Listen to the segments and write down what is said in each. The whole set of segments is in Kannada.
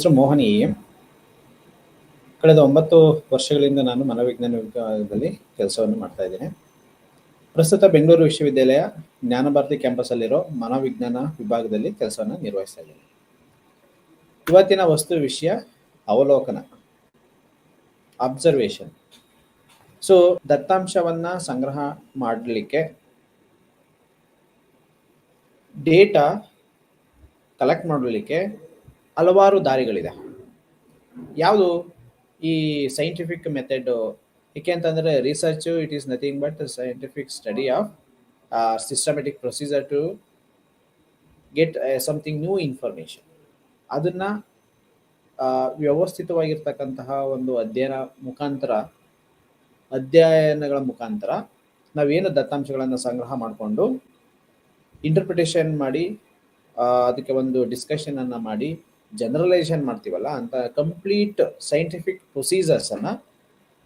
ಹೆಸರು ಮೋಹನ್ ಎ. ಕಳೆದ 9 ವರ್ಷಗಳಿಂದ ನಾನು ಮನೋವಿಜ್ಞಾನ ವಿಭಾಗದಲ್ಲಿ ಕೆಲಸವನ್ನು ಮಾಡ್ತಾ ಇದ್ದೇನೆ. ಪ್ರಸ್ತುತ ಬೆಂಗಳೂರು ವಿಶ್ವವಿದ್ಯಾಲಯ ಜ್ಞಾನಭಾರತಿ ಕ್ಯಾಂಪಸ್ಸಲ್ಲಿರೋ ಮನೋವಿಜ್ಞಾನ ವಿಭಾಗದಲ್ಲಿ ಕೆಲಸವನ್ನು ನಿರ್ವಹಿಸ್ತಾ ಇದ್ದೇನೆ. ಇವತ್ತಿನ ವಸ್ತು ವಿಷಯ ಅವಲೋಕನ, ಅಬ್ಸರ್ವೇಷನ್. ಸೊ ದತ್ತಾಂಶವನ್ನ ಸಂಗ್ರಹ ಮಾಡಲಿಕ್ಕೆ, ಡೇಟಾ ಕಲೆಕ್ಟ್ ಮಾಡಲಿಕ್ಕೆ ಹಲವಾರು ದಾರಿಗಳಿದೆ. ಯಾವುದು ಈ ಸೈಂಟಿಫಿಕ್ ಮೆಥಡ್? ಏಕೆ ಅಂತಂದರೆ research it is nothing but scientific study of systematic procedure to get something new information. ಅದನ್ನು ವ್ಯವಸ್ಥಿತವಾಗಿರ್ತಕ್ಕಂತಹ ಒಂದು ಅಧ್ಯಯನಗಳ ಮುಖಾಂತರ ನಾವೇನು ದತ್ತಾಂಶಗಳನ್ನು ಸಂಗ್ರಹ ಮಾಡಿಕೊಂಡು ಇಂಟರ್ಪ್ರಿಟೇಷನ್ ಮಾಡಿ ಅದಕ್ಕೆ ಒಂದು ಡಿಸ್ಕಷನನ್ನು ಮಾಡಿ ಜನರಲೈಸೇಷನ್ ಮಾಡ್ತೀವಲ್ಲ, ಅಂತ ಕಂಪ್ಲೀಟ್ ಸೈಂಟಿಫಿಕ್ ಪ್ರೊಸೀಜರ್ಸನ್ನು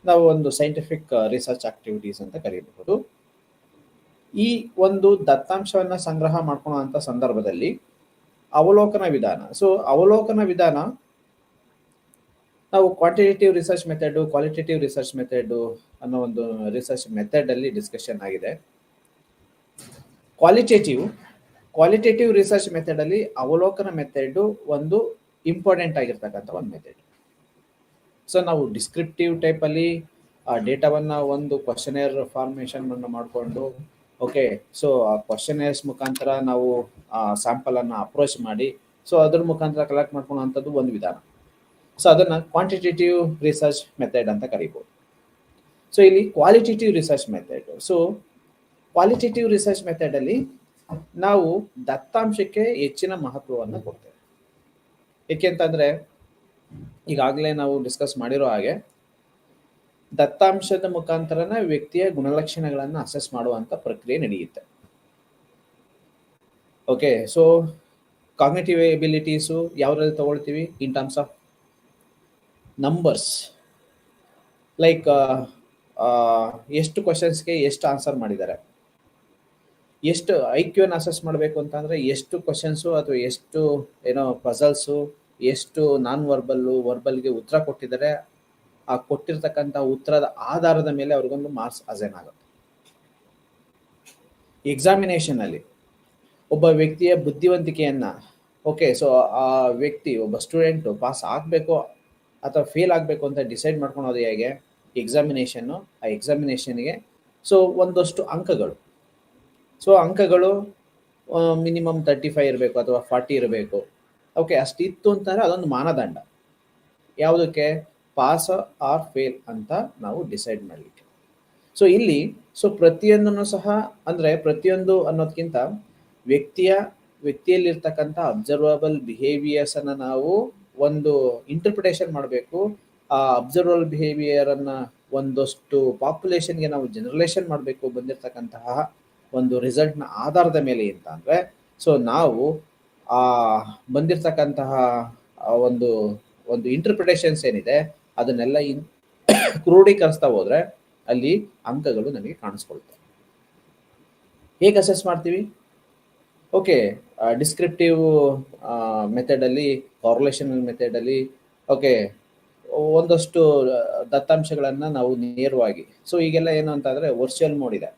ನಾವು ಒಂದು ಸೈಂಟಿಫಿಕ್ ರಿಸರ್ಚ್ ಆಕ್ಟಿವಿಟೀಸ್ ಅಂತ ಕರೀಬಹುದು. ಈ ಒಂದು ದತ್ತಾಂಶವನ್ನು ಸಂಗ್ರಹ ಮಾಡ್ಕೊಳ್ಳೋ ಸಂದರ್ಭದಲ್ಲಿ ಅವಲೋಕನ ವಿಧಾನ. ಸೊ ಅವಲೋಕನ ವಿಧಾನ ನಾವು quantitative research method, qualitative research method ಅನ್ನೋ ಒಂದು ರಿಸರ್ಚ್ ಮೆಥಡ್ ಅಲ್ಲಿ ಡಿಸ್ಕಷನ್ ಆಗಿದೆ. ಕ್ವಾಲಿಟೇಟಿವ್ ರಿಸರ್ಚ್ ಮೆಥಡ್ ಅಲ್ಲಿ ಅವಲೋಕನ ಮೆಥಡ್ ಒಂದು ಇಂಪಾರ್ಟೆಂಟ್ ಆಗಿರ್ತಕ್ಕಂಥ ಒಂದು ಮೆಥಡ್. ಸೊ ನಾವು ಡಿಸ್ಕ್ರಿಪ್ಟಿವ್ ಟೈಪ್ ಅಲ್ಲಿ ಆ ಡೇಟಾವನ್ನ ಒಂದು ಕ್ವಶನೇರ್ ಫಾರ್ಮೇಶನ್ ಅನ್ನು ಮಾಡಿಕೊಂಡು, ಓಕೆ, ಸೊ ಆ ಕ್ವಶನೇರ್ಸ್ ಮುಖಾಂತರ ನಾವು ಆ ಸ್ಯಾಂಪಲ್ ಅನ್ನ ಅಪ್ರೋಚ್ ಮಾಡಿ ಸೊ ಅದ್ರ ಮುಖಾಂತರ ಕಲೆಕ್ಟ್ ಮಾಡ್ಕೊಳ್ಳೋಂಥದ್ದು ಒಂದು ವಿಧಾನ. ಸೊ ಅದನ್ನ ಕ್ವಾಂಟಿಟೇಟಿವ್ ರಿಸರ್ಚ್ ಮೆಥಡ್ ಅಂತ ಕರೀಬಹುದು. ಸೊ ಇಲ್ಲಿ qualitative research method. So qualitative research method ಅಲ್ಲಿ ನಾವು ದತ್ತಾಂಶಕ್ಕೆ ಹೆಚ್ಚಿನ ಮಹತ್ವವನ್ನು ಕೊಡ್ತೇವೆ. ಏಕೆಂತಂದ್ರೆ ಈಗಾಗಲೇ ನಾವು ಡಿಸ್ಕಸ್ ಮಾಡಿರೋ ಹಾಗೆ ದತ್ತಾಂಶದ ಮುಖಾಂತರನ ವ್ಯಕ್ತಿಯ ಗುಣಲಕ್ಷಣಗಳನ್ನು ಅಸೆಸ್ ಮಾಡುವಂತ ಪ್ರಕ್ರಿಯೆ ನಡೆಯುತ್ತೆ. ಓಕೆ, ಸೊ ಕಾಗ್ನಿಟಿವ್ ಎಬಿಲಿಟೀಸು ಯಾವ್ದ್ರಲ್ಲಿ ತಗೊಳ್ತೀವಿ? In terms of numbers, like ಎಷ್ಟು ಕ್ವಶನ್ಸ್ಗೆ ಎಷ್ಟು ಆನ್ಸರ್ ಮಾಡಿದ್ದಾರೆ, ಎಷ್ಟು ಐಕ್ಯೂನ ಅಸೆಸ್ ಮಾಡಬೇಕು ಅಂತಂದ್ರೆ ಎಷ್ಟು ಕ್ವಶನ್ಸು ಅಥವಾ ಎಷ್ಟು ಪಜಲ್ಸು, ಎಷ್ಟು ನಾನ್ ವರ್ಬಲ್ಗೆ ಉತ್ತರ ಕೊಟ್ಟಿದ್ದಾರೆ, ಆ ಕೊಟ್ಟಿರ್ತಕ್ಕಂಥ ಉತ್ತರದ ಆಧಾರದ ಮೇಲೆ ಅವ್ರಿಗೊಂದು ಮಾರ್ಕ್ಸ್ ಅಸೈನ್ ಆಗುತ್ತೆ. ಎಕ್ಸಾಮಿನೇಷನ್ ಅಲ್ಲಿ ಒಬ್ಬ ವ್ಯಕ್ತಿಯ ಬುದ್ಧಿವಂತಿಕೆಯನ್ನ, ಓಕೆ, ಸೊ ಆ ವ್ಯಕ್ತಿ ಒಬ್ಬ ಸ್ಟೂಡೆಂಟ್ ಪಾಸ್ ಆಗಬೇಕು ಅಥವಾ ಫೇಲ್ ಆಗಬೇಕು ಅಂತ ಡಿಸೈಡ್ ಮಾಡ್ಕೊಳೋದು ಹೇಗೆ? ಎಕ್ಸಾಮಿನೇಷನ್ನು. ಆ ಎಕ್ಸಾಮಿನೇಷನ್ಗೆ ಸೊ ಒಂದಷ್ಟು ಅಂಕಗಳು. ಸೊ ಅಂಕಗಳು ಮಿನಿಮಮ್ 35 ಇರಬೇಕು ಅಥವಾ 40 ಇರಬೇಕು. ಓಕೆ, ಅಷ್ಟಿತ್ತು ಅಂತಾರೆ ಅದೊಂದು ಮಾನದಂಡ. ಯಾವುದಕ್ಕೆ? ಪಾಸ್ ಆರ್ ಫೇಲ್ ಅಂತ ನಾವು ಡಿಸೈಡ್ ಮಾಡಲಿಕ್ಕೆ. ಸೊ ಇಲ್ಲಿ ಪ್ರತಿಯೊಂದನ್ನು ಸಹ, ಅಂದರೆ ಪ್ರತಿಯೊಂದು ಅನ್ನೋದಕ್ಕಿಂತ ವ್ಯಕ್ತಿಯಲ್ಲಿರ್ತಕ್ಕಂಥ ಅಬ್ಸರ್ವಬಲ್ ಬಿಹೇವಿಯರ್ಸ್ ಅನ್ನ ನಾವು ಒಂದು ಇಂಟರ್ಪ್ರಿಟೇಷನ್ ಮಾಡಬೇಕು. ಆ ಅಬ್ಸರ್ವಬಲ್ ಬಿಹೇವಿಯರ್ ಅನ್ನ ಒಂದಷ್ಟು ಪಾಪ್ಯುಲೇಷನ್ಗೆ ನಾವು ಜನರಲೈಸೇಷನ್ ಮಾಡಬೇಕು ಬಂದಿರತಕ್ಕಂತಹ ಒಂದು ರಿಸಲ್ಟ್ನ ಆಧಾರದ ಮೇಲೆ. ಅಂತ ಅಂದ್ರೆ ಸೊ ನಾವು ಆ ಬಂದಿರತಕ್ಕಂತಹ ಒಂದು ಇಂಟರ್ಪ್ರಿಟೇಷನ್ಸ್ ಏನಿದೆ ಅದನ್ನೆಲ್ಲ ಕ್ರೋಢೀಕರಿಸ್ತಾ ಹೋದ್ರೆ ಅಲ್ಲಿ ಅಂಕಗಳು ನಮಗೆ ಕಾಣಿಸ್ಕೊಳ್ತವೆ. ಹೇಗೆ ಅಸೆಸ್ ಮಾಡ್ತೀವಿ? ಓಕೆ, ಡಿಸ್ಕ್ರಿಪ್ಟಿವ್ ಮೆಥಡ್ ಅಲ್ಲಿ, ಕಾರ್ಲೇಷನಲ್ ಮೆಥಡ್ ಅಲ್ಲಿ, ಓಕೆ, ಒಂದಷ್ಟು ದತ್ತಾಂಶಗಳನ್ನ ನಾವು ನೇರವಾಗಿ, ಸೊ ಈಗೆಲ್ಲ ಏನು ಅಂತಂದ್ರೆ ವರ್ಚುವಲ್ ಮೋಡ್ ಇದೆ.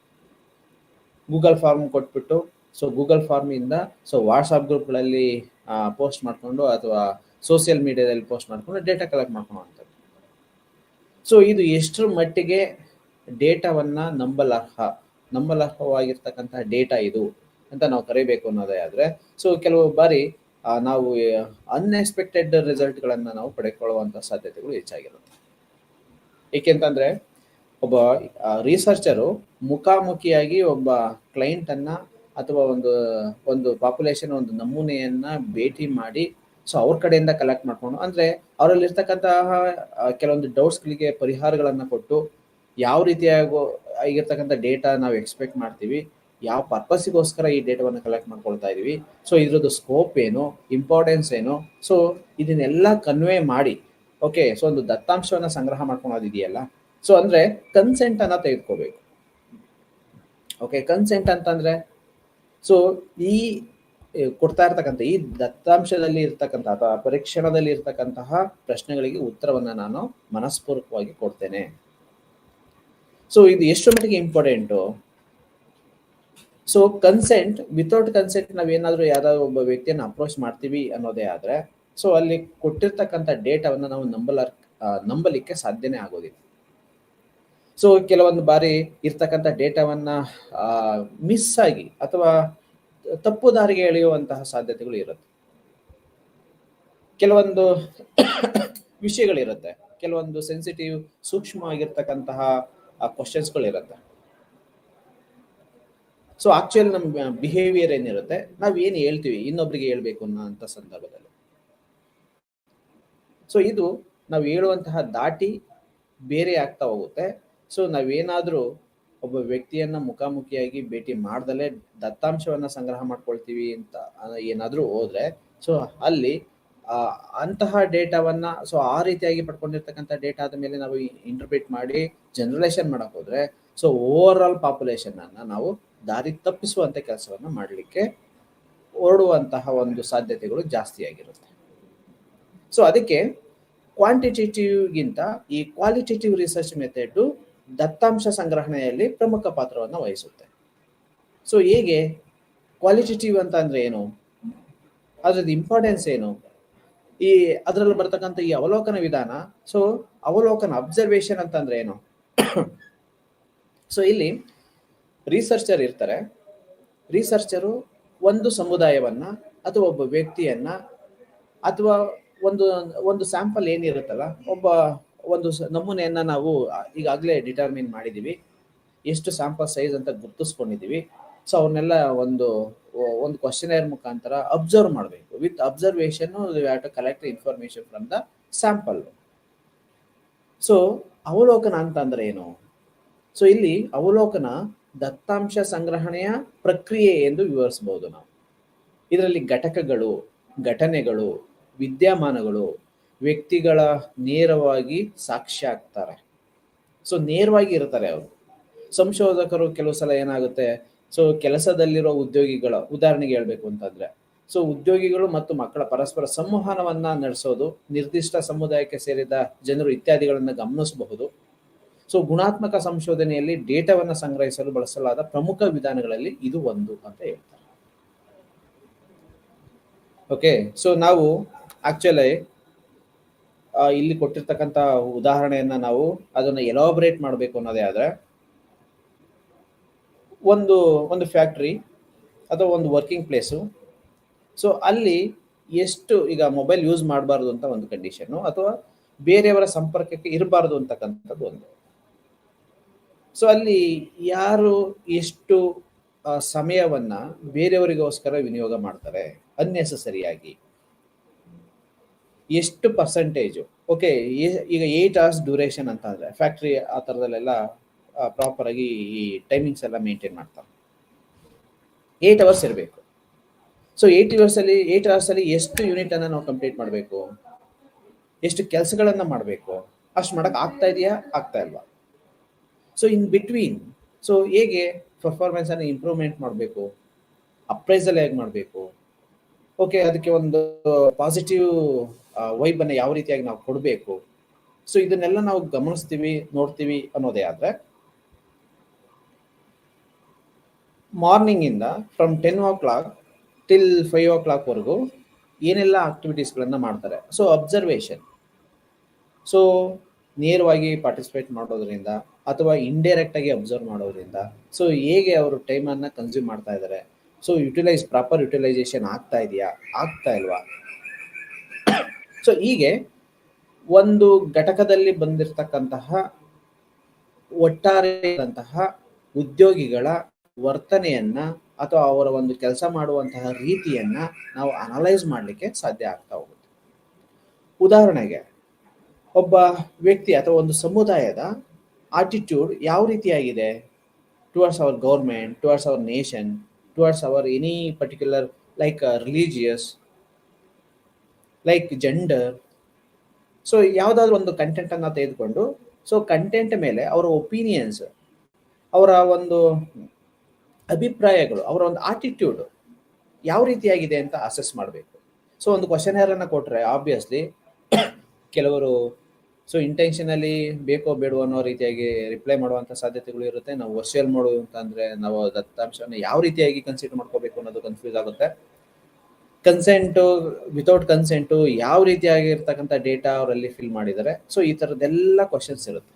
ಗೂಗಲ್ ಫಾರ್ಮ್ ಕೊಟ್ಬಿಟ್ಟು, ಸೊ ಗೂಗಲ್ ಫಾರ್ಮ್ ಇಂದ ಸೊ ವಾಟ್ಸ್ಆಪ್ ಗ್ರೂಪ್ಗಳಲ್ಲಿ ಪೋಸ್ಟ್ ಮಾಡ್ಕೊಂಡು ಅಥವಾ ಸೋಷಿಯಲ್ ಮೀಡಿಯಾದಲ್ಲಿ ಪೋಸ್ಟ್ ಮಾಡ್ಕೊಂಡು ಡೇಟಾ ಕಲೆಕ್ಟ್ ಮಾಡ್ಕೊಳ್ಳುವಂಥದ್ದು. ಸೊ ಇದು ಎಷ್ಟರ ಮಟ್ಟಿಗೆ ಡೇಟಾವನ್ನ ನಂಬಲರ್ಹವಾಗಿರ್ತಕ್ಕಂತಹ ಡೇಟಾ ಇದು ಅಂತ ನಾವು ಕರಿಬೇಕು ಅನ್ನೋದೇ ಆದ್ರೆ, ಸೊ ಕೆಲವು ಬಾರಿ ನಾವು ಅನ್ಎಕ್ಸ್ಪೆಕ್ಟೆಡ್ ರಿಸಲ್ಟ್ಗಳನ್ನು ನಾವು ಪಡೆದುಕೊಳ್ಳುವಂಥ ಸಾಧ್ಯತೆಗಳು ಹೆಚ್ಚಾಗಿರುತ್ತೆ. ಏಕೆಂತಂದ್ರೆ ಒಬ್ಬ ರಿಸರ್ಚರು ಮುಖಾಮುಖಿಯಾಗಿ ಒಬ್ಬ ಕ್ಲೈಂಟ್ ಅನ್ನ ಅಥವಾ ಒಂದು ಪಾಪ್ಯುಲೇಷನ್, ಒಂದು ನಮೂನೆಯನ್ನ ಭೇಟಿ ಮಾಡಿ ಸೊ ಅವ್ರ ಕಡೆಯಿಂದ ಕಲೆಕ್ಟ್ ಮಾಡ್ಕೊಂಡು, ಅಂದ್ರೆ ಅವರಲ್ಲಿರ್ತಕ್ಕಂತಹ ಕೆಲವೊಂದು ಡೌಟ್ಸ್ಗಳಿಗೆ ಪರಿಹಾರಗಳನ್ನ ಕೊಟ್ಟು ಯಾವ ರೀತಿಯಾಗಿರ್ತಕ್ಕಂಥ ಡೇಟಾ ನಾವು ಎಕ್ಸ್ಪೆಕ್ಟ್ ಮಾಡ್ತೀವಿ, ಯಾವ ಪರ್ಪಸ್ಗೋಸ್ಕರ ಈ ಡೇಟಾವನ್ನು ಕಲೆಕ್ಟ್ ಮಾಡ್ಕೊಳ್ತಾ ಇದೀವಿ, ಸೊ ಇದ್ರದ್ದು ಸ್ಕೋಪ್ ಏನು, ಇಂಪಾರ್ಟೆನ್ಸ್ ಏನು, ಸೊ ಇದನ್ನೆಲ್ಲ ಕನ್ವೆ ಮಾಡಿ, ಓಕೆ, ಸೊ ಒಂದು ದತ್ತಾಂಶವನ್ನ ಸಂಗ್ರಹ ಮಾಡ್ಕೊಳೋದಿದೆಯಲ್ಲ, ಸೊ ಅಂದ್ರೆ ಕನ್ಸೆಂಟ್ ಅನ್ನ ತೆಗೆದುಕೋಬೇಕು. ಓಕೆ, ಕನ್ಸೆಂಟ್ ಅಂತಂದ್ರೆ ಸೊ ಈ ಕೊಡ್ತಾ ಇರ್ತಕ್ಕಂಥ ಈ ದತ್ತಾಂಶದಲ್ಲಿ ಇರ್ತಕ್ಕಂಥ ಅಥವಾ ಪರೀಕ್ಷಣದಲ್ಲಿ ಇರ್ತಕ್ಕಂತಹ ಪ್ರಶ್ನೆಗಳಿಗೆ ಉತ್ತರವನ್ನ ನಾನು ಮನಸ್ಪೂರ್ವಕವಾಗಿ ಕೊಡ್ತೇನೆ. ಸೊ ಇದು ಎಷ್ಟು ಮಟ್ಟಿಗೆ important? So consent, without consent ನಾವೇನಾದ್ರೂ ಯಾರಾದ್ರೂ ಒಬ್ಬ ವ್ಯಕ್ತಿಯನ್ನು ಅಪ್ರೋಚ್ ಮಾಡ್ತೀವಿ ಅನ್ನೋದೇ ಆದ್ರೆ, ಸೊ ಅಲ್ಲಿ ಕೊಟ್ಟಿರ್ತಕ್ಕಂಥ ಡೇಟಾವನ್ನ ನಾವು ನಂಬಲಿಕ್ಕೆ ಸಾಧ್ಯನೇ ಆಗೋದಿಲ್ಲ. ಸೊ ಕೆಲವೊಂದು ಬಾರಿ ಇರ್ತಕ್ಕಂಥ ಡೇಟಾವನ್ನ ಮಿಸ್ ಆಗಿ ಅಥವಾ ತಪ್ಪು ದಾರಿಗೆ ಎಳೆಯುವಂತಹ ಸಾಧ್ಯತೆಗಳು ಇರುತ್ತೆ. ಕೆಲವೊಂದು ವಿಷಯಗಳಿರುತ್ತೆ, ಕೆಲವೊಂದು ಸೆನ್ಸಿಟಿವ್ ಸೂಕ್ಷ್ಮವಾಗಿರ್ತಕ್ಕಂತಹ ಕ್ವಶನ್ಸ್ಗಳಿರುತ್ತೆ. ಸೊ ಆಕ್ಚುಲಿ ನಮ್ಮ ಬಿಹೇವಿಯರ್ ಏನಿರುತ್ತೆ, ನಾವ್ ಏನ್ ಹೇಳ್ತೀವಿ ಇನ್ನೊಬ್ರಿಗೆ ಹೇಳ್ಬೇಕು ಅನ್ನೋಂಥ ಸಂದರ್ಭದಲ್ಲಿ, ಸೊ ಇದು ನಾವು ಹೇಳುವಂತಹ ದಾಟಿ ಬೇರೆ ಆಗ್ತಾ ಹೋಗುತ್ತೆ. ಸೊ ನಾವೇನಾದ್ರೂ ಒಬ್ಬ ವ್ಯಕ್ತಿಯನ್ನ ಮುಖಾಮುಖಿಯಾಗಿ ಭೇಟಿ ಮಾಡ್ದಲೇ ದತ್ತಾಂಶವನ್ನ ಸಂಗ್ರಹ ಮಾಡ್ಕೊಳ್ತೀವಿ ಅಂತ ಏನಾದ್ರೂ ಹೋದ್ರೆ, ಸೊ ಅಲ್ಲಿ ಅಂತಹ ಡೇಟಾವನ್ನ ಸೊ ಆ ರೀತಿಯಾಗಿ ಪಡ್ಕೊಂಡಿರ್ತಕ್ಕಂಥ ಡೇಟಾದ ಮೇಲೆ ನಾವು ಇಂಟರ್ಪ್ರಿಟ್ ಮಾಡಿ ಜನರಲೈಸೇಷನ್ ಮಾಡಕ್ ಹೋದ್ರೆ, ಸೊ ಓವರ್ ಆಲ್ ಪಾಪ್ಯುಲೇಷನ್ ಅನ್ನ ನಾವು ದಾರಿ ತಪ್ಪಿಸುವಂತ ಕೆಲಸವನ್ನ ಮಾಡಲಿಕ್ಕೆ ಹೊರಡುವಂತಹ ಒಂದು ಸಾಧ್ಯತೆಗಳು ಜಾಸ್ತಿ ಆಗಿರುತ್ತೆ. ಸೊ ಅದಕ್ಕೆ ಕ್ವಾಂಟಿಟೇಟಿವ್ಗಿಂತ ಈ ಕ್ವಾಲಿಟೇಟಿವ್ ರಿಸರ್ಚ್ ಮೆಥಡ್ ದತ್ತಾಂಶ ಸಂಗ್ರಹಣೆಯಲ್ಲಿ ಪ್ರಮುಖ ಪಾತ್ರವನ್ನು ವಹಿಸುತ್ತೆ. ಸೊ ಹೇಗೆ ಕ್ವಾಲಿಟೇಟಿವ್ ಅಂತ ಅಂದ್ರೆ ಏನು, ಅದ್ರದ್ದು ಇಂಪಾರ್ಟೆನ್ಸ್ ಏನು, ಈ ಅದರಲ್ಲಿ ಬರ್ತಕ್ಕಂಥ ಈ ಅವಲೋಕನ ವಿಧಾನ, ಸೊ ಅವಲೋಕನ ಅಬ್ಸರ್ವೇಷನ್ ಅಂತಂದ್ರೆ ಏನು? ಸೊ ಇಲ್ಲಿ ರಿಸರ್ಚರ್ ಇರ್ತಾರೆ. ರಿಸರ್ಚರು ಒಂದು ಸಮುದಾಯವನ್ನ ಅಥವಾ ಒಬ್ಬ ವ್ಯಕ್ತಿಯನ್ನ ಅಥವಾ ಒಂದು ಸ್ಯಾಂಪಲ್ ಏನಿರುತ್ತಲ್ಲ, ಒಂದು ನಮೂನೆಯನ್ನ ನಾವು ಈಗಾಗಲೇ ಡಿಟರ್ಮಿನ್ ಮಾಡಿದೀವಿ, ಎಷ್ಟು ಸ್ಯಾಂಪಲ್ ಸೈಜ್ ಅಂತ ಗುರ್ತಿಸ್ಕೊಂಡಿದೀವಿ. ಸೊ ಅವನ್ನೆಲ್ಲ ಒಂದು ಕ್ವಶನೇರ್ ಮುಖಾಂತರ ಅಬ್ಸರ್ವ್ ಮಾಡಬೇಕು. With observation we have to collect information from the sample. So ಅವಲೋಕನ ಅಂತ ಅಂದ್ರೆ ಏನು? ಸೊ ಇಲ್ಲಿ ಅವಲೋಕನ ದತ್ತಾಂಶ ಸಂಗ್ರಹಣೆಯ ಪ್ರಕ್ರಿಯೆ ಎಂದು ವಿವರಿಸಬಹುದು ನಾವು. ಇದರಲ್ಲಿ ಘಟಕಗಳು, ಘಟನೆಗಳು, ವಿದ್ಯಮಾನಗಳು, ವ್ಯಕ್ತಿಗಳ ನೇರವಾಗಿ ಸಾಕ್ಷ್ಯ ಆಗ್ತಾರೆ. ಸೊ ನೇರವಾಗಿ ಇರ್ತಾರೆ ಅವರು. ಸಂಶೋಧಕರು ಕೆಲವು ಸಲ ಏನಾಗುತ್ತೆ, ಸೊ ಕೆಲಸದಲ್ಲಿರೋ ಉದ್ಯೋಗಿಗಳ ಉದಾಹರಣೆಗೆ ಹೇಳ್ಬೇಕು ಅಂತಂದ್ರೆ, ಸೊ ಉದ್ಯೋಗಿಗಳು ಮತ್ತು ಮಕ್ಕಳ ಪರಸ್ಪರ ಸಂವಹನವನ್ನ ನಡೆಸೋದು, ನಿರ್ದಿಷ್ಟ ಸಮುದಾಯಕ್ಕೆ ಸೇರಿದ ಜನರು ಇತ್ಯಾದಿಗಳನ್ನ ಗಮನಿಸಬಹುದು. ಸೊ ಗುಣಾತ್ಮಕ ಸಂಶೋಧನೆಯಲ್ಲಿ ಡೇಟಾವನ್ನ ಸಂಗ್ರಹಿಸಲು ಬಳಸಲಾದ ಪ್ರಮುಖ ವಿಧಾನಗಳಲ್ಲಿ ಇದು ಒಂದು ಅಂತ ಹೇಳ್ತಾರೆ. ಓಕೆ, ಸೊ ನಾವು ಆಕ್ಚುಲಿ ಇಲ್ಲಿ ಕೊಟ್ಟಿರ್ತಕ್ಕಂಥ ಉದಾಹರಣೆಯನ್ನ ನಾವು ಅದನ್ನ ಎಲಾಬ್ರೇಟ್ ಮಾಡಬೇಕು ಅನ್ನೋದೇ ಆದ್ರೆ, ಒಂದು ಫ್ಯಾಕ್ಟ್ರಿ ಅಥವಾ ಒಂದು ವರ್ಕಿಂಗ್ ಪ್ಲೇಸು, ಸೊ ಅಲ್ಲಿ ಎಷ್ಟು ಈಗ ಮೊಬೈಲ್ ಯೂಸ್ ಮಾಡಬಾರ್ದು ಅಂತ ಒಂದು ಕಂಡೀಷನ್ನು, ಅಥವಾ ಬೇರೆಯವರ ಸಂಪರ್ಕಕ್ಕೆ ಇರಬಾರ್ದು ಅಂತಕ್ಕಂಥದ್ದು ಒಂದು. ಸೊ ಅಲ್ಲಿ ಯಾರು ಎಷ್ಟು ಸಮಯವನ್ನ ಬೇರೆಯವರಿಗೋಸ್ಕರ ವಿನಿಯೋಗ ಮಾಡ್ತಾರೆ ಅನ್ನೆಸೆಸರಿಯಾಗಿ, ಎಷ್ಟು ಪರ್ಸೆಂಟೇಜು. ಓಕೆ, ಈಗ 8 hours ಡ್ಯೂರೇಷನ್ ಅಂತ ಅಂದ್ರೆ ಫ್ಯಾಕ್ಟ್ರಿ ಆ ಥರದಲ್ಲೆಲ್ಲ ಪ್ರಾಪರ್ ಆಗಿ ಈ ಟೈಮಿಂಗ್ಸ್ ಎಲ್ಲ ಮೇಂಟೈನ್ ಮಾಡ್ತಾರೆ. 8 hours ಇರಬೇಕು. ಸೊ 8 hours ಅಲ್ಲಿ ಎಷ್ಟು ಯೂನಿಟ್ ಅನ್ನ ನಾವು ಕಂಪ್ಲೀಟ್ ಮಾಡಬೇಕು, ಎಷ್ಟು ಕೆಲಸಗಳನ್ನ ಮಾಡಬೇಕು, ಅಷ್ಟು ಮಾಡಕ್ ಆಗ್ತಾ ಇದೆಯಾ, ಆಗ್ತಾ ಇಲ್ವಾ? ಸೊ ಇನ್ ಬಿಟ್ವೀನ್, ಸೊ ಹೇಗೆ ಪರ್ಫಾರ್ಮೆನ್ಸ್ ಅನ್ನು ಇಂಪ್ರೂವ್ಮೆಂಟ್ ಮಾಡಬೇಕು, ಅಪ್ರೈಸಲ್ ಹೇಗೆ ಮಾಡಬೇಕು, ಓಕೆ ಅದಕ್ಕೆ ಒಂದು ಪಾಸಿಟಿವ್ ವೈಬ್ ಅನ್ನ ಯಾವ ರೀತಿಯಾಗಿ ನಾವು ಕೊಡಬೇಕು, ಸೊ ಇದನ್ನೆಲ್ಲ ನಾವು ಗಮನಿಸ್ತೀವಿ, ನೋಡ್ತೀವಿ ಅನ್ನೋದೇ ಆದ್ರೆ, ಮಾರ್ನಿಂಗ್ ಇಂದ ಫ್ರಮ್ 10 o'clock ಟಿಲ್ 5 o'clock ವರೆಗೂ ಏನೆಲ್ಲ ಆಕ್ಟಿವಿಟೀಸ್ಗಳನ್ನ ಮಾಡ್ತಾರೆ. ಸೊ ಅಬ್ಸರ್ವೇಷನ್, ಸೊ ನೇರವಾಗಿ ಪಾರ್ಟಿಸಿಪೇಟ್ ಮಾಡೋದ್ರಿಂದ ಅಥವಾ ಇಂಡೈರೆಕ್ಟ್ ಆಗಿ ಅಬ್ಸರ್ವ್ ಮಾಡೋದ್ರಿಂದ, ಸೊ ಹೇಗೆ ಅವರು ಟೈಮ್ ಅನ್ನ ಕನ್ಸ್ಯೂಮ್ ಮಾಡ್ತಾ ಇದ್ದಾರೆ, ಸೊ ಪ್ರಾಪರ್ ಯುಟಿಲೈಸೇಷನ್ ಆಗ್ತಾ ಇದೆಯಾ, ಆಗ್ತಾ ಇಲ್ವಾ. ಸೊ ಹೀಗೆ ಒಂದು ಘಟಕದಲ್ಲಿ ಬಂದಿರತಕ್ಕಂತಹ ಒಟ್ಟಾರೆಯಾದಂತಹ ಉದ್ಯೋಗಿಗಳ ವರ್ತನೆಯನ್ನ ಅಥವಾ ಅವರ ಒಂದು ಕೆಲಸ ಮಾಡುವಂತಹ ರೀತಿಯನ್ನ ನಾವು ಅನಲೈಸ್ ಮಾಡಲಿಕ್ಕೆ ಸಾಧ್ಯ ಆಗ್ತಾ ಹೋಗುತ್ತೆ. ಉದಾಹರಣೆಗೆ ಒಬ್ಬ ವ್ಯಕ್ತಿ ಅಥವಾ ಒಂದು ಸಮುದಾಯದ ಆಟಿಟ್ಯೂಡ್ ಯಾವ ರೀತಿಯಾಗಿದೆ towards our government, towards our nation, towards our any particular like religious, like gender. So ಯಾವುದಾದ್ರೂ ಒಂದು ಕಂಟೆಂಟ್ ಅನ್ನ ತೆಗೆದುಕೊಂಡು, ಸೊ ಕಂಟೆಂಟ್ ಮೇಲೆ ಅವರ ಒಪಿನಿಯನ್ಸ್, ಅವರ ಒಂದು ಅಭಿಪ್ರಾಯಗಳು, ಅವರ ಒಂದು ಆಟಿಟ್ಯೂಡ್ ಯಾವ ರೀತಿಯಾಗಿದೆ ಅಂತ ಅಸೆಸ್ ಮಾಡಬೇಕು. ಸೊ ಒಂದು ಕ್ವಶನೇರನ್ನು ಕೊಟ್ಟರೆ ಆಬ್ವಿಯಸ್ಲಿ ಕೆಲವರು ಸೊ ಇಂಟೆನ್ಷನಲಿ ಬೇಕೋ ಬೇಡವೋ ಅನ್ನೋ ರೀತಿಯಾಗಿ ರಿಪ್ಲೈ ಮಾಡುವಂಥ ಸಾಧ್ಯತೆಗಳು ಇರುತ್ತೆ. ನಾವು ವರ್ಚುವಲ್ ಮೋಡ್ ಅಂತಂದರೆ ನಾವು ದತ್ತಾಂಶವನ್ನು ಯಾವ ರೀತಿಯಾಗಿ ಕನ್ಸಿಡರ್ ಮಾಡ್ಕೋಬೇಕು ಅನ್ನೋದು ಕನ್ಫ್ಯೂಸ್ ಆಗುತ್ತೆ. ಕನ್ಸೆಂಟು ವಿತೌಟ್ ಕನ್ಸೆಂಟು ಯಾವ ರೀತಿಯಾಗಿರ್ತಕ್ಕಂಥ ಡೇಟಾ ಅವರಲ್ಲಿ ಫಿಲ್ ಮಾಡಿದ್ದಾರೆ. ಸೊ ಈ ಥರದ್ದೆಲ್ಲ ಕ್ವಶನ್ಸ್ ಇರುತ್ತೆ.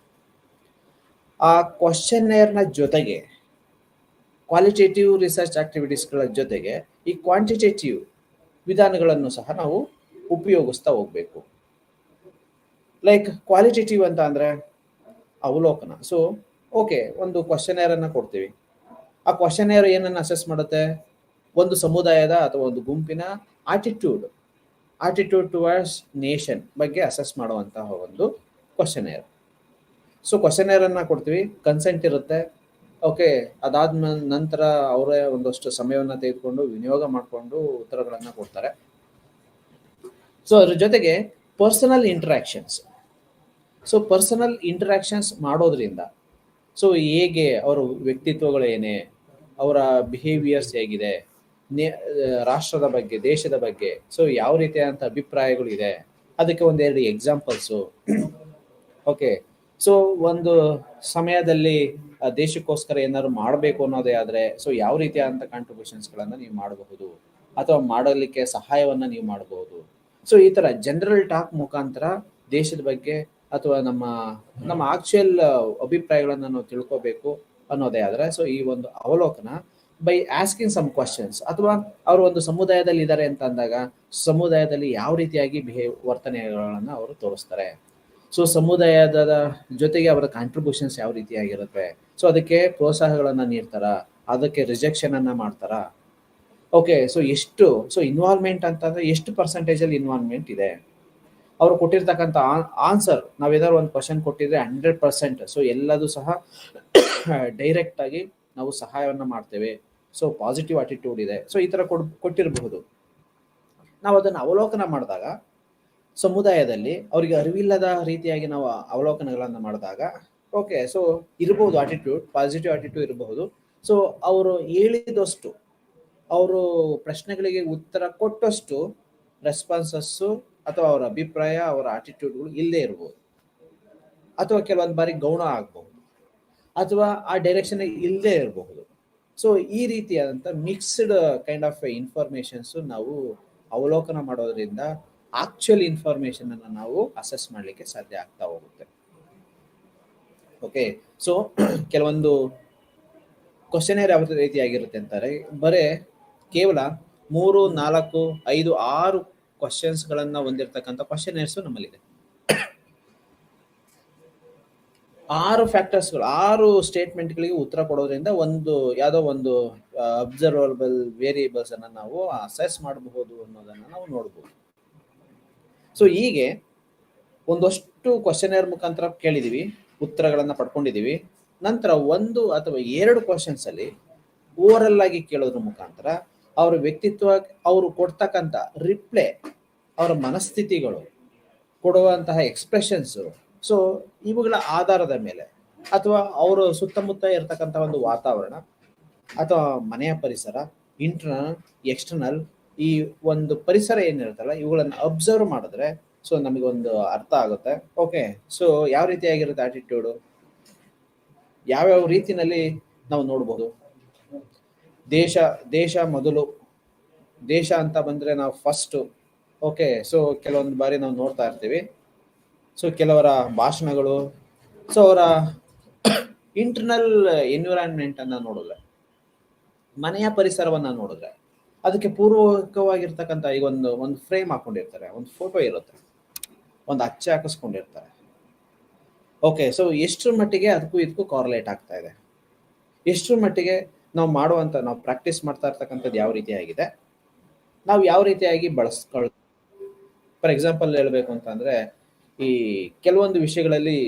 ಆ ಕ್ವಶನ್ನೇರ್ನ ಜೊತೆಗೆ ಕ್ವಾಲಿಟೇಟಿವ್ ರಿಸರ್ಚ್ ಆಕ್ಟಿವಿಟೀಸ್ಗಳ ಜೊತೆಗೆ ಈ ಕ್ವಾಂಟಿಟೇಟಿವ್ ವಿಧಾನಗಳನ್ನು ಸಹ ನಾವು ಉಪಯೋಗಿಸ್ತಾ ಹೋಗಬೇಕು. ಲೈಕ್ ಕ್ವಾಲಿಟೇಟಿವ್ ಅಂತ ಅಂದರೆ ಅವಲೋಕನ. ಸೊ ಓಕೆ, ಒಂದು ಕ್ವಶನೇರನ್ನು ಕೊಡ್ತೀವಿ. ಆ ಕ್ವಶನೇರ್ ಏನನ್ನು ಅಸೆಸ್ ಮಾಡುತ್ತೆ? ಒಂದು ಸಮುದಾಯದ ಅಥವಾ ಒಂದು ಗುಂಪಿನ ಆಟಿಟ್ಯೂಡ್ ಟುವರ್ಡ್ಸ್ ನೇಷನ್ ಬಗ್ಗೆ ಅಸೆಸ್ ಮಾಡುವಂತಹ ಒಂದು ಕ್ವಶನೇರ್. ಸೊ ಕ್ವಶನೇರನ್ನು ಕೊಡ್ತೀವಿ, ಕನ್ಸೆಂಟ್ ಇರುತ್ತೆ. ಓಕೆ, ಅದಾದ ನಂತರ ಅವರೇ ಒಂದಷ್ಟು ಸಮಯವನ್ನು ತೆಗೆದುಕೊಂಡು ವಿನಿಯೋಗ ಮಾಡಿಕೊಂಡು ಉತ್ತರಗಳನ್ನು ಕೊಡ್ತಾರೆ. ಸೊ ಅದ್ರ ಜೊತೆಗೆ personal interactions. So personal interactions ಮಾಡೋದ್ರಿಂದ ಸೊ ಹೇಗೆ ಅವರ ವ್ಯಕ್ತಿತ್ವಗಳೇನೆ, ಅವರ ಬಿಹೇವಿಯರ್ಸ್ ಹೇಗಿದೆ, ರಾಷ್ಟ್ರದ ಬಗ್ಗೆ, ದೇಶದ ಬಗ್ಗೆ ಸೊ ಯಾವ ರೀತಿಯಾದಂಥ ಅಭಿಪ್ರಾಯಗಳಿದೆ, ಅದಕ್ಕೆ ಒಂದೆರಡು ಎಕ್ಸಾಂಪಲ್ಸು. ಓಕೆ, ಸೊ ಒಂದು ಸಮಯದಲ್ಲಿ ದೇಶಕ್ಕೋಸ್ಕರ ಏನಾದ್ರು ಮಾಡಬೇಕು ಅನ್ನೋದೇ ಆದರೆ ಸೊ ಯಾವ ರೀತಿಯಾದಂಥ ಕಾಂಟ್ರಿಬ್ಯೂಷನ್ಸ್ಗಳನ್ನು ನೀವು ಮಾಡಬಹುದು ಅಥವಾ ಮಾಡಲಿಕ್ಕೆ ಸಹಾಯವನ್ನು ನೀವು ಮಾಡಬಹುದು. ಸೊ ಈ ಥರ ಜನರಲ್ ಟಾಕ್ ಮುಖಾಂತರ ದೇಶದ ಬಗ್ಗೆ ಅಥವಾ ನಮ್ಮ ಆಕ್ಚುಯಲ್ ಅಭಿಪ್ರಾಯಗಳನ್ನು ನಾವು ತಿಳ್ಕೋಬೇಕು ಅನ್ನೋದೇ ಆದರೆ ಸೊ ಈ ಒಂದು ಅವಲೋಕನ ಬೈ ಆಸ್ಕಿಂಗ್ ಸಮ್ ಕ್ವಶನ್ಸ್, ಅಥವಾ ಅವರು ಒಂದು ಸಮುದಾಯದಲ್ಲಿ ಇದ್ದಾರೆ ಅಂತ ಅಂದಾಗ ಸಮುದಾಯದಲ್ಲಿ ಯಾವ ರೀತಿಯಾಗಿ ವರ್ತನೆಗಳನ್ನು ಅವರು ತೋರಿಸ್ತಾರೆ, ಸೊ ಸಮುದಾಯದ ಜೊತೆಗೆ ಅವರ ಕಾಂಟ್ರಿಬ್ಯೂಷನ್ಸ್ ಯಾವ ರೀತಿಯಾಗಿರುತ್ತೆ, ಸೊ ಅದಕ್ಕೆ ಪ್ರೋತ್ಸಾಹಗಳನ್ನು ನೀಡ್ತಾರ, ಅದಕ್ಕೆ ರಿಜೆಕ್ಷನ್ ಅನ್ನ ಮಾಡ್ತಾರ. ಓಕೆ, ಸೊ ಇನ್ವಾಲ್ವ್ಮೆಂಟ್ ಅಂತಂದ್ರೆ ಎಷ್ಟು ಪರ್ಸೆಂಟೇಜಲ್ಲಿ ಇನ್ವಾಲ್ವ್ಮೆಂಟ್ ಇದೆ, ಅವರು ಕೊಟ್ಟಿರ್ತಕ್ಕಂಥ ಆನ್ಸರ್, ನಾವೇನಾದ್ರು ಒಂದು ಕ್ವಶನ್ ಕೊಟ್ಟಿದ್ರೆ 100%, ಸೊ ಎಲ್ಲದೂ ಸಹ ಡೈರೆಕ್ಟ್ ಆಗಿ ನಾವು ಸಹಾಯವನ್ನು ಮಾಡ್ತೇವೆ, ಸೊ ಪಾಸಿಟಿವ್ ಆಟಿಟ್ಯೂಡ್ ಇದೆ, ಸೊ ಈ ಥರ ಕೊಟ್ಟಿರಬಹುದು. ನಾವು ಅದನ್ನು ಅವಲೋಕನ ಮಾಡಿದಾಗ ಸಮುದಾಯದಲ್ಲಿ ಅವರಿಗೆ ಅರಿವಿಲ್ಲದ ರೀತಿಯಾಗಿ ನಾವು ಅವಲೋಕನಗಳನ್ನು ಮಾಡಿದಾಗ ಓಕೆ, ಸೊ ಇರಬಹುದು ಆಟಿಟ್ಯೂಡ್, ಪಾಸಿಟಿವ್ ಆಟಿಟ್ಯೂಡ್ ಇರಬಹುದು. ಸೊ ಅವರು ಹೇಳಿದಷ್ಟು, ಅವರು ಪ್ರಶ್ನೆಗಳಿಗೆ ಉತ್ತರ ಕೊಟ್ಟಷ್ಟು ರೆಸ್ಪಾನ್ಸಸ್ಸು ಅಥವಾ ಅವರ ಅಭಿಪ್ರಾಯ, ಅವರ ಆಟಿಟ್ಯೂಡ್ಗಳು ಇಲ್ಲದೆ ಇರ್ಬೋದು, ಅಥವಾ ಕೆಲವೊಂದು ಬಾರಿ ಗೌಣ ಆಗಬಹುದು, ಅಥವಾ ಆ ಡೈರೆಕ್ಷನ್ ಇಲ್ಲದೆ ಇರಬಹುದು. ಸೊ ಈ ರೀತಿಯಾದಂಥ ಮಿಕ್ಸ್ಡ್ ಕೈಂಡ್ ಆಫ್ ಇನ್ಫಾರ್ಮೇಷನ್ಸು ನಾವು ಅವಲೋಕನ ಮಾಡೋದ್ರಿಂದ ಆಕ್ಚುಯಲ್ ಇನ್ಫಾರ್ಮೇಷನ್ ಅನ್ನು ನಾವು ಅಸೆಸ್ ಮಾಡಲಿಕ್ಕೆ ಸಾಧ್ಯ ಆಗ್ತಾ ಹೋಗುತ್ತೆ. ಓಕೆ, ಸೊ ಕೆಲವೊಂದು ಕ್ವಶನೇರ್ ಯಾವ ರೀತಿಯಾಗಿರುತ್ತೆ ಅಂತಾರೆ, ಕೇವಲ 3, 4, 5, 6 ಕ್ವಶನ್ಸ್ಗಳನ್ನ ಹೊಂದಿರತಕ್ಕಂಥ ಕ್ವಶನೇರ್ಸು ನಮ್ಮಲ್ಲಿದೆ. 6 ಫ್ಯಾಕ್ಟರ್ಸ್ಗಳು, 6 ಸ್ಟೇಟ್ಮೆಂಟ್ಗಳಿಗೆ ಉತ್ತರ ಕೊಡೋದ್ರಿಂದ ಯಾವುದೋ ಒಂದು ಅಬ್ಸರ್ವಬಲ್ ವೇರಿಯೇಬಲ್ಸ್ ಅನ್ನು ನಾವು ಅಸೆಸ್ ಮಾಡಬಹುದು ಅನ್ನೋದನ್ನು ನಾವು ನೋಡ್ಬೋದು. ಸೊ ಹೀಗೆ ಒಂದಷ್ಟು ಕ್ವಶನೇರ್ ಮುಖಾಂತರ ಕೇಳಿದೀವಿ, ಉತ್ತರಗಳನ್ನು ಪಡ್ಕೊಂಡಿದೀವಿ. ನಂತರ 1 ಅಥವಾ 2 ಕ್ವಶನ್ಸ್ ಅಲ್ಲಿ ಓವರಲ್ ಆಗಿ ಕೇಳೋದ್ರ ಮುಖಾಂತರ ಅವರ ವ್ಯಕ್ತಿತ್ವ, ಅವರು ಕೊಡ್ತಕ್ಕಂಥ ರಿಪ್ಲೈ, ಅವರ ಮನಸ್ಥಿತಿಗಳು, ಕೊಡುವಂತಹ ಎಕ್ಸ್ಪ್ರೆಷನ್ಸು, ಸೊ ಇವುಗಳ ಆಧಾರದ ಮೇಲೆ ಅಥವಾ ಅವರು ಸುತ್ತಮುತ್ತ ಇರತಕ್ಕಂಥ ಒಂದು ವಾತಾವರಣ ಅಥವಾ ಮನೆಯ ಪರಿಸರ, ಇಂಟರ್ನಲ್, ಎಕ್ಸ್ಟರ್ನಲ್, ಈ ಒಂದು ಪರಿಸರ ಏನಿರುತ್ತಲ್ಲ ಇವುಗಳನ್ನು ಅಬ್ಸರ್ವ್ ಮಾಡಿದ್ರೆ ಸೊ ನಮಗೊಂದು ಅರ್ಥ ಆಗುತ್ತೆ. ಓಕೆ, ಸೊ ಯಾವ ರೀತಿಯಾಗಿರುತ್ತೆ ಆಟಿಟ್ಯೂಡು, ಯಾವ್ಯಾವ ರೀತಿನಲ್ಲಿ ನಾವು ನೋಡ್ಬೋದು. ದೇಶ ಮೊದಲು, ದೇಶ ಅಂತ ಬಂದರೆ ನಾವು ಫಸ್ಟು. ಓಕೆ, ಸೊ ಕೆಲವೊಂದು ಬಾರಿ ನಾವು ನೋಡ್ತಾ ಇರ್ತೀವಿ, ಸೊ ಕೆಲವರ ಭಾಷಣಗಳು, ಸೊ ಅವರ ಇಂಟರ್ನಲ್ ಎನ್ವಿರಾನ್ಮೆಂಟನ್ನು ನೋಡಿದ್ರೆ, ಮನೆಯ ಪರಿಸರವನ್ನು ನೋಡಿದ್ರೆ ಅದಕ್ಕೆ ಪೂರ್ವಕವಾಗಿರ್ತಕ್ಕಂಥ ಈಗ ಒಂದು ಫ್ರೇಮ್ ಹಾಕೊಂಡಿರ್ತಾರೆ, ಒಂದು ಫೋಟೋ ಇರುತ್ತೆ, ಒಂದು ಅಚ್ಚೆ ಹಾಕಿಸ್ಕೊಂಡಿರ್ತಾರೆ. ಓಕೆ, ಸೊ ಎಷ್ಟರ ಮಟ್ಟಿಗೆ ಅದಕ್ಕೂ ಇದಕ್ಕೂ ಕಾರ್ಲೇಟ್ ಆಗ್ತಾ ಇದೆ, ಎಷ್ಟರ ಮಟ್ಟಿಗೆ ನಾವು ಪ್ರಾಕ್ಟೀಸ್ ಮಾಡ್ತಾ ಇರ್ತಕ್ಕಂಥದ್ದು ಯಾವ ರೀತಿಯಾಗಿದೆ, ನಾವು ಯಾವ ರೀತಿಯಾಗಿ ಫಾರ್ ಎಕ್ಸಾಂಪಲ್ ಹೇಳಬೇಕು ಅಂತಂದರೆ, ಈ ಕೆಲವೊಂದು ವಿಷಯಗಳಲ್ಲಿ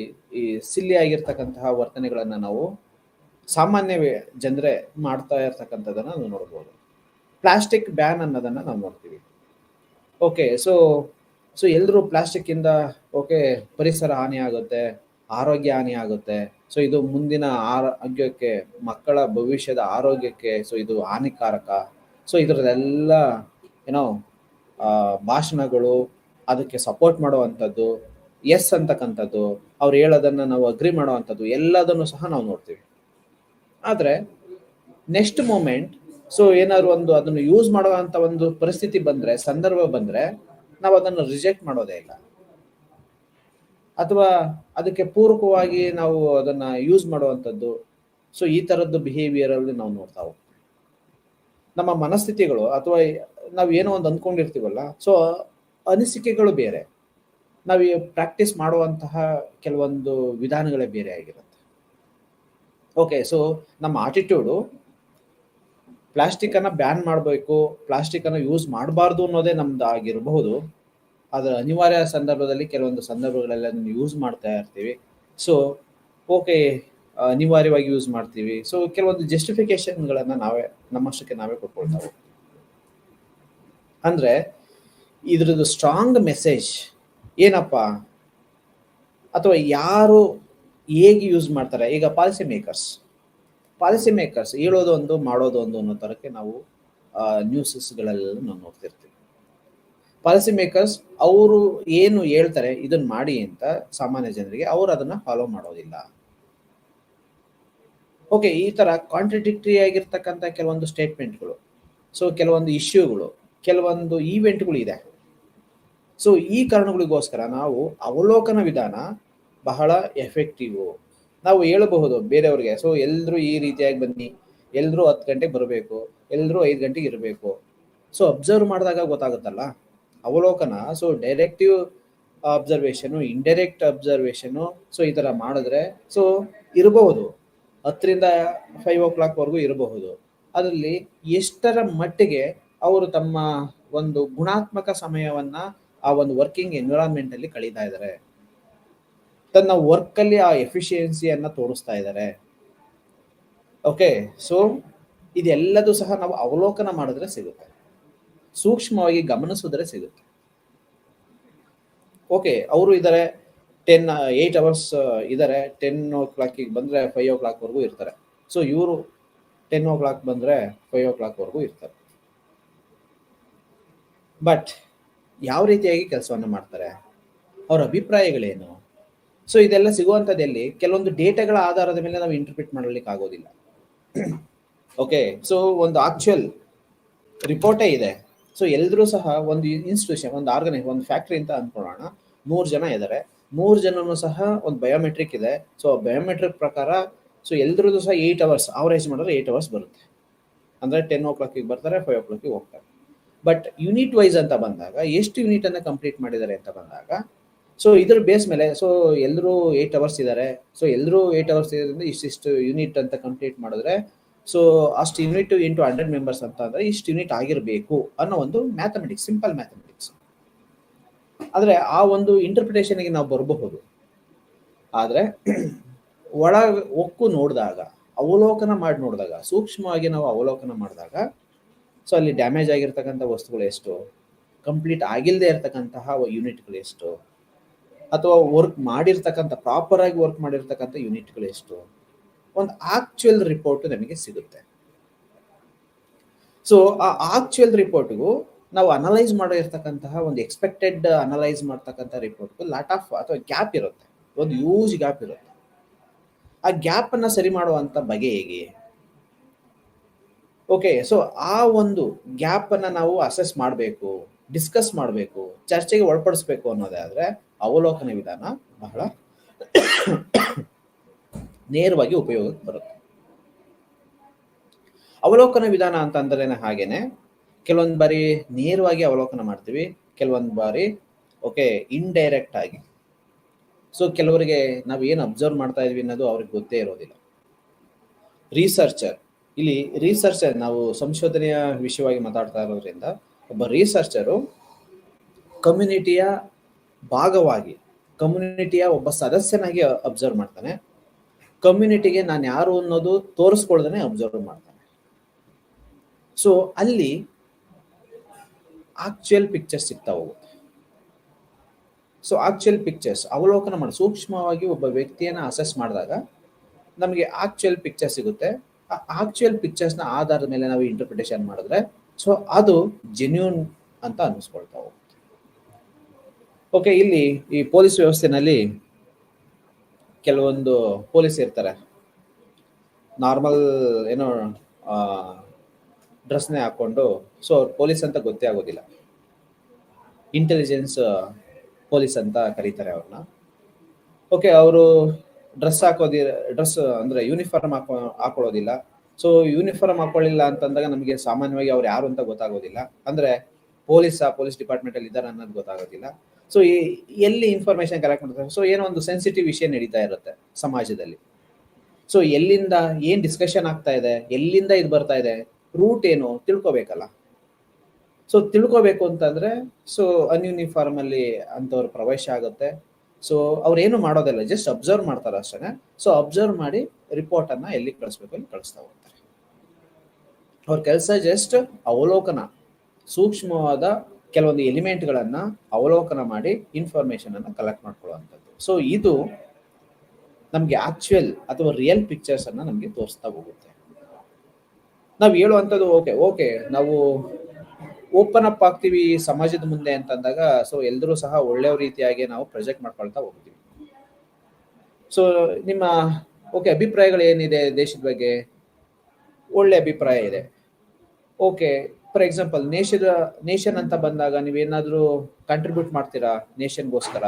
ಈ ಸಿಲ್ಲಿ ಆಗಿರ್ತಕ್ಕಂತಹ ವರ್ತನೆಗಳನ್ನು ನಾವು ಸಾಮಾನ್ಯ ಜನರೇ ಮಾಡ್ತಾ ಇರ್ತಕ್ಕಂಥದ್ದನ್ನು ನಾವು ನೋಡ್ಬೋದು. ಪ್ಲಾಸ್ಟಿಕ್ ಬ್ಯಾನ್ ಅನ್ನೋದನ್ನು ನಾವು ನೋಡ್ತೀವಿ. ಓಕೆ, ಸೊ ಎಲ್ಲರೂ ಪ್ಲಾಸ್ಟಿಕ್ಕಿಂದ ಓಕೆ ಪರಿಸರ ಹಾನಿ ಆಗುತ್ತೆ, ಆರೋಗ್ಯ ಹಾನಿ ಆಗುತ್ತೆ, ಸೊ ಇದು ಮುಂದಿನ ಆರೋಗ್ಯಕ್ಕೆ, ಮಕ್ಕಳ ಭವಿಷ್ಯದ ಆರೋಗ್ಯಕ್ಕೆ ಸೊ ಇದು ಹಾನಿಕಾರಕ, ಸೊ ಇದರದೆಲ್ಲ ಏನೋ ಭಾಷಣಗಳು, ಅದಕ್ಕೆ ಸಪೋರ್ಟ್ ಮಾಡುವಂಥದ್ದು, ಎಸ್ ಅಂತಕ್ಕಂಥದ್ದು, ಅವ್ರು ಹೇಳೋದನ್ನ ನಾವು ಅಗ್ರಿ ಮಾಡುವಂಥದ್ದು ಎಲ್ಲದನ್ನು ಸಹ ನಾವು ನೋಡ್ತೀವಿ. ಆದರೆ ನೆಕ್ಸ್ಟ್ ಮೂಮೆಂಟ್ ಸೊ ಏನಾದ್ರು ಒಂದು ಅದನ್ನು ಯೂಸ್ ಮಾಡುವಂಥ ಒಂದು ಪರಿಸ್ಥಿತಿ ಬಂದರೆ, ಸಂದರ್ಭ ಬಂದರೆ, ನಾವು ಅದನ್ನು ರಿಜೆಕ್ಟ್ ಮಾಡೋದೇ ಇಲ್ಲ, ಅಥವಾ ಅದಕ್ಕೆ ಪೂರಕವಾಗಿ ನಾವು ಅದನ್ನು ಯೂಸ್ ಮಾಡುವಂಥದ್ದು. ಸೊ ಈ ಥರದ್ದು ಬಿಹೇವಿಯರಲ್ಲಿ ನಾವು ನೋಡ್ತಾ ಹೋಗ್ತೀವಿ. ನಮ್ಮ ಮನಸ್ಥಿತಿಗಳು ಅಥವಾ ನಾವು ಏನೋ ಒಂದು ಅಂದ್ಕೊಂಡಿರ್ತೀವಲ್ಲ, ಸೊ ಅನಿಸಿಕೆಗಳು ಬೇರೆ, ನಾವು ಪ್ರಾಕ್ಟೀಸ್ ಮಾಡುವಂತಹ ಕೆಲವೊಂದು ವಿಧಾನಗಳೇ ಬೇರೆ ಆಗಿರುತ್ತೆ. ಓಕೆ, ಸೊ ನಮ್ಮ ಆಟಿಟ್ಯೂಡು ಪ್ಲಾಸ್ಟಿಕ್ಕನ್ನು ಬ್ಯಾನ್ ಮಾಡಬೇಕು, ಪ್ಲಾಸ್ಟಿಕ್ಕನ್ನು ಯೂಸ್ ಮಾಡಬಾರ್ದು ಅನ್ನೋದೇ ನಮ್ದು ಆಗಿರಬಹುದು. ಆದರೆ ಅನಿವಾರ್ಯ ಸಂದರ್ಭದಲ್ಲಿ ಕೆಲವೊಂದು ಸಂದರ್ಭಗಳೆಲ್ಲ ಯೂಸ್ ಮಾಡ್ತಾ ಇರ್ತೀವಿ. ಸೊ ಓಕೆ, ಅನಿವಾರ್ಯವಾಗಿ ಯೂಸ್ ಮಾಡ್ತೀವಿ. ಸೊ ಕೆಲವೊಂದು ಜಸ್ಟಿಫಿಕೇಶನ್ಗಳನ್ನು ನಮ್ಮಷ್ಟಕ್ಕೆ ನಾವೇ ಕೊಟ್ಕೊಳ್ತಾವೆ. ಅಂದರೆ ಇದ್ರದ್ದು ಸ್ಟ್ರಾಂಗ್ ಮೆಸೇಜ್ ಏನಪ್ಪ, ಅಥವಾ ಯಾರು ಹೇಗೆ ಯೂಸ್ ಮಾಡ್ತಾರೆ. ಈಗ ಪಾಲಿಸಿ ಮೇಕರ್ಸ್ ಹೇಳೋದೊಂದು ಮಾಡೋದು ಒಂದು ಅನ್ನೋ ಥರಕ್ಕೆ ನಾವು ನ್ಯೂಸಸ್ಗಳೆಲ್ಲ ನಾವು ನೋಡ್ತಿರ್ತೀವಿ. ಪಾಲಿಸಿ ಮೇಕರ್ಸ್ ಅವರು ಏನು ಹೇಳ್ತಾರೆ ಇದನ್ನು ಮಾಡಿ ಅಂತ ಸಾಮಾನ್ಯ ಜನರಿಗೆ, ಅವರು ಅದನ್ನು ಫಾಲೋ ಮಾಡೋದಿಲ್ಲ. ಓಕೆ, ಈ ಥರ ಕಾಂಟ್ರಡಿಕ್ಟರಿ ಆಗಿರ್ತಕ್ಕಂಥ ಕೆಲವೊಂದು ಸ್ಟೇಟ್ಮೆಂಟ್ಗಳು, ಸೊ ಕೆಲವೊಂದು ಇಶ್ಯೂಗಳು, ಕೆಲವೊಂದು ಈವೆಂಟ್ಗಳು ಇದೆ. ಸೊ ಈ ಕಾರಣಗಳಿಗೋಸ್ಕರ ನಾವು ಅವಲೋಕನ ವಿಧಾನ ಬಹಳ ಎಫೆಕ್ಟಿವು. ನಾವು ಹೇಳಬಹುದು ಬೇರೆಯವ್ರಿಗೆ, ಸೊ ಎಲ್ಲರೂ ಈ ರೀತಿಯಾಗಿ ಬನ್ನಿ, ಎಲ್ಲರೂ 10 ಗಂಟೆಗೆ ಬರಬೇಕು, ಎಲ್ಲರೂ 5 ಗಂಟೆಗೆ ಇರಬೇಕು. ಸೊ ಅಬ್ಸರ್ವ್ ಮಾಡಿದಾಗ ಗೊತ್ತಾಗುತ್ತಲ್ಲ ಅವಲೋಕನ. So directive observation, indirect observation, so ಈ ಥರ ಮಾಡಿದ್ರೆ ಸೊ ಇರಬಹುದು 10ರಿಂದ 5 o'clock ವರೆಗೂ ಇರಬಹುದು. ಅದರಲ್ಲಿ ಎಷ್ಟರ ಮಟ್ಟಿಗೆ ಅವರು ತಮ್ಮ ಒಂದು ಗುಣಾತ್ಮಕ ಸಮಯವನ್ನ ಆ ಒಂದು ವರ್ಕಿಂಗ್ ಎನ್ವಿರಾನ್ಮೆಂಟ್ ಅಲ್ಲಿ ಕಳೀತಾ ಇದ್ದಾರೆ, ತನ್ನ ವರ್ಕಲ್ಲಿ ಆ ಎಫಿಷಿಯನ್ಸಿಯನ್ನು ತೋರಿಸ್ತಾ ಇದ್ದಾರೆ. ಓಕೆ, ಸೊ ಇದೆಲ್ಲದೂ ಸಹ ನಾವು ಅವಲೋಕನ ಮಾಡಿದ್ರೆ ಸಿಗುತ್ತೆ, ಸೂಕ್ಷ್ಮವಾಗಿ ಗಮನಿಸಿದ್ರೆ ಸಿಗುತ್ತೆ. ಓಕೆ, ಅವರು ಇದ್ದಾರೆ 8 hours ಇದ್ದಾರೆ, 10 o'clock ಬಂದರೆ 5 o'clock ವರೆಗೂ ಇರ್ತಾರೆ. ಸೊ ಇವರು 10 o'clock ಬಂದರೆ 5 o'clock ವರೆಗೂ ಇರ್ತಾರೆ. ಬಟ್ ಯಾವ ರೀತಿಯಾಗಿ ಕೆಲಸವನ್ನು ಮಾಡ್ತಾರೆ, ಅವರ ಅಭಿಪ್ರಾಯಗಳೇನು, ಸೊ ಇದೆಲ್ಲ ಸಿಗುವಂಥದ್ದು ಎಲ್ಲಿ? ಕೆಲವೊಂದು ಡೇಟಾಗಳ ಆಧಾರದ ಮೇಲೆ ನಾವು ಇಂಟರ್ಪ್ರಿಟ್ ಮಾಡಲಿಕ್ಕೆ ಆಗೋದಿಲ್ಲ. ಓಕೆ, ಸೊ ಒಂದು ಆಕ್ಚುಯಲ್ ರಿಪೋರ್ಟೇ ಇದೆ. ಸೊ ಎಲ್ಲರೂ ಸಹ ಒಂದು ಇನ್ಸ್ಟಿಟ್ಯೂಷನ್, ಒಂದು ಒಂದು ಫ್ಯಾಕ್ಟ್ರಿ ಅಂತ ಅಂದ್ಕೊಳ್ಳೋಣ, 100 ಜನ ಇದ್ದಾರೆ, 100 ಜನನೂ ಸಹ ಒಂದು ಬಯೋಮೆಟ್ರಿಕ್ ಇದೆ. ಸೊ ಬಯೋಮೆಟ್ರಿಕ್ ಪ್ರಕಾರ ಸೊ ಎಲ್ಲರದ್ದು ಸಹ 8 hours ಅವರೇಜ್ ಮಾಡಿದ್ರೆ 8 hours ಬರುತ್ತೆ. ಅಂದರೆ 10 o'clock ಬರ್ತಾರೆ, 5 o'clock ಹೋಗ್ತಾರೆ. ಬಟ್ ಯೂನಿಟ್ ವೈಸ್ ಅಂತ ಬಂದಾಗ ಎಷ್ಟು ಯೂನಿಟನ್ನು ಕಂಪ್ಲೀಟ್ ಮಾಡಿದ್ದಾರೆ ಅಂತ ಬಂದಾಗ, ಸೊ ಇದ್ರ ಬೇಸ್ ಮೇಲೆ ಸೊ ಎಲ್ಲರೂ 8 hours ಇದ್ದಾರೆ, ಸೊ ಎಲ್ಲರೂ 8 hours ಇರೋದ್ರಿಂದ ಇಷ್ಟಿಷ್ಟು ಯೂನಿಟ್ ಅಂತ ಕಂಪ್ಲೀಟ್ ಮಾಡಿದ್ರೆ, ಸೊ ಅಷ್ಟು ಯೂನಿಟ್ ಇಂಟು 100 ಮೆಂಬರ್ಸ್ ಅಂತ ಅಂದರೆ ಇಷ್ಟು ಯೂನಿಟ್ ಆಗಿರಬೇಕು ಅನ್ನೋ ಒಂದು ಮ್ಯಾಥಮೆಟಿಕ್ಸ್, ಸಿಂಪಲ್ ಮ್ಯಾಥಮೆಟಿಕ್ಸ್. ಆದರೆ ಆ ಒಂದು ಇಂಟರ್ಪ್ರಿಟೇಷನ್ಗೆ ನಾವು ಬರಬಹುದು. ಆದರೆ ಒಳ ಒಕ್ಕು ನೋಡಿದಾಗ, ಅವಲೋಕನ ಮಾಡಿ ನೋಡಿದಾಗ, ಸೂಕ್ಷ್ಮವಾಗಿ ನಾವು ಅವಲೋಕನ ಮಾಡಿದಾಗ, ಸೊ ಅಲ್ಲಿ ಡ್ಯಾಮೇಜ್ ಆಗಿರ್ತಕ್ಕಂಥ ವಸ್ತುಗಳು ಎಷ್ಟು, ಕಂಪ್ಲೀಟ್ ಆಗಿಲ್ಲದೆ ಇರತಕ್ಕಂತಹ ಯೂನಿಟ್ಗಳು ಎಷ್ಟು, ಅಥವಾ ವರ್ಕ್ ಮಾಡಿರ್ತಕ್ಕಂಥ ಪ್ರಾಪರಾಗಿ ವರ್ಕ್ ಮಾಡಿರ್ತಕ್ಕಂಥ ಯೂನಿಟ್ಗಳು ಎಷ್ಟು, ಒಂದು ಆಕ್ಚುಯಲ್ ರಿಪೋರ್ಟ್ ನಮಗೆ ಸಿಗುತ್ತೆ. ಸೊ ಆ ಆಕ್ಚುಯಲ್ ರಿಪೋರ್ಟ್ಗೂ ನಾವು ಅನಲೈಸ್ ಮಾಡಿರ್ತಕ್ಕಂತಹ ಒಂದು ಎಕ್ಸ್ಪೆಕ್ಟೆಡ್ ಅನಲೈಸ್ ಮಾಡ್ತಕ್ಕಂಥ ರಿಪೋರ್ಟ್ಗೂ ಲಾಟ್ ಆಫ್ ಅಥವಾ ಗ್ಯಾಪ್ ಇರುತ್ತೆ, ಒಂದು ಯೂಸ್ ಗ್ಯಾಪ್ ಇರುತ್ತೆ. ಆ ಗ್ಯಾಪನ್ನು ಸರಿ ಮಾಡುವಂಥ ಬಗೆ ಹೇಗೆ? ಓಕೆ, ಸೊ ಆ ಒಂದು ಗ್ಯಾಪನ್ನು ನಾವು ಅಸೆಸ್ ಮಾಡಬೇಕು, ಡಿಸ್ಕಸ್ ಮಾಡಬೇಕು, ಚರ್ಚೆಗೆ ಒಳಪಡಿಸ್ಬೇಕು ಅನ್ನೋದೇ ಆದರೆ ಅವಲೋಕನ ವಿಧಾನ ಬಹಳ ನೇರವಾಗಿ ಉಪಯೋಗಕ್ಕೆ ಬರುತ್ತೆ. ಅವಲೋಕನ ವಿಧಾನ ಅಂತಂದ್ರೆ ಹಾಗೇನೆ ಕೆಲವೊಂದು ಬಾರಿ ನೇರವಾಗಿ ಅವಲೋಕನ ಮಾಡ್ತೀವಿ, ಕೆಲವೊಂದು ಬಾರಿ ಓಕೆ ಇಂಡೈರೆಕ್ಟ್ ಆಗಿ. ಸೊ ಕೆಲವರಿಗೆ ನಾವು ಏನು ಅಬ್ಸರ್ವ್ ಮಾಡ್ತಾ ಇದ್ವಿ ಅನ್ನೋದು ಅವ್ರಿಗೆ ಗೊತ್ತೇ ಇರೋದಿಲ್ಲ. ರಿಸರ್ಚರ್ ನಾವು ಸಂಶೋಧನೆಯ ವಿಷಯವಾಗಿ ಮಾತಾಡ್ತಾ ಇರೋದ್ರಿಂದ, ಒಬ್ಬ ರಿಸರ್ಚರು ಕಮ್ಯುನಿಟಿಯ ಭಾಗವಾಗಿ, ಕಮ್ಯುನಿಟಿಯ ಒಬ್ಬ ಸದಸ್ಯನಾಗಿ ಅಬ್ಸರ್ವ್ ಮಾಡ್ತಾನೆ. ಕಮ್ಯುನಿಟಿಗೆ ನಾನು ಯಾರು ಅನ್ನೋದು ತೋರಿಸ್ಕೊಳ್ದೇ ಅಬ್ಸರ್ವ್ ಮಾಡ್ತಾನೆ. ಸೊ ಅಲ್ಲಿ ಆಕ್ಚುಯಲ್ ಪಿಕ್ಚರ್ಸ್ ಸಿಗ್ತಾ ಹೋಗುತ್ತೆ. ಸೊ ಆಕ್ಚುಯಲ್ ಪಿಕ್ಚರ್ಸ್ ಅವಲೋಕನ ಮಾಡಿ ಸೂಕ್ಷ್ಮವಾಗಿ ಒಬ್ಬ ವ್ಯಕ್ತಿಯನ್ನು ಅಸೆಸ್ ಮಾಡಿದಾಗ ನಮಗೆ ಆಕ್ಚುಯಲ್ ಪಿಕ್ಚರ್ ಸಿಗುತ್ತೆ. ಆ ಆಕ್ಚುಯಲ್ ಪಿಕ್ಚರ್ಸ್ನ ಆಧಾರದ ಮೇಲೆ ನಾವು ಇಂಟರ್ಪ್ರಿಟೇಷನ್ ಮಾಡಿದ್ರೆ ಸೊ ಅದು ಜೆನ್ಯೂನ್ ಅಂತ ಅನ್ನಿಸ್ಕೊಳ್ತಾ ಹೋಗುತ್ತೆ. ಓಕೆ, ಇಲ್ಲಿ ಈ ಪೊಲೀಸ್ ವ್ಯವಸ್ಥೆನಲ್ಲಿ ಕೆಲವೊಂದು ಪೊಲೀಸ್ ಇರ್ತಾರೆ, ನಾರ್ಮಲ್ ಏನೋ ಡ್ರೆಸ್ನೇ ಹಾಕೊಂಡು, ಸೊ ಅವ್ರು ಪೊಲೀಸ್ ಅಂತ ಗೊತ್ತೇ ಆಗೋದಿಲ್ಲ, ಇಂಟೆಲಿಜೆನ್ಸ್ ಪೊಲೀಸ್ ಅಂತ ಕರೀತಾರೆ ಅವ್ರನ್ನ. ಓಕೆ, ಅವರು ಡ್ರೆಸ್ ಅಂದ್ರೆ ಯೂನಿಫಾರ್ಮ್ ಹಾಕೊಳ್ಳೋದಿಲ್ಲ. ಸೊ ಯೂನಿಫಾರ್ಮ್ ಹಾಕೊಳ್ಳಿಲ್ಲ ಅಂತಂದಾಗ ನಮಗೆ ಸಾಮಾನ್ಯವಾಗಿ ಅವ್ರು ಯಾರು ಅಂತ ಗೊತ್ತಾಗೋದಿಲ್ಲ, ಅಂದ್ರೆ ಪೊಲೀಸ್ ಡಿಪಾರ್ಟ್ಮೆಂಟ್ ಅಲ್ಲಿ ಇದ್ದಾರೆ ಅನ್ನೋದು ಗೊತ್ತಾಗೋದಿಲ್ಲ. ಸೊ ಎಲ್ಲಿ ಇನ್ಫಾರ್ಮೇಶನ್ ಕಲೆಕ್ಟ್ ಮಾಡ್ತಾರೆ, ಸೊ ಏನೋ ಒಂದು ಸೆನ್ಸಿಟಿವ್ ವಿಷಯ ನಡೀತಾ ಇರುತ್ತೆ ಸಮಾಜದಲ್ಲಿ. ಸೊ ಎಲ್ಲಿಂದ ಏನ್ ಡಿಸ್ಕಷನ್ ಆಗ್ತಾ ಇದೆ, ಎಲ್ಲಿಂದ ಇದು ಬರ್ತಾ ಇದೆ, ರೂಟ್ ಏನು ತಿಳ್ಕೊಬೇಕಲ್ಲ. ಸೊ ತಿಳ್ಕೊಬೇಕು ಅಂತಂದ್ರೆ ಸೊ ಅನ್ಯೂನಿಫಾರ್ಮ್ ಅಲ್ಲಿ ಅಂತವ್ರ ಪ್ರವೇಶ ಆಗುತ್ತೆ. ಸೊ ಅವ್ರೇನು ಮಾಡೋದಿಲ್ಲ, ಜಸ್ಟ್ ಅಬ್ಸರ್ವ್ ಮಾಡ್ತಾರೆ ಅಷ್ಟೇ. ಸೊ ಅಬ್ಸರ್ವ್ ಮಾಡಿ ರಿಪೋರ್ಟ್ ಅನ್ನ ಎಲ್ಲಿ ಕಳಿಸ್ಬೇಕು ಅಲ್ಲಿ ಕಳಿಸ್ತಾ ಹೋಗ್ತಾರೆ. ಅವ್ರ ಕೆಲಸ ಜಸ್ಟ್ ಅವಲೋಕನ, ಸೂಕ್ಷ್ಮವಾದ ಕೆಲವೊಂದು ಎಲಿಮೆಂಟ್ಗಳನ್ನ ಅವಲೋಕನ ಮಾಡಿ ಇನ್ಫಾರ್ಮೇಶನ್ ಅನ್ನ ಕಲೆಕ್ಟ್ ಮಾಡ್ಕೊಳ್ಳುವಂಥದ್ದು. ಸೊ ಇದು ನಮ್ಗೆ ಆಕ್ಚುಯಲ್ ಅಥವಾ ರಿಯಲ್ ಪಿಕ್ಚರ್ಸ್ ಅನ್ನ ನಮ್ಗೆ ತೋರಿಸ್ತಾ ಹೋಗುತ್ತೆ. ನಾವು ಹೇಳುವಂಥದ್ದು ಓಕೆ ನಾವು ಓಪನ್ ಅಪ್ ಆಗ್ತೀವಿ ಸಮಾಜದ ಮುಂದೆ ಅಂತಂದಾಗ, ಸೊ ಎಲ್ಲರೂ ಸಹ ಒಳ್ಳೆಯ ರೀತಿಯಾಗಿ ನಾವು ಪ್ರೊಜೆಕ್ಟ್ ಮಾಡ್ಕೊಳ್ತಾ ಹೋಗ್ತೀವಿ. ಸೊ ನಿಮ್ಮ ಅಭಿಪ್ರಾಯಗಳು ಏನಿದೆ ದೇಶದ ಬಗ್ಗೆ? ಒಳ್ಳೆ ಅಭಿಪ್ರಾಯ ಇದೆ. ಓಕೆ, ಫಾರ್ ಎಕ್ಸಾಂಪಲ್ ನೇಷನ್ ಅಂತ ಬಂದಾಗ ನೀವೇನಾದ್ರೂ ಕಾಂಟ್ರಿಬ್ಯೂಟ್ ಮಾಡ್ತೀರಾ ನೇಷನ್ಗೋಸ್ಕರ,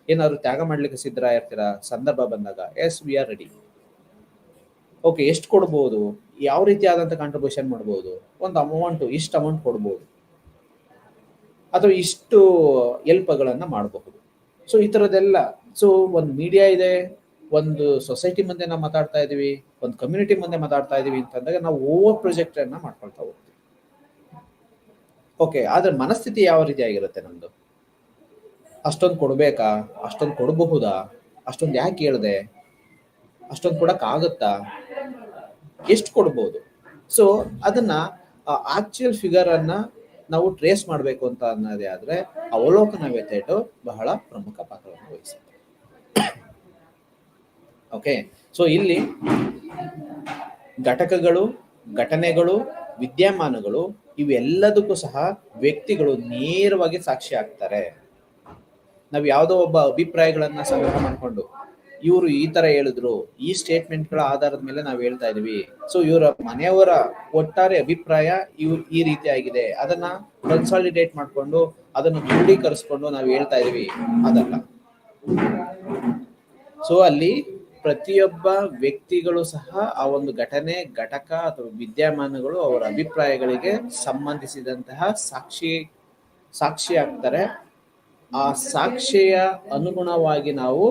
ಏನಾದ್ರು ತ್ಯಾಗ ಮಾಡ್ಲಿಕ್ಕೆ ಸಿದ್ಧರಾಗಿರ್ತೀರಾ ಸಂದರ್ಭ ಬಂದಾಗ? Yes, we are ready. Okay, ಎಷ್ಟು ಕೊಡ್ಬೋದು, ಯಾವ ರೀತಿಯಾದಂಥ ಕಾಂಟ್ರಿಬ್ಯೂಷನ್ ಮಾಡ್ಬೋದು? ಒಂದು ಇಷ್ಟು ಅಮೌಂಟ್ ಕೊಡ್ಬೋದು, ಅಥವಾ ಇಷ್ಟು ಎಲ್ಪ್ಗಳನ್ನ ಮಾಡಬಹುದು. ಸೊ ಈ ಥರದ್ದೆಲ್ಲ. ಸೊ ಒಂದು ಮೀಡಿಯಾ ಇದೆ, ಒಂದು ಸೊಸೈಟಿ ಮುಂದೆ ನಾವು ಮಾತಾಡ್ತಾ ಇದೀವಿ, ಒಂದು ಕಮ್ಯುನಿಟಿ ಮುಂದೆ ಮಾತಾಡ್ತಾ ಇದೀವಿ ಅಂತಂದಾಗ ನಾವು ಓವರ್ ಪ್ರೊಜೆಕ್ಟ್ ಅನ್ನ ಮಾಡ್ಕೊಳ್ತಾ ಹೋಗ್ತೀವಿ. ಓಕೆ, ಆದ್ರೆ ಮನಸ್ಥಿತಿ ಯಾವ ರೀತಿ ಆಗಿರುತ್ತೆ ನಮ್ದು? ಅಷ್ಟೊಂದು ಕೊಡ್ಬೇಕಾ, ಅಷ್ಟೊಂದು ಕೊಡಬಹುದಾ, ಅಷ್ಟೊಂದು ಯಾಕೆ ಹೇಳ್ದೆ, ಅಷ್ಟೊಂದು ಕೊಡಕ್ಕಾಗತ್ತಾ, ಎಷ್ಟು ಕೊಡ್ಬೋದು? ಸೊ ಅದನ್ನ ಆಕ್ಚುಯಲ್ ಫಿಗರ್ ಅನ್ನ ನಾವು ಟ್ರೇಸ್ ಮಾಡಬೇಕು ಅಂತ ಅನ್ನೋದೇ ಆದ್ರೆ ಅವಲೋಕನ ಮೆಥಡ್ ಬಹಳ ಪ್ರಮುಖ ಪಾತ್ರವನ್ನು ವಹಿಸುತ್ತೆ. ಓಕೆ, ಸೊ ಇಲ್ಲಿ ಘಟಕಗಳು, ಘಟನೆಗಳು, ವಿದ್ಯಮಾನಗಳು ಇವೆಲ್ಲದಕ್ಕೂ ಸಹ ವ್ಯಕ್ತಿಗಳು ನೇರವಾಗಿ ಸಾಕ್ಷಿ ಆಗ್ತಾರೆ. ನಾವು ಯಾವುದೋ ಒಬ್ಬ ಅಭಿಪ್ರಾಯಗಳನ್ನ ಸಂಗ್ರಹ ಮಾಡಿಕೊಂಡು ಇವರು ಈ ತರ ಹೇಳಿದ್ರು, ಈ ಸ್ಟೇಟ್ಮೆಂಟ್ಗಳ ಆಧಾರದ ಮೇಲೆ ನಾವು ಹೇಳ್ತಾ ಇದೀವಿ, ಸೊ ಇವರ ಮನೆಯವರ ಒಟ್ಟಾರೆ ಅಭಿಪ್ರಾಯ ಈ ರೀತಿ ಆಗಿದೆ, ಅದನ್ನ ಕನ್ಸಾಲಿಡೇಟ್ ಮಾಡ್ಕೊಂಡು ಅದನ್ನು ದೃಢೀಕರಿಸ್ಕೊಂಡು ನಾವು ಹೇಳ್ತಾ ಇದೀವಿ, ಅದಲ್ಲ. ಸೊ ಅಲ್ಲಿ ಪ್ರತಿಯೊಬ್ಬ ವ್ಯಕ್ತಿಗಳು ಸಹ ಆ ಒಂದು ಘಟನೆ, ಘಟಕ ಅಥವಾ ವಿದ್ಯಮಾನಗಳು ಅವರ ಅಭಿಪ್ರಾಯಗಳಿಗೆ ಸಂಬಂಧಿಸಿದಂತಹ ಸಾಕ್ಷಿ ಆಗ್ತಾರೆ. ಆ ಸಾಕ್ಷಿಯ ಅನುಗುಣವಾಗಿ ನಾವು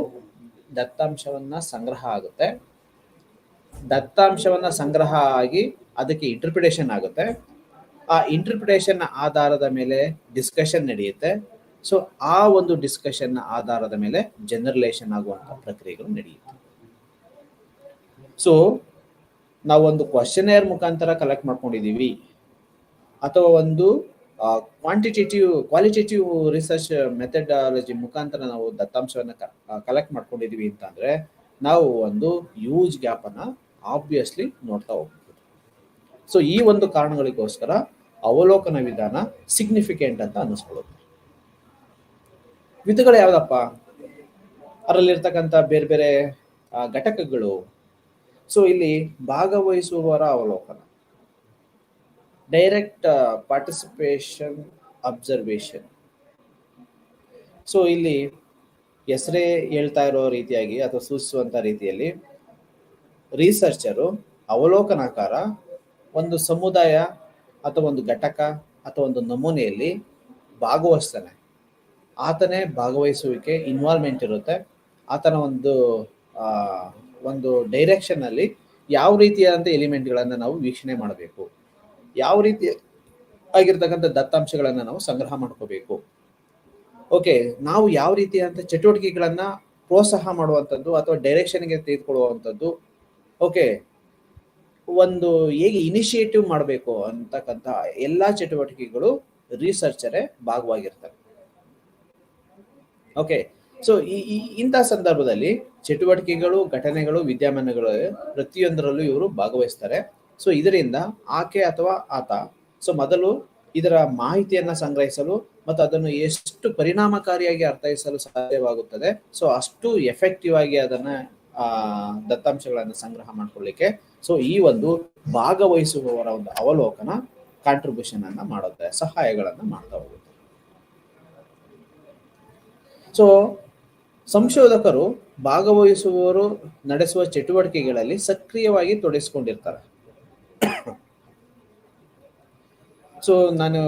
ದತ್ತಾಂಶವನ್ನ ಸಂಗ್ರಹ ಆಗುತ್ತೆ. ದತ್ತಾಂಶವನ್ನ ಸಂಗ್ರಹ ಆಗಿ ಅದಕ್ಕೆ ಇಂಟರ್ಪ್ರಿಟೇಷನ್ ಆಗುತ್ತೆ. ಆ ಇಂಟರ್ಪ್ರಿಟೇಷನ್ ಆಧಾರದ ಮೇಲೆ ಡಿಸ್ಕಷನ್ ನಡೆಯುತ್ತೆ. ಸೊ ಆ ಒಂದು ಡಿಸ್ಕಷನ್ ಆಧಾರದ ಮೇಲೆ ಜನರಲೈಸೇಷನ್ ಆಗುವಂತ ಪ್ರಕ್ರಿಯೆಗಳು ನಡೆಯುತ್ತೆ. ಸೊ ನಾವೊಂದು ಕ್ವಶನೇರ್ ಮುಖಾಂತರ ಕಲೆಕ್ಟ್ ಮಾಡ್ಕೊಂಡಿದೀವಿ, ಅಥವಾ ಒಂದು ಕ್ವಾಲಿಟೇಟಿವ್ ರಿಸರ್ಚ್ ಮೆಥಡಾಲಜಿ ಮುಖಾಂತರ ನಾವು ದತ್ತಾಂಶವನ್ನ ಕಲೆಕ್ಟ್ ಮಾಡ್ಕೊಂಡಿದೀವಿ ಅಂತ ಅಂದ್ರೆ ನಾವು ಒಂದು ಹ್ಯೂಜ್ ಗ್ಯಾಪ್ ಅನ್ನ ಆಬ್ವಿಯಸ್ಲಿ ನೋಡ್ತಾ ಹೋಗ್ಬೋದು. ಸೊ ಈ ಒಂದು ಕಾರಣಗಳಿಗೋಸ್ಕರ ಅವಲೋಕನ ವಿಧಾನ ಸಿಗ್ನಿಫಿಕೆಂಟ್ ಅಂತ ಅನ್ನಿಸ್ಕೊಳ್ಳುತ್ತೆ. ವಿಧಗಳು ಯಾವ್ದಪ್ಪ? ಅದರಲ್ಲಿರ್ತಕ್ಕಂಥ ಬೇರೆ ಬೇರೆ ಘಟಕಗಳು. ಸೊ ಇಲ್ಲಿ ಭಾಗವಹಿಸುವವರ ಅವಲೋಕನ, ಡೈರೆಕ್ಟ್ ಪಾರ್ಟಿಸಿಪೇಷನ್, ಅಬ್ಸರ್ವೇಷನ್. ಸೊ ಇಲ್ಲಿ ಹೆಸರೇ ಹೇಳ್ತಾ ಇರೋ ರೀತಿಯಾಗಿ ಅಥವಾ ಸೂಚಿಸುವಂತ ರೀತಿಯಲ್ಲಿ ರಿಸರ್ಚರು, ಅವಲೋಕನಕಾರ ಒಂದು ಸಮುದಾಯ ಅಥವಾ ಒಂದು ಘಟಕ ಅಥವಾ ಒಂದು ನಮೂನೆಯಲ್ಲಿ ಭಾಗವಹಿಸ್ತಾನೆ. ಆತನೇ ಭಾಗವಹಿಸುವಿಕೆ, ಇನ್ವಾಲ್ವ್ಮೆಂಟ್ ಇರುತ್ತೆ. ಆತನ ಒಂದು ಡೈರೆಕ್ಷನ್ ಅಲ್ಲಿ ಯಾವ ರೀತಿಯಾದಂಥ ಎಲಿಮೆಂಟ್ಗಳನ್ನು ನಾವು ವೀಕ್ಷಣೆ ಮಾಡಬೇಕು, ಯಾವ ರೀತಿ ಆಗಿರ್ತಕ್ಕಂಥ ದತ್ತಾಂಶಗಳನ್ನ ನಾವು ಸಂಗ್ರಹ ಮಾಡ್ಕೋಬೇಕು, ಓಕೆ, ನಾವು ಯಾವ ರೀತಿಯಾದಂಥ ಚಟುವಟಿಕೆಗಳನ್ನ ಪ್ರೋತ್ಸಾಹ ಮಾಡುವಂಥದ್ದು ಅಥವಾ ಡೈರೆಕ್ಷನ್ಗೆ ತೆಗೆದುಕೊಳ್ಳುವಂಥದ್ದು, ಓಕೆ, ಒಂದು ಹೇಗೆ ಇನಿಷಿಯೇಟಿವ್ ಮಾಡಬೇಕು ಅಂತಕ್ಕಂಥ ಎಲ್ಲಾ ಚಟುವಟಿಕೆಗಳು ರಿಸರ್ಚರೇ ಭಾಗವಾಗಿರ್ತಾರೆ. ಓಕೆ, ಸೊ ಇಂಥ ಸಂದರ್ಭದಲ್ಲಿ ಚಟುವಟಿಕೆಗಳು, ಘಟನೆಗಳು, ವಿದ್ಯಮಾನಗಳು ಪ್ರತಿಯೊಂದರಲ್ಲೂ ಇವರು ಭಾಗವಹಿಸ್ತಾರೆ. ಸೊ ಇದರಿಂದ ಆಕೆ ಅಥವಾ ಆತ ಸೊ ಮೊದಲು ಇದರ ಮಾಹಿತಿಯನ್ನ ಸಂಗ್ರಹಿಸಲು ಮತ್ತು ಅದನ್ನು ಎಷ್ಟು ಪರಿಣಾಮಕಾರಿಯಾಗಿ ಅರ್ಥೈಸಲು ಸಾಧ್ಯವಾಗುತ್ತದೆ, ಸೊ ಅಷ್ಟು ಎಫೆಕ್ಟಿವ್ ಆಗಿ ಅದನ್ನ ದತ್ತಾಂಶಗಳನ್ನು ಸಂಗ್ರಹ ಮಾಡ್ಕೊಳ್ಳಿಕ್ಕೆ ಸೊ ಈ ಒಂದು ಭಾಗವಹಿಸುವವರ ಒಂದು ಅವಲೋಕನ ಕಾಂಟ್ರಿಬ್ಯೂಷನ್ ಅನ್ನ ಮಾಡುತ್ತೆ, ಸಹಾಯಗಳನ್ನ ಮಾಡ್ತಾ ಹೋಗುತ್ತೆ. ಸೊ ಸಂಶೋಧಕರು ಭಾಗವಹಿಸುವವರು ನಡೆಸುವ ಚಟುವಟಿಕೆಗಳಲ್ಲಿ ಸಕ್ರಿಯವಾಗಿ ತೊಡಗಿಸಿಕೊಂಡಿರ್ತಾರೆ. ಸೊ ನಾನು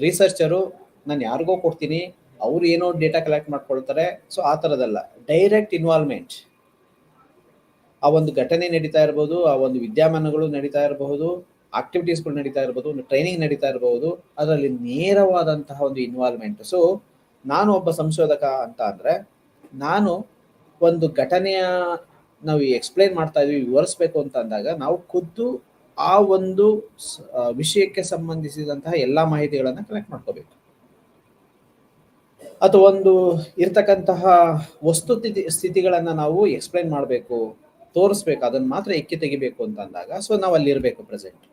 ರಿಸರ್ಚರು, ನಾನು ಯಾರಿಗೋ ಕೊಡ್ತೀನಿ, ಅವ್ರು ಏನೋ ಡೇಟಾ ಕಲೆಕ್ಟ್ ಮಾಡ್ಕೊಳ್ತಾರೆ, ಸೊ ಆ ಥರದಲ್ಲ. Direct involvement. ಆ ಒಂದು ಘಟನೆ ನಡೀತಾ ಇರ್ಬೋದು, ಆ ಒಂದು ವಿದ್ಯಮಾನಗಳು ನಡೀತಾ ಇರಬಹುದು, ಆಕ್ಟಿವಿಟೀಸ್ಗಳು ನಡೀತಾ ಇರ್ಬೋದು, ಒಂದು ಟ್ರೈನಿಂಗ್ ನಡೀತಾ ಇರಬಹುದು, ಅದರಲ್ಲಿ ನೇರವಾದಂತಹ ಒಂದು ಇನ್ವಾಲ್ವ್ಮೆಂಟ್. ಸೊ ನಾನು ಒಬ್ಬ ಸಂಶೋಧಕ ಅಂತ ಅಂದ್ರೆ ನಾನು ಒಂದು ಘಟನೆಯ ನಾವು ಎಕ್ಸ್ಪ್ಲೈನ್ ಮಾಡ್ತಾ ಇದೀವಿ, ವಿವರಿಸ್ಬೇಕು ಅಂತ ಅಂದಾಗ ನಾವು ಖುದ್ದು ಆ ಒಂದು ವಿಷಯಕ್ಕೆ ಸಂಬಂಧಿಸಿದಂತಹ ಎಲ್ಲಾ ಮಾಹಿತಿಗಳನ್ನ ಕಲೆಕ್ಟ್ ಮಾಡ್ಕೋಬೇಕು. ಅಥವಾ ಒಂದು ಇರ್ತಕ್ಕಂತಹ ಸ್ಥಿತಿಗಳನ್ನ ನಾವು ಎಕ್ಸ್ಪ್ಲೈನ್ ಮಾಡಬೇಕು, ತೋರಿಸ್ಬೇಕು, ಅದನ್ನ ಮಾತ್ರ ಎಕ್ಕಿ ತೆಗಿಬೇಕು ಅಂತ ಅಂದಾಗ ಸೊ ನಾವು ಅಲ್ಲಿ ಇರಬೇಕು ಪ್ರೆಸೆಂಟ್.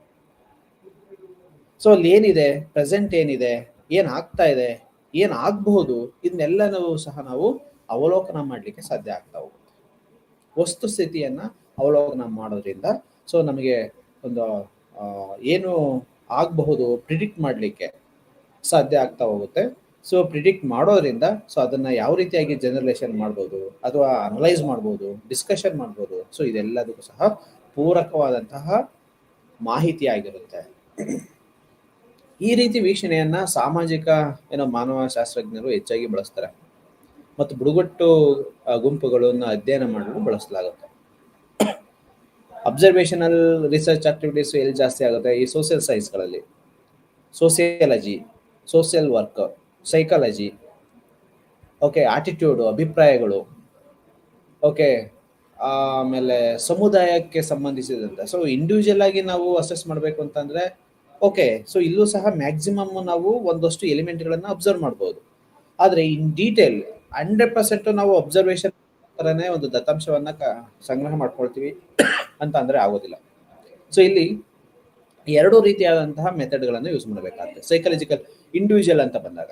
ಸೊ ಅಲ್ಲಿ ಏನಿದೆ, ಪ್ರೆಸೆಂಟ್ ಏನಿದೆ, ಏನ್ ಆಗ್ತಾ ಇದೆ, ಏನ್ ಆಗಬಹುದು, ಇದನ್ನೆಲ್ಲನೂ ಸಹ ನಾವು ಅವಲೋಕನ ಮಾಡ್ಲಿಕ್ಕೆ ಸಾಧ್ಯ ಆಗ್ತಾ ಹೋಗುತ್ತೆ. ವಸ್ತು ಸ್ಥಿತಿಯನ್ನ ಅವಲೋಕನ ಮಾಡೋದ್ರಿಂದ ಸೊ ನಮಗೆ ಒಂದು ಏನು ಆಗಬಹುದು ಪ್ರಿಡಿಕ್ಟ್ ಮಾಡ್ಲಿಕ್ಕೆ ಸಾಧ್ಯ ಆಗ್ತಾ ಹೋಗುತ್ತೆ. ಸೊ ಪ್ರಿಡಿಕ್ಟ್ ಮಾಡೋದ್ರಿಂದ ಸೊ ಅದನ್ನ ಯಾವ ರೀತಿಯಾಗಿ ಜನರಲೈಸೇಷನ್ ಮಾಡ್ಬೋದು ಅಥವಾ ಅನಲೈಸ್ ಮಾಡ್ಬೋದು, ಡಿಸ್ಕಷನ್ ಮಾಡ್ಬೋದು. ಸೊ ಇದೆಲ್ಲದಕ್ಕೂ ಸಹ ಪೂರಕವಾದಂತಹ ಮಾಹಿತಿ ಆಗಿರುತ್ತೆ. ಈ ರೀತಿ ವೀಕ್ಷಣೆಯನ್ನ ಸಾಮಾಜಿಕ ಮಾನವ ಶಾಸ್ತ್ರಜ್ಞರು ಹೆಚ್ಚಾಗಿ ಬಳಸ್ತಾರೆ ಮತ್ತು ಬುಡಗಟ್ಟು ಗುಂಪುಗಳನ್ನು ಅಧ್ಯಯನ ಮಾಡಲು ಬಳಸಲಾಗುತ್ತೆ. ಅಬ್ಸರ್ವೇಷನಲ್ ರಿಸರ್ಚ್ ಆಕ್ಟಿವಿಟೀಸ್ ಎಲ್ಲಿ ಜಾಸ್ತಿ ಆಗುತ್ತೆ? ಈ ಸೋಷಿಯಲ್ ಸೈನ್ಸ್ಗಳಲ್ಲಿ, sociology, social work, psychology, okay, attitude, ಅಭಿಪ್ರಾಯಗಳು, ಓಕೆ, ಆಮೇಲೆ ಸಮುದಾಯಕ್ಕೆ ಸಂಬಂಧಿಸಿದಂತೆ. ಸೊ ಇಂಡಿವಿಜುವಲ್ ಆಗಿ ನಾವು ಅಸೆಸ್ ಮಾಡಬೇಕು ಅಂತಂದ್ರೆ ಓಕೆ, ಸೊ ಇಲ್ಲೂ ಸಹ ಮ್ಯಾಕ್ಸಿಮಮ್ ನಾವು ಒಂದಷ್ಟು ಎಲಿಮೆಂಟ್ಗಳನ್ನ ಅಬ್ಸರ್ವ್ ಮಾಡ್ಬೋದು. ಆದ್ರೆ ಇನ್ ಡೀಟೇಲ್ 100% ನಾವು ಅಬ್ಸರ್ವೇಷನ್ ತರನೇ ಒಂದು ದತ್ತಾಂಶವನ್ನ ಸಂಗ್ರಹ ಮಾಡ್ಕೊಳ್ತೀವಿ ಅಂತ ಅಂದ್ರೆ ಆಗೋದಿಲ್ಲ. ಸೊ ಇಲ್ಲಿ ಎರಡು ರೀತಿಯಾದಂತಹ ಮೆಥಡ್ಗಳನ್ನು ಯೂಸ್ ಮಾಡಬೇಕಾಗುತ್ತೆ. ಸೈಕಾಲಜಿಕಲ್ ಇಂಡಿವಿಜುವಲ್ ಅಂತ ಬಂದಾಗ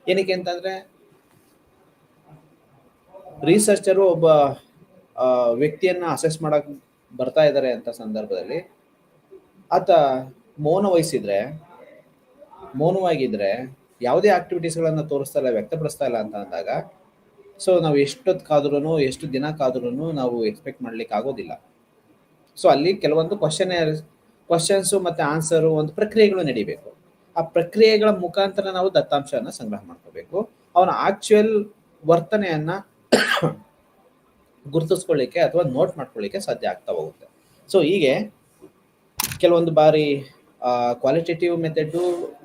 ಏನಕ್ಕೆ ಅಂತಂದ್ರೆ ರಿಸರ್ಚರು ಒಬ್ಬ ವ್ಯಕ್ತಿಯನ್ನ ಅಸೆಸ್ ಮಾಡಕ್ ಬರ್ತಾ ಇದ್ದಾರೆ ಅಂತ ಸಂದರ್ಭದಲ್ಲಿ ಆತ ಮೌನವಾಗಿದ್ರೆ ಯಾವುದೇ ಆಕ್ಟಿವಿಟೀಸ್ಗಳನ್ನ ತೋರಿಸ್ತಾ ಇಲ್ಲ, ವ್ಯಕ್ತಪಡಿಸ್ತಾ ಇಲ್ಲ ಅಂತ ಅಂದಾಗ ಸೊ ನಾವು ಎಷ್ಟು ದಿನ ಕಾದ್ರೂ ನಾವು ಎಕ್ಸ್ಪೆಕ್ಟ್ ಮಾಡ್ಲಿಕ್ಕೆ ಆಗೋದಿಲ್ಲ. ಸೊ ಅಲ್ಲಿ ಕೆಲವೊಂದು ಕ್ವಶನ್ಸು ಮತ್ತೆ ಆನ್ಸರು, ಒಂದು ಪ್ರಕ್ರಿಯೆಗಳು ನಡಿಬೇಕು. ಆ ಪ್ರಕ್ರಿಯೆಗಳ ಮುಖಾಂತರ ನಾವು ದತ್ತಾಂಶವನ್ನ ಸಂಗ್ರಹ ಮಾಡ್ಕೋಬೇಕು. ಅವನ ಆಕ್ಚುಯಲ್ ವರ್ತನೆಯನ್ನ ಗುರುತಿಸ್ಕೊಳ್ಳಿಕ್ಕೆ ಅಥವಾ ನೋಟ್ ಮಾಡ್ಕೊಳ್ಳಿಕ್ಕೆ ಸಾಧ್ಯ ಆಗ್ತಾ ಹೋಗುತ್ತೆ. ಸೊ ಹೀಗೆ ಕೆಲವೊಂದು ಬಾರಿ ಕ್ವಾಲಿಟೇಟಿವ್ ಮೆಥಡ್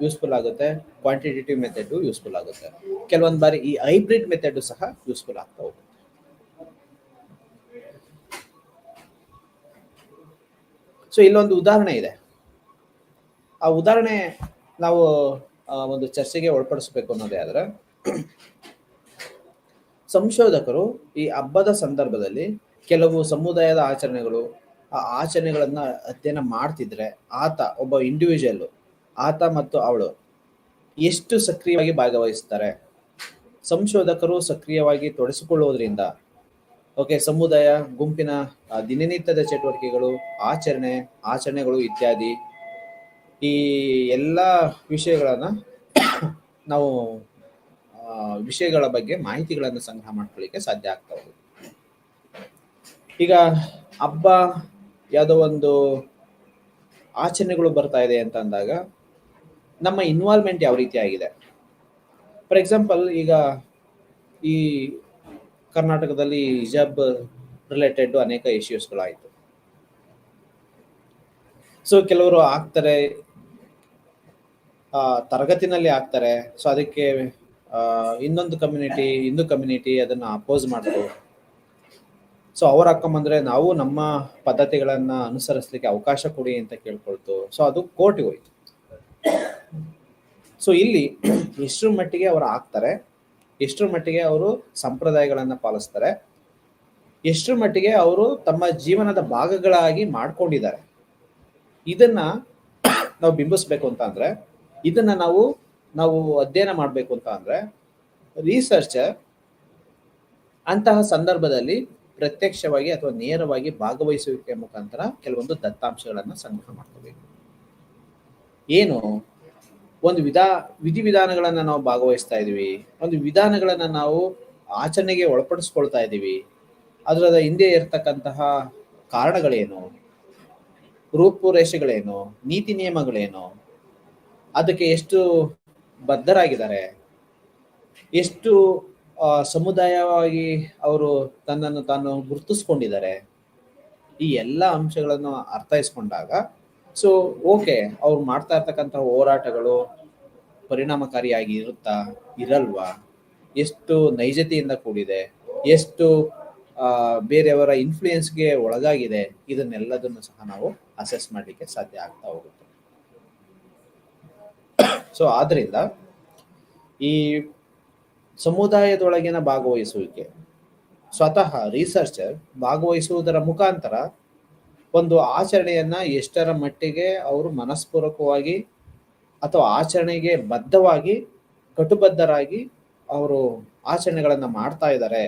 ಯೂಸ್ಫುಲ್ ಆಗುತ್ತೆ, ಕ್ವಾಂಟಿಟೇಟಿವ್ ಮೆಥಡ್ ಯೂಸ್ಫುಲ್ ಆಗುತ್ತೆ. ಕೆಲವೊಂದು ಬಾರಿ ಈ ಹೈಬ್ರಿಡ್ ಮೆಥಡ್ ಸಹ ಯೂಸ್ಫುಲ್ ಆಗ್ತಾ ಹೋಗುತ್ತೆ. ಸೊ ಇಲ್ಲೊಂದು ಉದಾಹರಣೆ ಇದೆ. ಆ ಉದಾಹರಣೆ ನಾವು ಒಂದು ಚರ್ಚೆಗೆ ಒಳಪಡಿಸಬೇಕು ಅನ್ನೋದೇ ಆದ್ರೆ, ಸಂಶೋಧಕರು ಈ ಹಬ್ಬದ ಸಂದರ್ಭದಲ್ಲಿ ಕೆಲವು ಸಮುದಾಯದ ಆಚರಣೆಗಳು, ಆ ಆಚರಣೆಗಳನ್ನ ಅಧ್ಯಯನ ಮಾಡ್ತಿದ್ರೆ ಒಬ್ಬ ಇಂಡಿವಿಜುವಲ್, ಆತ ಮತ್ತು ಅವಳು ಎಷ್ಟು ಸಕ್ರಿಯವಾಗಿ ಭಾಗವಹಿಸ್ತಾರೆ. ಸಂಶೋಧಕರು ಸಕ್ರಿಯವಾಗಿ ತೊಡಗಿಸಿಕೊಳ್ಳುವುದರಿಂದ ಓಕೆ, ಸಮುದಾಯ ಗುಂಪಿನ ದಿನನಿತ್ಯದ ಚಟುವಟಿಕೆಗಳು, ಆಚರಣೆಗಳು ಇತ್ಯಾದಿ ಈ ಎಲ್ಲ ವಿಷಯಗಳನ್ನ ನಾವು ವಿಷಯಗಳ ಬಗ್ಗೆ ಮಾಹಿತಿಗಳನ್ನು ಸಂಗ್ರಹ ಮಾಡ್ಕೊಳ್ಳಿಕ್ಕೆ ಸಾಧ್ಯ ಆಗ್ತಾ ಹೋಗುತ್ತೆ. ಈಗ ಹಬ್ಬ ಯಾವುದೋ ಒಂದು ಆಚರಣೆಗಳು ಬರ್ತಾ ಇದೆ ಅಂತ ಅಂದಾಗ ನಮ್ಮ ಇನ್ವಾಲ್ವ್ಮೆಂಟ್ ಯಾವ ರೀತಿ ಆಗಿದೆ. ಫಾರ್ ಎಕ್ಸಾಂಪಲ್, ಈಗ ಈ ಕರ್ನಾಟಕದಲ್ಲಿ ಹಿಜಾಬ್ ರಿಲೇಟೆಡ್ ಅನೇಕ ಇಶ್ಯೂಸ್ಗಳಾಯಿತು. ಸೊ ಕೆಲವರು ಆಗ್ತಾರೆ, ತರಗತಿನಲ್ಲಿ ಆಗ್ತಾರೆ. ಸೊ ಅದಕ್ಕೆ ಇನ್ನೊಂದು ಕಮ್ಯುನಿಟಿ, ಹಿಂದೂ ಕಮ್ಯುನಿಟಿ ಅದನ್ನ ಅಪೋಸ್ ಮಾಡಿದ್ರು. ಸೊ ಅವ್ರು ಹಾಕೊಂಬಂದ್ರೆ ನಾವು ನಮ್ಮ ಪದ್ಧತಿಗಳನ್ನ ಅನುಸರಿಸಲಿಕ್ಕೆ ಅವಕಾಶ ಕೊಡಿ ಅಂತ ಕೇಳ್ಕೊಳ್ತು. ಸೊ ಅದು ಕೋರ್ಟ್ಗೆ ಹೋಯ್ತು. ಸೊ ಇಲ್ಲಿ ಎಷ್ಟರ ಮಟ್ಟಿಗೆ ಅವರು ಆಗ್ತಾರೆ, ಎಷ್ಟರ ಮಟ್ಟಿಗೆ ಅವರು ಸಂಪ್ರದಾಯಗಳನ್ನ ಪಾಲಿಸ್ತಾರೆ, ಎಷ್ಟರ ಮಟ್ಟಿಗೆ ಅವರು ತಮ್ಮ ಜೀವನದ ಭಾಗಗಳಾಗಿ ಮಾಡ್ಕೊಂಡಿದ್ದಾರೆ, ಇದನ್ನ ನಾವು ಬಿಂಬಿಸ್ಬೇಕು ಅಂತ ಅಂದ್ರೆ ಇದನ್ನ ನಾವು ನಾವು ಅಧ್ಯಯನ ಮಾಡಬೇಕು ಅಂತ ಅಂದ್ರೆ ರಿಸರ್ಚರ್ ಅಂತಹ ಸಂದರ್ಭದಲ್ಲಿ ಪ್ರತ್ಯಕ್ಷವಾಗಿ ಅಥವಾ ನೇರವಾಗಿ ಭಾಗವಹಿಸುವಿಕೆ ಮುಖಾಂತರ ಕೆಲವೊಂದು ದತ್ತಾಂಶಗಳನ್ನು ಸಂಗ್ರಹ ಮಾಡ್ಕೋಬೇಕು. ಏನು ಒಂದು ವಿಧಿವಿಧಾನಗಳನ್ನ ನಾವು ಭಾಗವಹಿಸ್ತಾ ಇದೀವಿ, ಒಂದು ವಿಧಾನಗಳನ್ನ ನಾವು ಆಚರಣೆಗೆ ಒಳಪಡಿಸ್ಕೊಳ್ತಾ ಇದ್ದೀವಿ, ಅದರ ಹಿಂದೆ ಇರತಕ್ಕಂತಹ ಕಾರಣಗಳೇನು, ರೂಪುರೇಷೆಗಳೇನು, ನೀತಿ ನಿಯಮಗಳೇನು, ಅದಕ್ಕೆ ಎಷ್ಟು ಬದ್ಧರಾಗಿದ್ದಾರೆ, ಎಷ್ಟು ಸಮುದಾಯವಾಗಿ ಅವರು ತನ್ನನ್ನು ತಾನು ಗುರುತಿಸ್ಕೊಂಡಿದ್ದಾರೆ, ಈ ಎಲ್ಲ ಅಂಶಗಳನ್ನು ಅರ್ಥೈಸ್ಕೊಂಡಾಗ ಸೊ ಓಕೆ ಅವ್ರು ಮಾಡ್ತಾ ಇರ್ತಕ್ಕಂಥ ಹೋರಾಟಗಳು ಪರಿಣಾಮಕಾರಿಯಾಗಿ ಇರುತ್ತಾ ಇರಲ್ವಾ, ಎಷ್ಟು ನೈಜತೆಯಿಂದ ಕೂಡಿದೆ, ಎಷ್ಟು ಬೇರೆಯವರ ಇನ್ಫ್ಲೂಯೆನ್ಸ್ಗೆ ಒಳಗಾಗಿದೆ, ಇದನ್ನೆಲ್ಲದನ್ನು ಸಹ ನಾವು ಅಸೆಸ್ ಮಾಡಲಿಕ್ಕೆ ಸಾಧ್ಯ ಆಗ್ತಾ ಹೋಗುತ್ತೆ. ಸೊ ಆದ್ರಿಂದ ಈ ಸಮುದಾಯದೊಳಗಿನ ಭಾಗವಹಿಸುವಿಕೆ, ಸ್ವತಃ ರಿಸರ್ಚರ್ ಭಾಗವಹಿಸುವುದರ ಮುಖಾಂತರ ಒಂದು ಆಚರಣೆಯನ್ನ ಎಷ್ಟರ ಮಟ್ಟಿಗೆ ಅವರು ಮನಸ್ಪೂರ್ವಕವಾಗಿ ಅಥವಾ ಆಚರಣೆಗೆ ಬದ್ಧವಾಗಿ ಕಟುಬದ್ಧರಾಗಿ ಅವರು ಆಚರಣೆಗಳನ್ನ ಮಾಡ್ತಾ ಇದ್ದಾರೆ,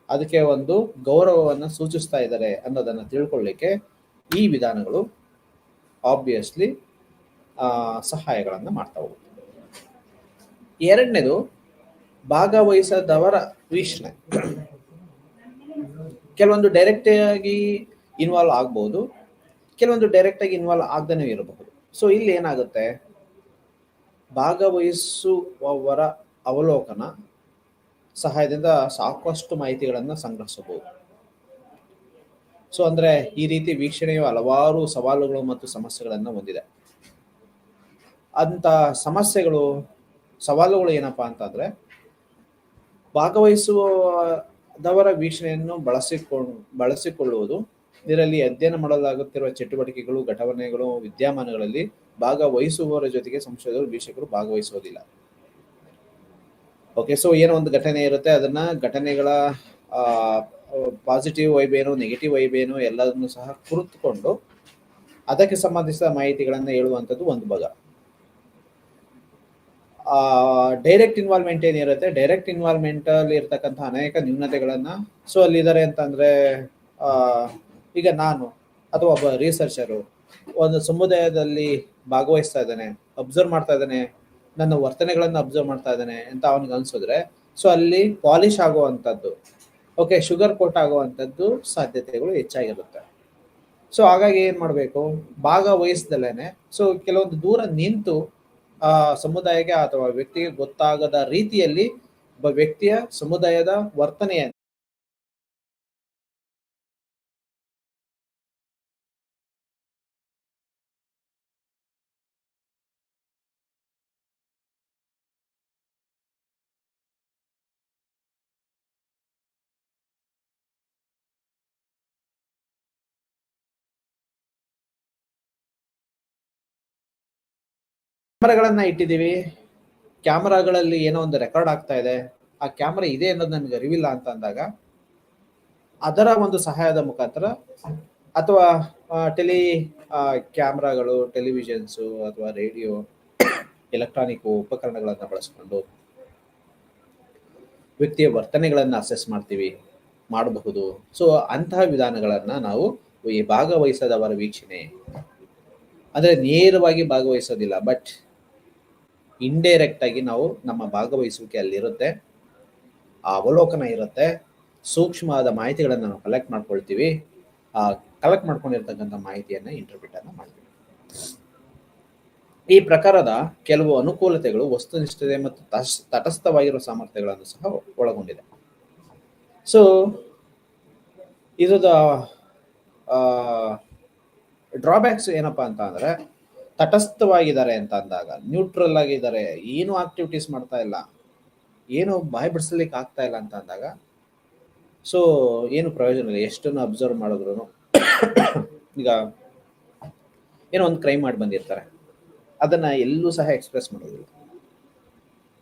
ಅದಕ್ಕೆ ಒಂದು ಗೌರವವನ್ನು ಸೂಚಿಸ್ತಾ ಇದ್ದಾರೆ ಅನ್ನೋದನ್ನ ತಿಳ್ಕೊಳ್ಳಿಕ್ಕೆ ಈ ವಿಧಾನಗಳು ಆಬ್ವಿಯಸ್ಲಿ ಸಹಾಯಗಳನ್ನು ಮಾಡ್ತಾ ಹೋಗುತ್ತೆ. ಎರಡನೇದು ಭಾಗವಹಿಸದವರ ವೀಕ್ಷಣೆ. ಕೆಲವೊಂದು ಡೈರೆಕ್ಟ್ ಆಗಿ ಇನ್ವಾಲ್ವ್ ಆಗ್ಬಹುದು, ಕೆಲವೊಂದು ಡೈರೆಕ್ಟ್ ಆಗಿ ಇನ್ವಾಲ್ವ್ ಆಗದೇನೆ ಇರಬಹುದು. ಸೊ ಇಲ್ಲಿ ಏನಾಗುತ್ತೆ, ಭಾಗವಹಿಸುವವರ ಅವಲೋಕನ ಸಹಾಯದಿಂದ ಸಾಕಷ್ಟು ಮಾಹಿತಿಗಳನ್ನು ಸಂಗ್ರಹಿಸಬಹುದು. ಸೊ ಅಂದ್ರೆ ಈ ರೀತಿ ವೀಕ್ಷಣೆಯು ಹಲವಾರು ಸವಾಲುಗಳು ಮತ್ತು ಸಮಸ್ಯೆಗಳನ್ನು ಹೊಂದಿದೆ. ಅಂತ ಸವಾಲುಗಳು ಏನಪ್ಪಾ ಅಂತಂದ್ರೆ, ಭಾಗವಹಿಸುವದವರ ವೀಕ್ಷಣೆಯನ್ನು ಬಳಸಿಕೊಳ್ಳುವುದು, ಇದರಲ್ಲಿ ಅಧ್ಯಯನ ಮಾಡಲಾಗುತ್ತಿರುವ ಚಟುವಟಿಕೆಗಳು, ಘಟನೆಗಳು, ವಿದ್ಯಮಾನಗಳಲ್ಲಿ ಭಾಗವಹಿಸುವವರ ಜೊತೆಗೆ ಸಂಶೋಧಕರು ವೀಕ್ಷಕರು ಭಾಗವಹಿಸುವುದಿಲ್ಲ. ಓಕೆ, ಸೊ ಏನೋ ಒಂದು ಘಟನೆ ಇರುತ್ತೆ, ಅದನ್ನ ಘಟನೆಗಳ ಪಾಸಿಟಿವ್ ವೈಬ್ ಏನು, ನೆಗೆಟಿವ್ ವೈಬ್ ಏನು ಎಲ್ಲದನ್ನು ಸಹ ಕುರಿತುಕೊಂಡು ಅದಕ್ಕೆ ಸಂಬಂಧಿಸಿದ ಮಾಹಿತಿಗಳನ್ನು ಹೇಳುವಂಥದ್ದು ಒಂದು ಭಾಗ. ಡೈರೆಕ್ಟ್ ಇನ್ವಾಲ್ವ್ಮೆಂಟ್ ಏನಿರುತ್ತೆ, ಡೈರೆಕ್ಟ್ ಇನ್ವಾಲ್ವ್ಮೆಂಟ್ ಅಲ್ಲಿ ಇರ್ತಕ್ಕಂಥ ಅನೇಕ ನ್ಯೂನತೆಗಳನ್ನ ಸೊ ಅಲ್ಲಿದ್ದಾರೆ ಅಂತಂದ್ರೆ, ಈಗ ನಾನು ಅಥವಾ ಒಬ್ಬ ರಿಸರ್ಚರು ಒಂದು ಸಮುದಾಯದಲ್ಲಿ ಭಾಗವಹಿಸ್ತಾ ಇದ್ದಾನೆ, ಅಬ್ಸರ್ವ್ ಮಾಡ್ತಾ ಇದ್ದಾನೆ, ನನ್ನ ವರ್ತನೆಗಳನ್ನು ಅಬ್ಸರ್ವ್ ಮಾಡ್ತಾ ಇದ್ದಾನೆ ಅಂತ ಅವನಿಗೆ ಅನ್ಸಿದ್ರೆ, ಸೊ ಅಲ್ಲಿ ಪಾಲಿಶ್ ಆಗುವಂಥದ್ದು, ಓಕೆ ಶುಗರ್ ಕೋಟ್ ಆಗುವಂಥದ್ದು ಸಾಧ್ಯತೆಗಳು ಹೆಚ್ಚಾಗಿರುತ್ತೆ. ಸೊ ಹಾಗಾಗಿ ಏನ್ ಮಾಡಬೇಕು, ಭಾಗವಹಿಸ್ದಲೇನೆ ಸೊ ಕೆಲವೊಂದು ದೂರ ನಿಂತು ಆ ಸಮುದಾಯಕ್ಕೆ ಅಥವಾ ವ್ಯಕ್ತಿಗೆ ಗೊತ್ತಾಗದ ರೀತಿಯಲ್ಲಿ ಒಬ್ಬ ವ್ಯಕ್ತಿಯ ಸಮುದಾಯದ ವರ್ತನೆಯ ಕ್ಯಾಮರಾಗಳನ್ನ ಇಟ್ಟಿದ್ದೀವಿ, ಕ್ಯಾಮರಾಗಳಲ್ಲಿ ಏನೋ ಒಂದು ರೆಕಾರ್ಡ್ ಆಗ್ತಾ ಇದೆ, ಆ ಕ್ಯಾಮರಾ ಇದೆ ಅನ್ನೋದು ನನಗೆ ಅರಿವಿಲ್ಲ ಅಂತ ಅಂದಾಗ ಅದರ ಒಂದು ಸಹಾಯದ ಮುಖಾಂತರ ಅಥವಾ ಕ್ಯಾಮ್ರಾಗಳು, ಟೆಲಿವಿಷನ್ಸು ಅಥವಾ ರೇಡಿಯೋ, ಎಲೆಕ್ಟ್ರಾನಿಕ್ ಉಪಕರಣಗಳನ್ನು ಬಳಸಿಕೊಂಡು ವ್ಯಕ್ತಿಯ ವರ್ತನೆಗಳನ್ನು ಅಸೆಸ್ ಮಾಡಬಹುದು. ಸೊ ಅಂತಹ ವಿಧಾನಗಳನ್ನ ನಾವು ಈ ಭಾಗವಹಿಸದವರ ವೀಕ್ಷಣೆ ಅಂದ್ರೆ ನೇರವಾಗಿ ಭಾಗವಹಿಸೋದಿಲ್ಲ, ಬಟ್ ಇಂಡೈರೆಕ್ಟ್ ಆಗಿ ನಾವು ನಮ್ಮ ಭಾಗವಹಿಸುವಿಕೆ ಅಲ್ಲಿರುತ್ತೆ, ಆ ಅವಲೋಕನ ಇರುತ್ತೆ, ಸೂಕ್ಷ್ಮವಾದ ಮಾಹಿತಿಗಳನ್ನು ನಾವು ಕಲೆಕ್ಟ್ ಮಾಡ್ಕೊಳ್ತೀವಿ, ಆ ಕಲೆಕ್ಟ್ ಮಾಡ್ಕೊಂಡಿರ್ತಕ್ಕಂಥ ಮಾಹಿತಿಯನ್ನ ಇಂಟರ್ಪ್ರಿಟ್ ಅನ್ನ ಮಾಡ್ತೀವಿ. ಈ ಪ್ರಕಾರದ ಕೆಲವು ಅನುಕೂಲತೆಗಳು ವಸ್ತುನಿಷ್ಠತೆ ಮತ್ತು ತಟಸ್ಥವಾಗಿರುವ ಸಾಮರ್ಥ್ಯಗಳನ್ನು ಸಹ ಒಳಗೊಂಡಿದೆ. ಸೊ ಇದರ ಡ್ರಾಬ್ಯಾಕ್ಸ್ ಏನಪ್ಪಾ ಅಂತ ಅಂದ್ರೆ, ತಟಸ್ಥವಾಗಿದ್ದಾರೆ ಅಂತ ಅಂದಾಗ, ನ್ಯೂಟ್ರಲ್ ಆಗಿದ್ದಾರೆ, ಏನು ಆಕ್ಟಿವಿಟೀಸ್ ಮಾಡ್ತಾ ಇಲ್ಲ, ಏನು ಬಾಯಿ ಬಿಡಿಸ್ಲಿಕ್ಕೆ ಆಗ್ತಾ ಇಲ್ಲ ಅಂತ ಅಂದಾಗ ಸೊ ಏನು ಪ್ರಯೋಜನ ಇಲ್ಲ, ಎಷ್ಟನ್ನು ಅಬ್ಸರ್ವ್ ಮಾಡಿದ್ರು. ಈಗ ಏನೋ ಒಂದು ಕ್ರೈಮ್ ಮಾಡಿ ಬಂದಿರ್ತಾರೆ, ಅದನ್ನ ಎಲ್ಲೂ ಸಹ ಎಕ್ಸ್ಪ್ರೆಸ್ ಮಾಡೋದಿಲ್ಲ,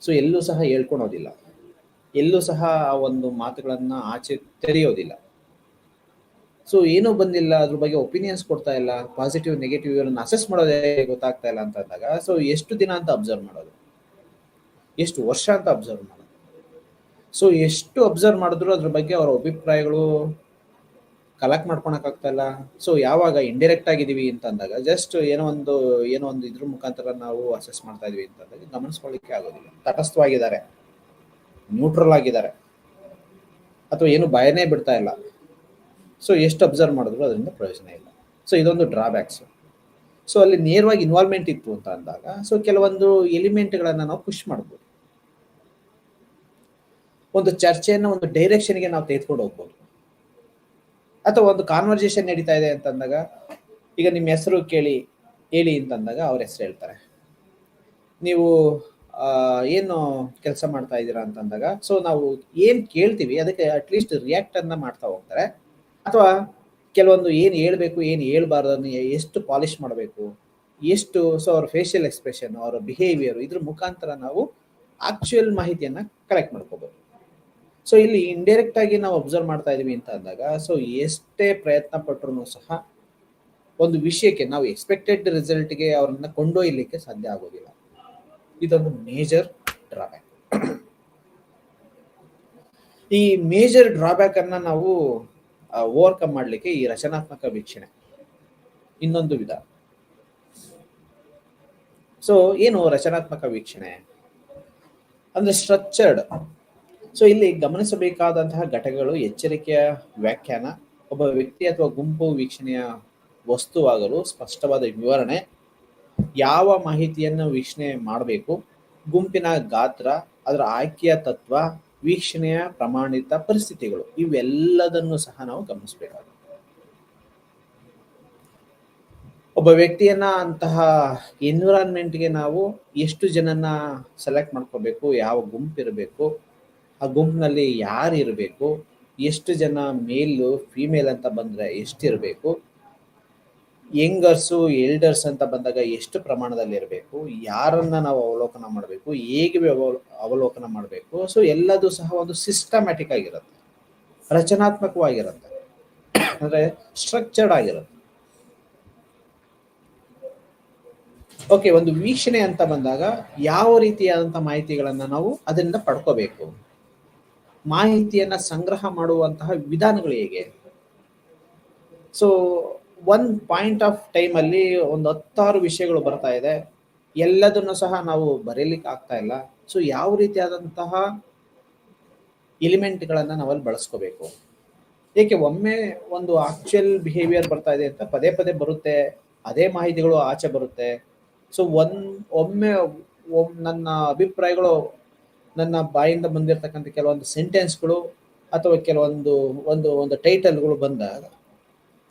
ಸೊ ಎಲ್ಲೂ ಸಹ ಹೇಳ್ಕೊಳೋದಿಲ್ಲ, ಎಲ್ಲೂ ಸಹ ಆ ಒಂದು ಮಾತುಗಳನ್ನ ಆಚೆ ತೆರೆಯೋದಿಲ್ಲ. ಸೊ ಏನೂ ಬಂದಿಲ್ಲ, ಅದ್ರ ಬಗ್ಗೆ ಒಪಿನಿಯನ್ಸ್ ಕೊಡ್ತಾ ಇಲ್ಲ, ಪಾಸಿಟಿವ್ ನೆಗೆಟಿವ್ ಇವರನ್ನು ಅಸೆಸ್ ಮಾಡೋದೇ ಗೊತ್ತಾಗ್ತಾ ಇಲ್ಲ ಅಂತ ಅಂದಾಗ ಸೊ ಎಷ್ಟು ದಿನ ಅಂತ ಅಬ್ಸರ್ವ್ ಮಾಡೋದು, ಎಷ್ಟು ವರ್ಷ ಅಂತ ಅಬ್ಸರ್ವ್ ಮಾಡೋದು. ಸೊ ಎಷ್ಟು ಅಬ್ಸರ್ವ್ ಮಾಡಿದ್ರು ಅದ್ರ ಬಗ್ಗೆ ಅವರ ಅಭಿಪ್ರಾಯಗಳು ಕಲೆಕ್ಟ್ ಮಾಡ್ಕೊಳಕ್ಕಾಗ್ತಾ ಇಲ್ಲ. ಸೊ ಯಾವಾಗ ಇಂಡೈರೆಕ್ಟ್ ಆಗಿದೀವಿ ಅಂತ ಅಂದಾಗ ಜಸ್ಟ್ ಏನೋ ಒಂದು ಇದ್ರ ಮುಖಾಂತರ ನಾವು ಅಸೆಸ್ ಮಾಡ್ತಾ ಇದೀವಿ ಅಂತ ಅಂದಾಗ ಗಮನಿಸ್ಕೊಳ್ಳಿಕ್ಕೆ ಆಗೋದಿಲ್ಲ. ತಟಸ್ಥವಾಗಿದ್ದಾರೆ, ನ್ಯೂಟ್ರಲ್ ಆಗಿದ್ದಾರೆ, ಅಥವಾ ಏನು ಭಯನೇ ಬಿಡ್ತಾ ಇಲ್ಲ. ಸೊ ಎಷ್ಟು ಅಬ್ಸರ್ವ್ ಮಾಡಿದ್ರು ಅದರಿಂದ ಪ್ರಯೋಜನ ಇಲ್ಲ. ಸೊ ಇದೊಂದು ಡ್ರಾಬ್ಯಾಕ್ಸ್. ಸೊ ಅಲ್ಲಿ ನೇರವಾಗಿ ಇನ್ವಾಲ್ವ್ಮೆಂಟ್ ಇತ್ತು ಅಂತ ಅಂದಾಗ ಸೊ ಕೆಲವೊಂದು ಎಲಿಮೆಂಟ್ಗಳನ್ನ ನಾವು ಪುಷ್ ಮಾಡ್ಬೋದು, ಒಂದು ಚರ್ಚೆಯನ್ನು ಒಂದು ಡೈರೆಕ್ಷನ್ಗೆ ನಾವು ತೆಗೆದುಕೊಂಡು ಹೋಗ್ಬೋದು. ಅಥವಾ ಒಂದು ಕಾನ್ವರ್ಸೇಷನ್ ನಡೀತಾ ಇದೆ ಅಂತಂದಾಗ ಈಗ ನಿಮ್ಮ ಹೆಸರು ಹೇಳಿ ಅಂತಂದಾಗ ಅವ್ರ ಹೆಸರು ಹೇಳ್ತಾರೆ, ನೀವು ಏನು ಕೆಲಸ ಮಾಡ್ತಾ ಇದ್ದೀರಾ ಅಂತಂದಾಗ ಸೊ ನಾವು ಏನ್ ಕೇಳ್ತೀವಿ ಅದಕ್ಕೆ ಅಟ್ಲೀಸ್ಟ್ ರಿಯಾಕ್ಟ್ ಅನ್ನ ಮಾಡ್ತಾ ಹೋಗ್ತಾರೆ. ಅಥವಾ ಕೆಲವೊಂದು ಏನು ಹೇಳ್ಬೇಕು ಏನು ಹೇಳ್ಬಾರ್ದು ಅದನ್ನ ಎಷ್ಟು ಪಾಲಿಶ್ ಮಾಡಬೇಕು, ಎಷ್ಟು ಸೊ ಅವ್ರ ಫೇಶಿಯಲ್ ಎಕ್ಸ್ಪ್ರೆಷನ್, ಅವರ ಬಿಹೇವಿಯರ್, ಇದ್ರ ಮುಖಾಂತರ ನಾವು ಆಕ್ಚುಯಲ್ ಮಾಹಿತಿಯನ್ನ ಕಲೆಕ್ಟ್ ಮಾಡ್ಕೋಬಹುದು. ಸೊ ಇಲ್ಲಿ ಇಂಡೈರೆಕ್ಟ್ ಆಗಿ ನಾವು ಅಬ್ಸರ್ವ್ ಮಾಡ್ತಾ ಇದೀವಿ ಅಂತ ಅಂದಾಗ ಸೊ ಎಷ್ಟೇ ಪ್ರಯತ್ನ ಪಟ್ಟರು ಸಹ ಒಂದು ವಿಷಯಕ್ಕೆ ನಾವು ಎಕ್ಸ್ಪೆಕ್ಟೆಡ್ ರಿಸಲ್ಟ್ಗೆ ಅವ್ರನ್ನ ಕೊಂಡೊಯ್ಯಲಿಕ್ಕೆ ಸಾಧ್ಯ ಆಗೋದಿಲ್ಲ. ಇದೊಂದು ಮೇಜರ್ ಡ್ರಾಬ್ಯಾಕ್. ಈ ಮೇಜರ್ ಡ್ರಾಬ್ಯಾಕ್ ಅನ್ನ ನಾವು ಓವರ್ಕಮ್ ಮಾಡಲಿಕ್ಕೆ ಈ ರಚನಾತ್ಮಕ ವೀಕ್ಷಣೆ ಇನ್ನೊಂದು ವಿಧ. ಸೊ ಏನು ರಚನಾತ್ಮಕ ವೀಕ್ಷಣೆ ಅಂದ್ರೆ ಸ್ಟ್ರಕ್ಚರ್ಡ್. ಸೊ ಇಲ್ಲಿ ಗಮನಿಸಬೇಕಾದಂತಹ ಘಟಕಗಳು, ಎಚ್ಚರಿಕೆಯ ವ್ಯಾಖ್ಯಾನ, ಒಬ್ಬ ವ್ಯಕ್ತಿ ಅಥವಾ ಗುಂಪು ವೀಕ್ಷಣೆಯ ವಸ್ತುವಾಗಲು ಸ್ಪಷ್ಟವಾದ ವಿವರಣೆ, ಯಾವ ಮಾಹಿತಿಯನ್ನು ವೀಕ್ಷಣೆ ಮಾಡಬೇಕು, ಗುಂಪಿನ ಗಾತ್ರ, ಅದರ ಆಯ್ಕೆಯ ತತ್ವ, ವೀಕ್ಷಣೆಯ ಪ್ರಮಾಣಿತ ಪರಿಸ್ಥಿತಿಗಳು, ಇವೆಲ್ಲದನ್ನು ಸಹ ನಾವು ಗಮನಿಸಬೇಕಾಗುತ್ತೆ. ಒಬ್ಬ ವ್ಯಕ್ತಿಯನ್ನ ಅಂತಹ ಎನ್ವಿರಾನ್ಮೆಂಟ್ಗೆ ನಾವು ಎಷ್ಟು ಜನನ ಸೆಲೆಕ್ಟ್ ಮಾಡ್ಕೋಬೇಕು, ಯಾವ ಗುಂಪು ಇರಬೇಕು, ಆ ಗುಂಪಿನಲ್ಲಿ ಯಾರು ಇರಬೇಕು, ಎಷ್ಟು ಜನ ಮೇಲು ಫಿಮೇಲ್ ಅಂತ ಬಂದ್ರೆ ಎಷ್ಟಿರಬೇಕು, ಯಂಗರ್ಸು ಎಲ್ಡರ್ಸ್ ಅಂತ ಬಂದಾಗ ಎಷ್ಟು ಪ್ರಮಾಣದಲ್ಲಿ ಇರಬೇಕು, ಯಾರನ್ನ ನಾವು ಅವಲೋಕನ ಮಾಡಬೇಕು, ಹೇಗೆ ಅವಲೋಕನ ಮಾಡಬೇಕು. ಸೊ ಎಲ್ಲದೂ ಸಹ ಒಂದು ಸಿಸ್ಟಮ್ಯಾಟಿಕ್ ಆಗಿರುತ್ತೆ, ರಚನಾತ್ಮಕವಾಗಿರುತ್ತೆ, ಅಂದ್ರೆ ಸ್ಟ್ರಕ್ಚರ್ಡ್ ಆಗಿರುತ್ತೆ. ಓಕೆ, ಒಂದು ವೀಕ್ಷಣೆ ಅಂತ ಬಂದಾಗ ಯಾವ ರೀತಿಯಾದಂತಹ ಮಾಹಿತಿಗಳನ್ನ ನಾವು ಅದರಿಂದ ಪಡ್ಕೋಬೇಕು, ಮಾಹಿತಿಯನ್ನ ಸಂಗ್ರಹ ಮಾಡುವಂತಹ ವಿಧಾನಗಳು ಹೇಗೆ. So one point of time ಅಲ್ಲಿ ಒಂದು 10 ವಿಷಯಗಳು ಬರ್ತಾ ಇದೆ, ಎಲ್ಲದನ್ನು ಸಹ ನಾವು ಬರೀಲಿಕ್ಕೆ ಆಗ್ತಾ ಇಲ್ಲ. ಸೊ ಯಾವ ರೀತಿಯಾದಂತಹ ಎಲಿಮೆಂಟ್ಗಳನ್ನ ನಾವಲ್ಲಿ ಬಳಸ್ಕೋಬೇಕು, ಏಕೆ ಒಮ್ಮೆ ಒಂದು ಆಕ್ಚುಯಲ್ ಬಿಹೇವಿಯರ್ ಬರ್ತಾ ಇದೆ ಅಂತ ಪದೇ ಪದೇ ಬರುತ್ತೆ, ಅದೇ ಮಾಹಿತಿಗಳು ಆಚೆ ಬರುತ್ತೆ. ಸೊ ಒಮ್ಮೆ ನನ್ನ ಅಭಿಪ್ರಾಯಗಳು, ನನ್ನ ಬಾಯಿಂದ ಬಂದಿರತಕ್ಕಂಥ ಕೆಲವೊಂದು ಸೆಂಟೆನ್ಸ್ಗಳು ಅಥವಾ ಕೆಲವೊಂದು ಒಂದು ಟೈಟಲ್ಗಳು ಬಂದಾಗ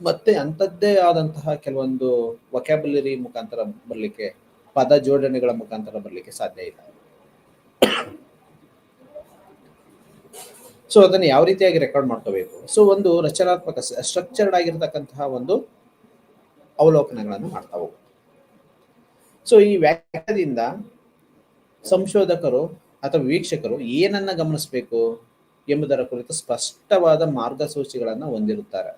ಮತ್ತೆ ಅಂಥದ್ದೇ ಆದಂತಹ ಕೆಲವೊಂದು ವೊಕ್ಯಾಬುಲರಿ ಮುಖಾಂತರ ಬರಲಿಕ್ಕೆ, ಪದ ಜೋಡಣೆಗಳ ಮುಖಾಂತರ ಬರಲಿಕ್ಕೆ ಸಾಧ್ಯ ಇಲ್ಲ. ಸೊ ಅದನ್ನು ಯಾವ ರೀತಿಯಾಗಿ ರೆಕಾರ್ಡ್ ಮಾಡ್ಕೋಬೇಕು. ಸೊ ಒಂದು ರಚನಾತ್ಮಕ ಸ್ಟ್ರಕ್ಚರ್ಡ್ ಆಗಿರ್ತಕ್ಕಂತಹ ಒಂದು ಅವಲೋಕನಗಳನ್ನು ಮಾಡ್ತಾ ಹೋಗ್ಬೇಕು. ಸೊ ಈ ವ್ಯಾಖ್ಯಾನದಿಂದ ಸಂಶೋಧಕರು ಅಥವಾ ವೀಕ್ಷಕರು ಏನನ್ನ ಗಮನಿಸಬೇಕು ಎಂಬುದರ ಕುರಿತು ಸ್ಪಷ್ಟವಾದ ಮಾರ್ಗಸೂಚಿಗಳನ್ನು ಹೊಂದಿರುತ್ತಾರೆ.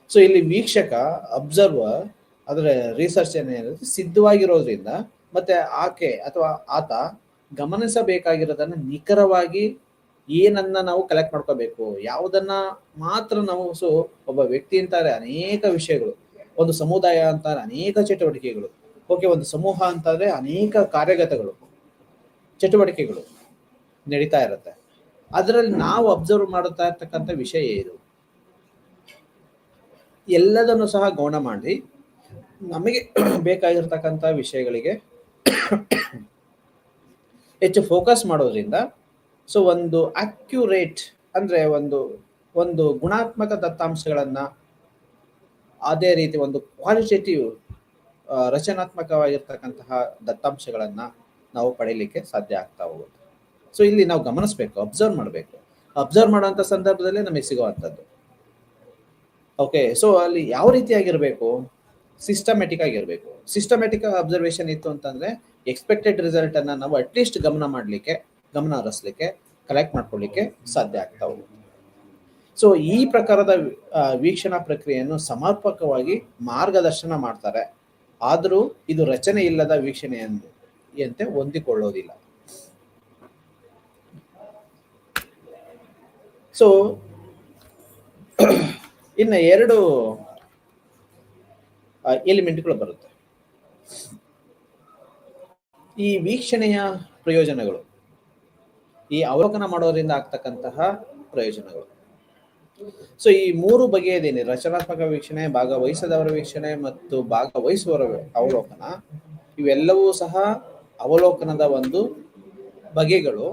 ಸೊ ಇಲ್ಲಿ ವೀಕ್ಷಕ, ಅಬ್ಸರ್ವರ್, ಅದರ ರಿಸರ್ಚ್ ಏನಿರುತ್ತೆ ಸಿದ್ಧವಾಗಿರೋದ್ರಿಂದ ಮತ್ತೆ ಆಕೆ ಅಥವಾ ಆತ ಗಮನಿಸಬೇಕಾಗಿರೋದನ್ನ ನಿಖರವಾಗಿ ಏನನ್ನ ನಾವು ಕಲೆಕ್ಟ್ ಮಾಡ್ಕೋಬೇಕು, ಯಾವುದನ್ನ ಮಾತ್ರ ನಾವು. ಸೊ ಒಬ್ಬ ವ್ಯಕ್ತಿ ಅಂತಾರೆ ಅನೇಕ ವಿಷಯಗಳು, ಒಂದು ಸಮುದಾಯ ಅಂತಾರೆ ಅನೇಕ ಚಟುವಟಿಕೆಗಳು, ಓಕೆ, ಒಂದು ಸಮೂಹ ಅಂತಾದ್ರೆ ಅನೇಕ ಕಾರ್ಯಗತಗಳು, ಚಟುವಟಿಕೆಗಳು ನಡೀತಾ ಇರುತ್ತೆ. ಅದರಲ್ಲಿ ನಾವು ಅಬ್ಸರ್ವ್ ಮಾಡುತ್ತಾ ಇರ್ತಕ್ಕಂಥ ವಿಷಯ ಇದು, ಎಲ್ಲದನ್ನು ಸಹ ಗೌಣ ಮಾಡಿ ನಮಗೆ ಬೇಕಾಗಿರ್ತಕ್ಕಂಥ ವಿಷಯಗಳಿಗೆ ಹೆಚ್ಚು ಫೋಕಸ್ ಮಾಡೋದ್ರಿಂದ ಸೊ ಒಂದು ಅಕ್ಯುರೇಟ್ ಅಂದ್ರೆ ಒಂದು ಗುಣಾತ್ಮಕ ದತ್ತಾಂಶಗಳನ್ನ, ಅದೇ ರೀತಿ ಒಂದು ಕ್ವಾಲಿಟೇಟಿವ್ ರಚನಾತ್ಮಕವಾಗಿರ್ತಕ್ಕಂತಹ ದತ್ತಾಂಶಗಳನ್ನ ನಾವು ಪಡೀಲಿಕ್ಕೆ ಸಾಧ್ಯ ಆಗ್ತಾ ಹೋಗುತ್ತೆ. ಸೊ ಇಲ್ಲಿ ನಾವು ಗಮನಿಸಬೇಕು, ಅಬ್ಸರ್ವ್ ಮಾಡಬೇಕು. ಅಬ್ಸರ್ವ್ ಮಾಡುವಂಥ ಸಂದರ್ಭದಲ್ಲೇ ನಮಗೆ ಸಿಗುವಂಥದ್ದು. ಓಕೆ, ಸೊ ಅಲ್ಲಿ ಯಾವ ರೀತಿಯಾಗಿರ್ಬೇಕು, ಸಿಸ್ಟಮ್ಯಾಟಿಕ್ ಆಗಿರ್ಬೇಕು. ಸಿಸ್ಟಮ್ಯಾಟಿಕ್ ಅಬ್ಸರ್ವೇಷನ್ ಇತ್ತು ಅಂತಂದ್ರೆ ಎಕ್ಸ್ಪೆಕ್ಟೆಡ್ ರಿಸಲ್ಟ್ ಅನ್ನ ನಾವು ಅಟ್ಲೀಸ್ಟ್ ಗಮನ ಹರಿಸ್ಲಿಕ್ಕೆ, ಕಲೆಕ್ಟ್ ಮಾಡ್ಕೊಳ್ಳಿಕ್ಕೆ ಸಾಧ್ಯ ಆಗ್ತಾ ಹೋಗುತ್ತೆ. ಸೊ ಈ ಪ್ರಕಾರದ ವೀಕ್ಷಣಾ ಪ್ರಕ್ರಿಯೆಯನ್ನು ಸಮರ್ಪಕವಾಗಿ ಮಾರ್ಗದರ್ಶನ ಮಾಡ್ತಾರೆ. ಆದರೂ ಇದು ರಚನೆ ಇಲ್ಲದ ವೀಕ್ಷಣೆಯಂತೆ ಹೊಂದಿಕೊಳ್ಳೋದಿಲ್ಲ. ಸೊ ಇನ್ನು 2 ಎಲಿಮೆಂಟ್ಗಳು ಬರುತ್ತೆ. ಈ ವೀಕ್ಷಣೆಯ ಪ್ರಯೋಜನಗಳು, ಈ ಅವಲೋಕನ ಮಾಡೋದ್ರಿಂದ ಆಗ್ತಕ್ಕಂತಹ ಪ್ರಯೋಜನಗಳು. ಸೊ ಈ 3 ಬಗೆಯದೇನೆ, ರಚನಾತ್ಮಕ ವೀಕ್ಷಣೆ, ಭಾಗವಹಿಸದವರ ವೀಕ್ಷಣೆ ಮತ್ತು ಭಾಗವಹಿಸುವವರ ಅವಲೋಕನ, ಇವೆಲ್ಲವೂ ಸಹ ಅವಲೋಕನದ ಒಂದು ಬಗೆಗಳು.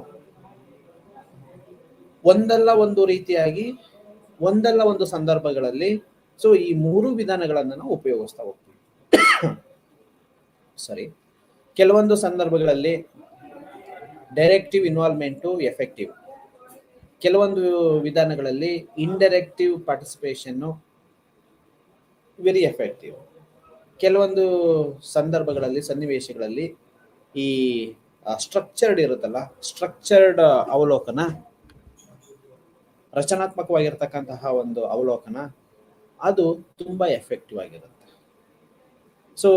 ಒಂದಲ್ಲ ಒಂದು ರೀತಿಯಾಗಿ, ಒಂದಲ್ಲ ಒಂದು ಸಂದರ್ಭಗಳಲ್ಲಿ ಸೊ ಈ 3 ವಿಧಾನಗಳನ್ನು ನಾವು ಉಪಯೋಗಿಸ್ತಾ ಹೋಗ್ತೀವಿ. ಸರಿ, ಕೆಲವೊಂದು ಸಂದರ್ಭಗಳಲ್ಲಿ ಡೈರೆಕ್ಟಿವ್ ಇನ್ವಾಲ್ವ್ಮೆಂಟು ಎಫೆಕ್ಟಿವ್, ಕೆಲವೊಂದು ವಿಧಾನಗಳಲ್ಲಿ ಇಂಡೈರೆಕ್ಟಿವ್ ಪಾರ್ಟಿಸಿಪೇಷನ್ನು ವೆರಿ ಎಫೆಕ್ಟಿವ್, ಕೆಲವೊಂದು ಸಂದರ್ಭಗಳಲ್ಲಿ ಸನ್ನಿವೇಶಗಳಲ್ಲಿ ಈ ಸ್ಟ್ರಕ್ಚರ್ಡ್ ಇರುತ್ತಲ್ಲ, ಸ್ಟ್ರಕ್ಚರ್ಡ್ ಅವಲೋಕನ, ರಚನಾತ್ಮಕವಾಗಿರ್ತಕ್ಕಂತಹ ಒಂದು ಅವಲೋಕನ, ಅದು ತುಂಬಾ ಎಫೆಕ್ಟಿವ್ ಆಗಿರುತ್ತೆ. ಸೊ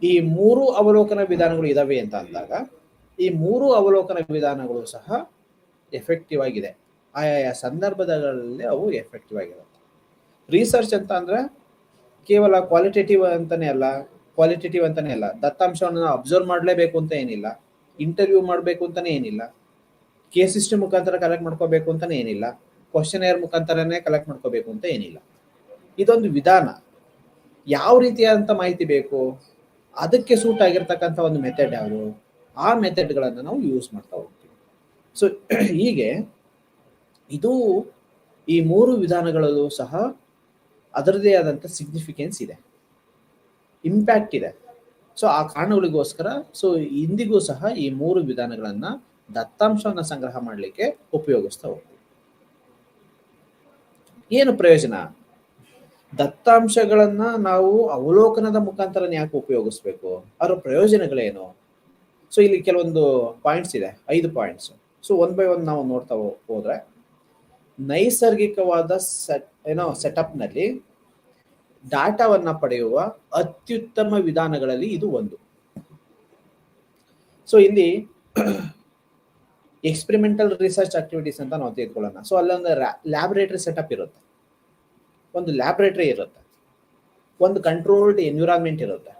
ಈ 3 ಅವಲೋಕನ ವಿಧಾನಗಳು ಇದಾವೆ ಅಂತ ಅಂದಾಗ ಈ 3 ಅವಲೋಕನ ವಿಧಾನಗಳು ಸಹ ಎಫೆಕ್ಟಿವ್ ಆಗಿದೆ. ಆಯಾ ಸಂದರ್ಭಗಳಲ್ಲಿ ಅವು ಎಫೆಕ್ಟಿವ್ ಆಗಿರುತ್ತೆ. ರಿಸರ್ಚ್ ಅಂತ ಅಂದ್ರೆ ಕೇವಲ ಕ್ವಾಲಿಟೇಟಿವ್ ಅಂತಾನೆ ಅಲ್ಲ, ದತ್ತಾಂಶವನ್ನು ಅಬ್ಸರ್ವ್ ಮಾಡಲೇಬೇಕು ಅಂತ ಏನಿಲ್ಲ, ಇಂಟರ್ವ್ಯೂ ಮಾಡಬೇಕು ಅಂತಾನೆ ಏನಿಲ್ಲ, ಕೇಸ್ ಹಿಸ್ಟ್ರಿ ಮುಖಾಂತರ ಕಲೆಕ್ಟ್ ಮಾಡ್ಕೋಬೇಕು ಅಂತಾನೆ ಏನಿಲ್ಲ, ಕ್ವಶನೇರ್ ಮುಖಾಂತರನೇ ಕಲೆಕ್ಟ್ ಮಾಡ್ಕೋಬೇಕು ಅಂತ ಏನಿಲ್ಲ. ಇದೊಂದು ವಿಧಾನ. ಯಾವ ರೀತಿಯಾದಂಥ ಮಾಹಿತಿ ಬೇಕು, ಅದಕ್ಕೆ ಸೂಟ್ ಆಗಿರ್ತಕ್ಕಂಥ ಒಂದು ಮೆಥಡ್ ಯಾವುದು, ಆ ಮೆಥಡ್ಗಳನ್ನು ನಾವು ಯೂಸ್ ಮಾಡ್ತಾ ಹೋಗ್ತೀವಿ. ಸೊ ಹೀಗೆ ಇದು ಈ 3 ವಿಧಾನಗಳಲ್ಲೂ ಸಹ ಅದರದೇ ಆದಂಥ ಸಿಗ್ನಿಫಿಕೆನ್ಸ್ ಇದೆ, ಇಂಪ್ಯಾಕ್ಟ್ ಇದೆ. ಸೊ ಆ ಕಾರಣಗಳಿಗೋಸ್ಕರ ಸೊ ಇಂದಿಗೂ ಸಹ ಈ 3 ವಿಧಾನಗಳನ್ನ ದತ್ತಾಂಶವನ್ನು ಸಂಗ್ರಹ ಮಾಡಲಿಕ್ಕೆ ಉಪಯೋಗಿಸ್ತಾ ಹೋಗ್ತೀವಿ. ಏನು ಪ್ರಯೋಜನ? ದತ್ತಾಂಶಗಳನ್ನ ನಾವು ಅವಲೋಕನದ ಮುಖಾಂತರ ಯಾಕೆ ಉಪಯೋಗಿಸ್ಬೇಕು, ಅದರ ಪ್ರಯೋಜನಗಳೇನು? ಸೊ ಇಲ್ಲಿ ಕೆಲವೊಂದು ಪಾಯಿಂಟ್ಸ್ ಇದೆ, 5 ಪಾಯಿಂಟ್ಸ್. ಸೊ 1 by 1 ನಾವು ನೋಡ್ತಾ ಹೋದ್ರೆ, ನೈಸರ್ಗಿಕವಾದ ಸೆಟಪ್ನಲ್ಲಿ ಡಾಟಾವನ್ನ ಪಡೆಯುವ ಅತ್ಯುತ್ತಮ ವಿಧಾನಗಳಲ್ಲಿ ಇದು ಒಂದು. ಸೊ ಇಲ್ಲಿ ಎಕ್ಸ್ಪೆರಿಮೆಂಟಲ್ ರಿಸರ್ಚ್ ಆಕ್ಟಿವಿಟೀಸ್ ಅಂತ ನಾವು ತೆಗೆದುಕೊಳ್ಳೋಣ. ಸೊ ಅಲ್ಲೊಂದು ಲ್ಯಾಬೊರೇಟರಿ ಸೆಟಪ್ ಇರುತ್ತೆ, ಒಂದು ಲ್ಯಾಬೊರೇಟರಿ ಇರುತ್ತೆ, ಒಂದು ಕಂಟ್ರೋಲ್ಡ್ ಎನ್ವಿರಾನ್ಮೆಂಟ್ ಇರುತ್ತೆ.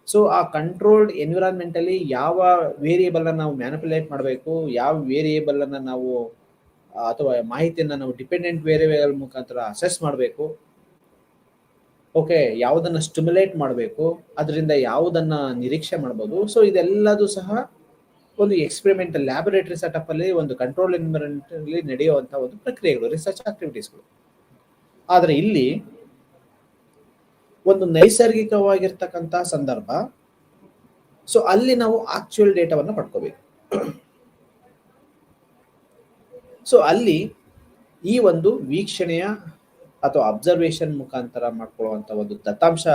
ಸೊ ಆ ಕಂಟ್ರೋಲ್ಡ್ ಎನ್ವಿರಾನ್ಮೆಂಟ್ ಅಲ್ಲಿ ಯಾವ ವೇರಿಯೇಬಲ್ ಅನ್ನು ನಾವು ಮ್ಯಾನಿಪುಲೇಟ್ ಮಾಡಬೇಕು, ಯಾವ ವೇರಿಯೇಬಲ್ ಅನ್ನು ನಾವು ಅಥವಾ ಮಾಹಿತಿಯನ್ನು ನಾವು ಡಿಪೆಂಡೆಂಟ್ ವೇರಿಯೇಬಲ್ ಮುಖಾಂತರ ಅಸೆಸ್ ಮಾಡಬೇಕು, ಓಕೆ, ಯಾವುದನ್ನ ಸ್ಟಿಮ್ಯುಲೇಟ್ ಮಾಡಬೇಕು, ಅದರಿಂದ ಯಾವುದನ್ನ ನಿರೀಕ್ಷೆ ಮಾಡ್ಬೋದು. ಸೊ ಇದೆಲ್ಲದೂ ಸಹ ಒಂದು ಎಕ್ಸ್ಪೆರಿಮೆಂಟಲ್ ಲ್ಯಾಬೊರೇಟರಿ ಸೆಟಪ್ ಅಲ್ಲಿ, ಒಂದು ಕಂಟ್ರೋಲ್ ಎನ್ವಿರಾನ್ಮೆಂಟ್ ಅಲ್ಲಿ ನಡೆಯುವಂತಹ ಒಂದು ಪ್ರಕ್ರಿಯೆಗಳು, ರಿಸರ್ಚ್ ಆಕ್ಟಿವಿಟೀಸ್ಗಳು. ಆದರೆ ಇಲ್ಲಿ ಒಂದು ನೈಸರ್ಗಿಕವಾಗಿರ್ತಕ್ಕಂಥ ಸಂದರ್ಭ. ಸೊ ಅಲ್ಲಿ ನಾವು ಆಕ್ಚುಯಲ್ ಡೇಟಾವನ್ನು ಪಡ್ಕೋಬೇಕು. ಸೊ ಅಲ್ಲಿ ಈ ಒಂದು ವೀಕ್ಷಣೆಯ ಅಥವಾ ಅಬ್ಸರ್ವೇಷನ್ ಮುಖಾಂತರ ಮಾಡ್ಕೊಳ್ಳುವಂತಹ ಒಂದು ದತ್ತಾಂಶ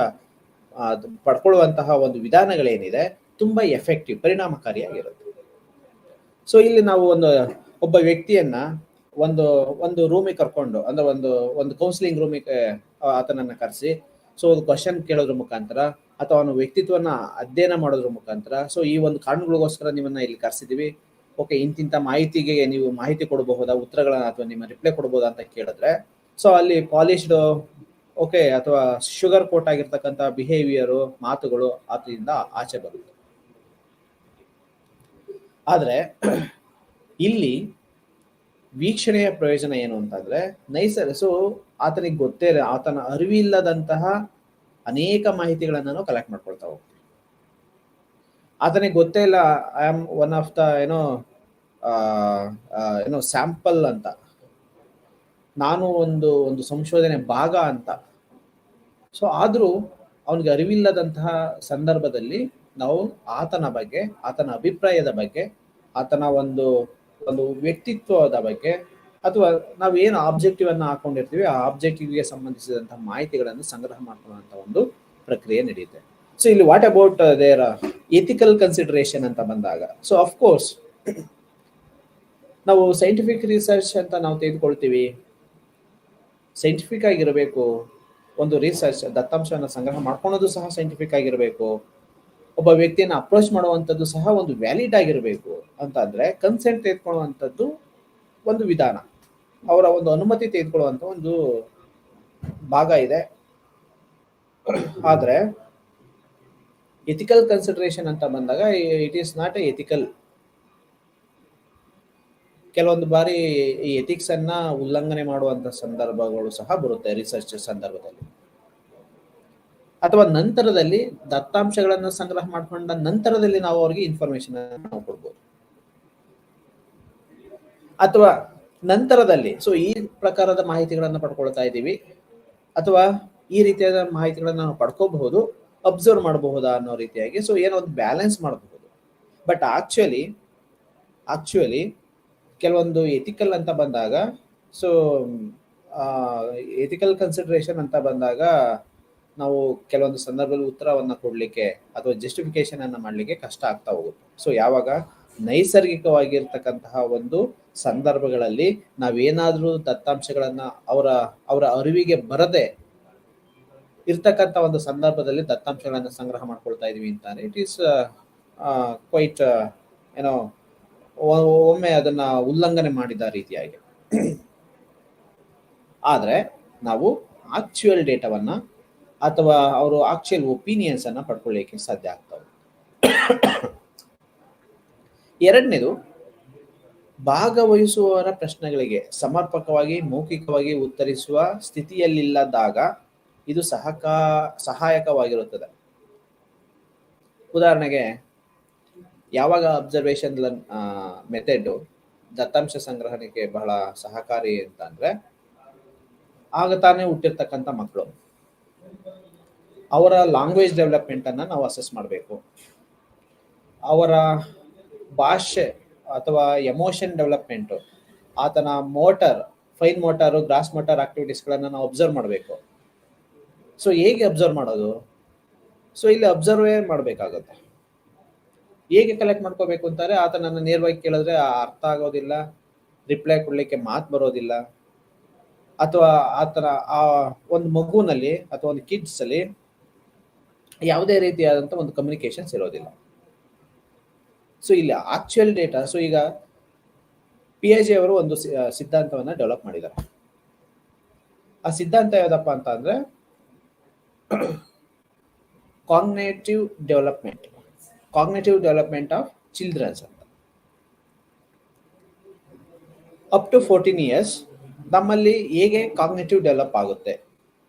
ಪಡ್ಕೊಳ್ಳುವಂತಹ ಒಂದು ವಿಧಾನಗಳೇನಿದೆ ತುಂಬಾ ಎಫೆಕ್ಟಿವ್, ಪರಿಣಾಮಕಾರಿಯಾಗಿರುತ್ತೆ. ಸೊ ಇಲ್ಲಿ ನಾವು ಒಬ್ಬ ವ್ಯಕ್ತಿಯನ್ನ ಒಂದು ರೂಮಿಗೆ ಕರ್ಕೊಂಡು, ಅಂದ್ರೆ ಒಂದು ಕೌನ್ಸಿಲಿಂಗ್ ರೂಮಿಗೆ ಆತನನ್ನ ಕರೆಸಿ, ಸೊ ಒಂದು ಕ್ವಶನ್ ಕೇಳೋದ್ರ ಮುಖಾಂತರ ಅಥವಾ ಅವನ ವ್ಯಕ್ತಿತ್ವನ ಅಧ್ಯಯನ ಮಾಡೋದ್ರ ಮುಖಾಂತರ, ಸೊ ಈ ಒಂದು ಕಾರಣಗಳಿಗೋಸ್ಕರ ನಿಮ್ಮನ್ನ ಇಲ್ಲಿ ಕರೆಸಿದೀವಿ, ಓಕೆ, ಇಂತಿಂತ ಮಾಹಿತಿಗೆ ನೀವು ಮಾಹಿತಿ ಕೊಡಬಹುದಾ, ಉತ್ತರಗಳನ್ನ ಅಥವಾ ನಿಮ್ಮ ರಿಪ್ಲೈ ಕೊಡಬಹುದಾ ಅಂತ ಕೇಳಿದ್ರೆ, ಸೊ ಅಲ್ಲಿ ಪಾಲಿಶ್ಡ್, ಓಕೆ, ಅಥವಾ ಶುಗರ್ ಕೋಟ್ ಆಗಿರ್ತಕ್ಕಂಥ ಬಿಹೇವಿಯರು, ಮಾತುಗಳು ಆತನಿಂದ ಆಚೆ ಬರುತ್ತೆ. ಆದ್ರೆ ಇಲ್ಲಿ ವೀಕ್ಷಣೆಯ ಪ್ರಯೋಜನ ಏನು ಅಂತಂದ್ರೆ, ಸೊ ಆತನಿಗೆ ಗೊತ್ತೇ ಇಲ್ಲ, ಆತನ ಅರಿವಿಲ್ಲದಂತಹ ಅನೇಕ ಮಾಹಿತಿಗಳನ್ನ ನಾವು ಕಲೆಕ್ಟ್ ಮಾಡ್ಕೊಳ್ತಾ ಹೋಗ್ತೀವಿ. ಆತನಿಗೆ ಗೊತ್ತೇ ಇಲ್ಲ, I am one of the sample ಅಂತ, ನಾನು ಒಂದು ಸಂಶೋಧನೆ ಭಾಗ ಅಂತ. ಸೊ ಆದ್ರೂ ಅವನಿಗೆ ಅರಿವಿಲ್ಲದಂತಹ ಸಂದರ್ಭದಲ್ಲಿ ನಾವು ಆತನ ಬಗ್ಗೆ, ಆತನ ಅಭಿಪ್ರಾಯದ ಬಗ್ಗೆ, ಆತನ ಒಂದು ವ್ಯಕ್ತಿತ್ವದ ಬಗ್ಗೆ, ಅಥವಾ ನಾವೇನು ಆಬ್ಜೆಕ್ಟಿವ್ ಅನ್ನು ಹಾಕೊಂಡಿರ್ತೀವಿ ಆ ಆಬ್ಜೆಕ್ಟಿವ್ಗೆ ಸಂಬಂಧಿಸಿದಂತಹ ಮಾಹಿತಿಗಳನ್ನು ಸಂಗ್ರಹ ಮಾಡ್ಕೊಳ್ಳುವಂತ ಒಂದು ಪ್ರಕ್ರಿಯೆ ನಡೆಯುತ್ತೆ. ಸೊ ಇಲ್ಲಿ what about there ethical consideration ಅಂತ ಬಂದಾಗ, ಸೊ ಅಫ್ಕೋರ್ಸ್ ನಾವು ಸೈಂಟಿಫಿಕ್ ರಿಸರ್ಚ್ ಅಂತ ನಾವು ತೆಗೆದುಕೊಳ್ತೀವಿ, ಸೈಂಟಿಫಿಕ್ ಆಗಿರಬೇಕು. ಒಂದು ರಿಸರ್ಚ್ ದತ್ತಾಂಶವನ್ನು ಸಂಗ್ರಹ ಮಾಡ್ಕೊಳೋದು ಸಹ ಸೈಂಟಿಫಿಕ್ ಆಗಿರಬೇಕು. ಒಬ್ಬ ವ್ಯಕ್ತಿಯನ್ನು ಅಪ್ರೋಚ್ ಮಾಡುವಂಥದ್ದು ಸಹ ಒಂದು ವ್ಯಾಲಿಡ್ ಆಗಿರಬೇಕು ಅಂತ ಅಂದ್ರೆ ಕನ್ಸೆಂಟ್ ತೆಗೆದುಕೊಳ್ಳುವಂಥದ್ದು ಒಂದು ವಿಧಾನ, ಅವರ ಒಂದು ಅನುಮತಿ ತೆಗೆದುಕೊಳ್ಳುವಂಥ ಒಂದು ಭಾಗ ಇದೆ. ಆದರೆ ಎಥಿಕಲ್ ಕನ್ಸಿಡರೇಷನ್ ಅಂತ ಬಂದಾಗ it is not A ethical. ಕೆಲವೊಂದು ಬಾರಿ ಈ ಎಥಿಕ್ಸ್ ಅನ್ನ ಉಲ್ಲಂಘನೆ ಮಾಡುವಂತ ಸಂದರ್ಭಗಳು ಸಹ ಬರುತ್ತೆ ರಿಸರ್ಚ್ ಸಂದರ್ಭದಲ್ಲಿ. ಅಥವಾ ನಂತರದಲ್ಲಿ ದತ್ತಾಂಶಗಳನ್ನು ಸಂಗ್ರಹ ಮಾಡಿಕೊಂಡ ನಂತರದಲ್ಲಿ ನಾವು ಅವರಿಗೆ ಇನ್ಫಾರ್ಮೇಶನ್ ನಾವು ಕೊಡ್ಬೋದು. ಅಥವಾ ನಂತರದಲ್ಲಿ ಸೊ ಈ ಪ್ರಕಾರದ ಮಾಹಿತಿಗಳನ್ನು ಪಡ್ಕೊಳ್ತಾ ಇದ್ದೀವಿ ಅಥವಾ ಈ ರೀತಿಯಾದ ಮಾಹಿತಿಗಳನ್ನು ನಾವು ಪಡ್ಕೋಬಹುದು, ಅಬ್ಸರ್ವ್ ಮಾಡಬಹುದಾ ಅನ್ನೋ ರೀತಿಯಾಗಿ ಸೊ ಏನೋ ಒಂದು ಬ್ಯಾಲೆನ್ಸ್ ಮಾಡಬಹುದು. ಬಟ್ ಆಕ್ಚುಲಿ ಕೆಲವೊಂದು ಎಥಿಕಲ್ ಅಂತ ಬಂದಾಗ ಸೊ ಎಥಿಕಲ್ ಕನ್ಸಿಡರೇಷನ್ ಅಂತ ಬಂದಾಗ ನಾವು ಕೆಲವೊಂದು ಸಂದರ್ಭದಲ್ಲಿ ಉತ್ತರವನ್ನು ಕೊಡಲಿಕ್ಕೆ ಅಥವಾ ಜಸ್ಟಿಫಿಕೇಶನ್ ಅನ್ನ ಮಾಡಲಿಕ್ಕೆ ಕಷ್ಟ ಆಗ್ತಾ ಹೋಗುತ್ತೆ. ಸೊ ಯಾವಾಗ ನೈಸರ್ಗಿಕವಾಗಿರ್ತಕ್ಕಂತಹ ಒಂದು ಸಂದರ್ಭಗಳಲ್ಲಿ ನಾವೇನಾದ್ರೂ ದತ್ತಾಂಶಗಳನ್ನ ಅವರ ಅರಿವಿಗೆ ಬರದೆ ಇರ್ತಕ್ಕಂಥ ಒಂದು ಸಂದರ್ಭದಲ್ಲಿ ದತ್ತಾಂಶಗಳನ್ನು ಸಂಗ್ರಹ ಮಾಡ್ಕೊಳ್ತಾ ಇದೀವಿ ಅಂತಾನೆ ಇಟ್ ಈಸ್ ಕ್ವೈಟ್ ಏನೋ ಒಮ್ಮೆ ಅದನ್ನ ಉಲ್ಲಂಘನೆ ಮಾಡಿದ ರೀತಿಯಾಗಿ. ಆದ್ರೆ ನಾವು ಆಕ್ಚುಯಲ್ ಡೇಟಾವನ್ನ ಅಥವಾ ಅವರು ಆಕ್ಚುಯಲ್ ಒಪಿನಿಯನ್ಸ್ ಅನ್ನ ಪಡ್ಕೊಳ್ಳಿಕ್ಕೆ ಸಾಧ್ಯ ಆಗ್ತವೆ. ಎರಡನೇದು, ಭಾಗವಹಿಸುವವರ ಪ್ರಶ್ನೆಗಳಿಗೆ ಸಮರ್ಪಕವಾಗಿ ಮೌಖಿಕವಾಗಿ ಉತ್ತರಿಸುವ ಸ್ಥಿತಿಯಲ್ಲಿಲ್ಲದಾಗ ಇದು ಸಹಾಯಕವಾಗಿರುತ್ತದೆ. ಉದಾಹರಣೆಗೆ, ಯಾವಾಗ ಅಬ್ಸರ್ವೇಷನ್ ಮೆಥಡ್ ದತ್ತಾಂಶ ಸಂಗ್ರಹಣೆಗೆ ಬಹಳ ಸಹಕಾರಿ ಅಂತ ಅಂದ್ರೆ, ಆಗ ತಾನೇ ಹುಟ್ಟಿರ್ತಕ್ಕಂಥ ಮಕ್ಕಳು ಅವರ ಲ್ಯಾಂಗ್ವೇಜ್ ಡೆವಲಪ್ಮೆಂಟ್ ಅನ್ನ ನಾವು ಅಸೆಸ್ ಮಾಡಬೇಕು. ಅವರ ಭಾಷೆ ಅಥವಾ ಎಮೋಷನ್ ಡೆವಲಪ್ಮೆಂಟ್, ಆತನ ಫೈನ್ ಮೋಟಾರು ಗ್ರಾಸ್ ಮೋಟಾರ್ ಆಕ್ಟಿವಿಟೀಸ್ಗಳನ್ನು ನಾವು ಅಬ್ಸರ್ವ್ ಮಾಡಬೇಕು. ಸೊ ಹೇಗೆ ಅಬ್ಸರ್ವ್ ಮಾಡೋದು? ಸೊ ಇಲ್ಲಿ ಅಬ್ಸರ್ವೇ ಮಾಡಬೇಕಾಗುತ್ತೆ. ಹೇಗೆ ಕಲೆಕ್ಟ್ ಮಾಡ್ಕೋಬೇಕು ಅಂತಾರೆ, ಆತನನ್ನು ನೇರವಾಗಿ ಕೇಳಿದ್ರೆ ಅರ್ಥ ಆಗೋದಿಲ್ಲ, ರಿಪ್ಲೈ ಕೊಡ್ಲಿಕ್ಕೆ ಮಾತು ಬರೋದಿಲ್ಲ, ಅಥವಾ ಆತನ ಆ ಒಂದು ಮಗುನಲ್ಲಿ ಅಥವಾ ಒಂದು ಕಿಡ್ಸ್ ಅಲ್ಲಿ ಯಾವುದೇ ರೀತಿಯಾದಂಥ ಒಂದು ಕಮ್ಯುನಿಕೇಶನ್ಸ್ ಇರೋದಿಲ್ಲ. ಸೊ ಇಲ್ಲಿ ಆಕ್ಚುಯಲ್ ಡೇಟಾ, ಸೊ ಈಗ ಪಿಯಾಜೆ ಅವರು ಒಂದು ಸಿದ್ಧಾಂತವನ್ನ ಡೆವಲಪ್ ಮಾಡಿದ್ದಾರೆ. ಆ ಸಿದ್ಧಾಂತ ಯಾವುದಪ್ಪ ಅಂತ ಅಂದ್ರೆ ಕಾಗ್ನೇಟಿವ್ ಡೆವಲಪ್ಮೆಂಟ್ ಆಫ್ ಚಿಲ್ಡ್ರನ್ಸ್ ಅಂತ. ಅಪ್ ಟು 14 years ನಮ್ಮಲ್ಲಿ ಹೇಗೆ ಕಾಗ್ನೇಟಿವ್ ಡೆವಲಪ್ ಆಗುತ್ತೆ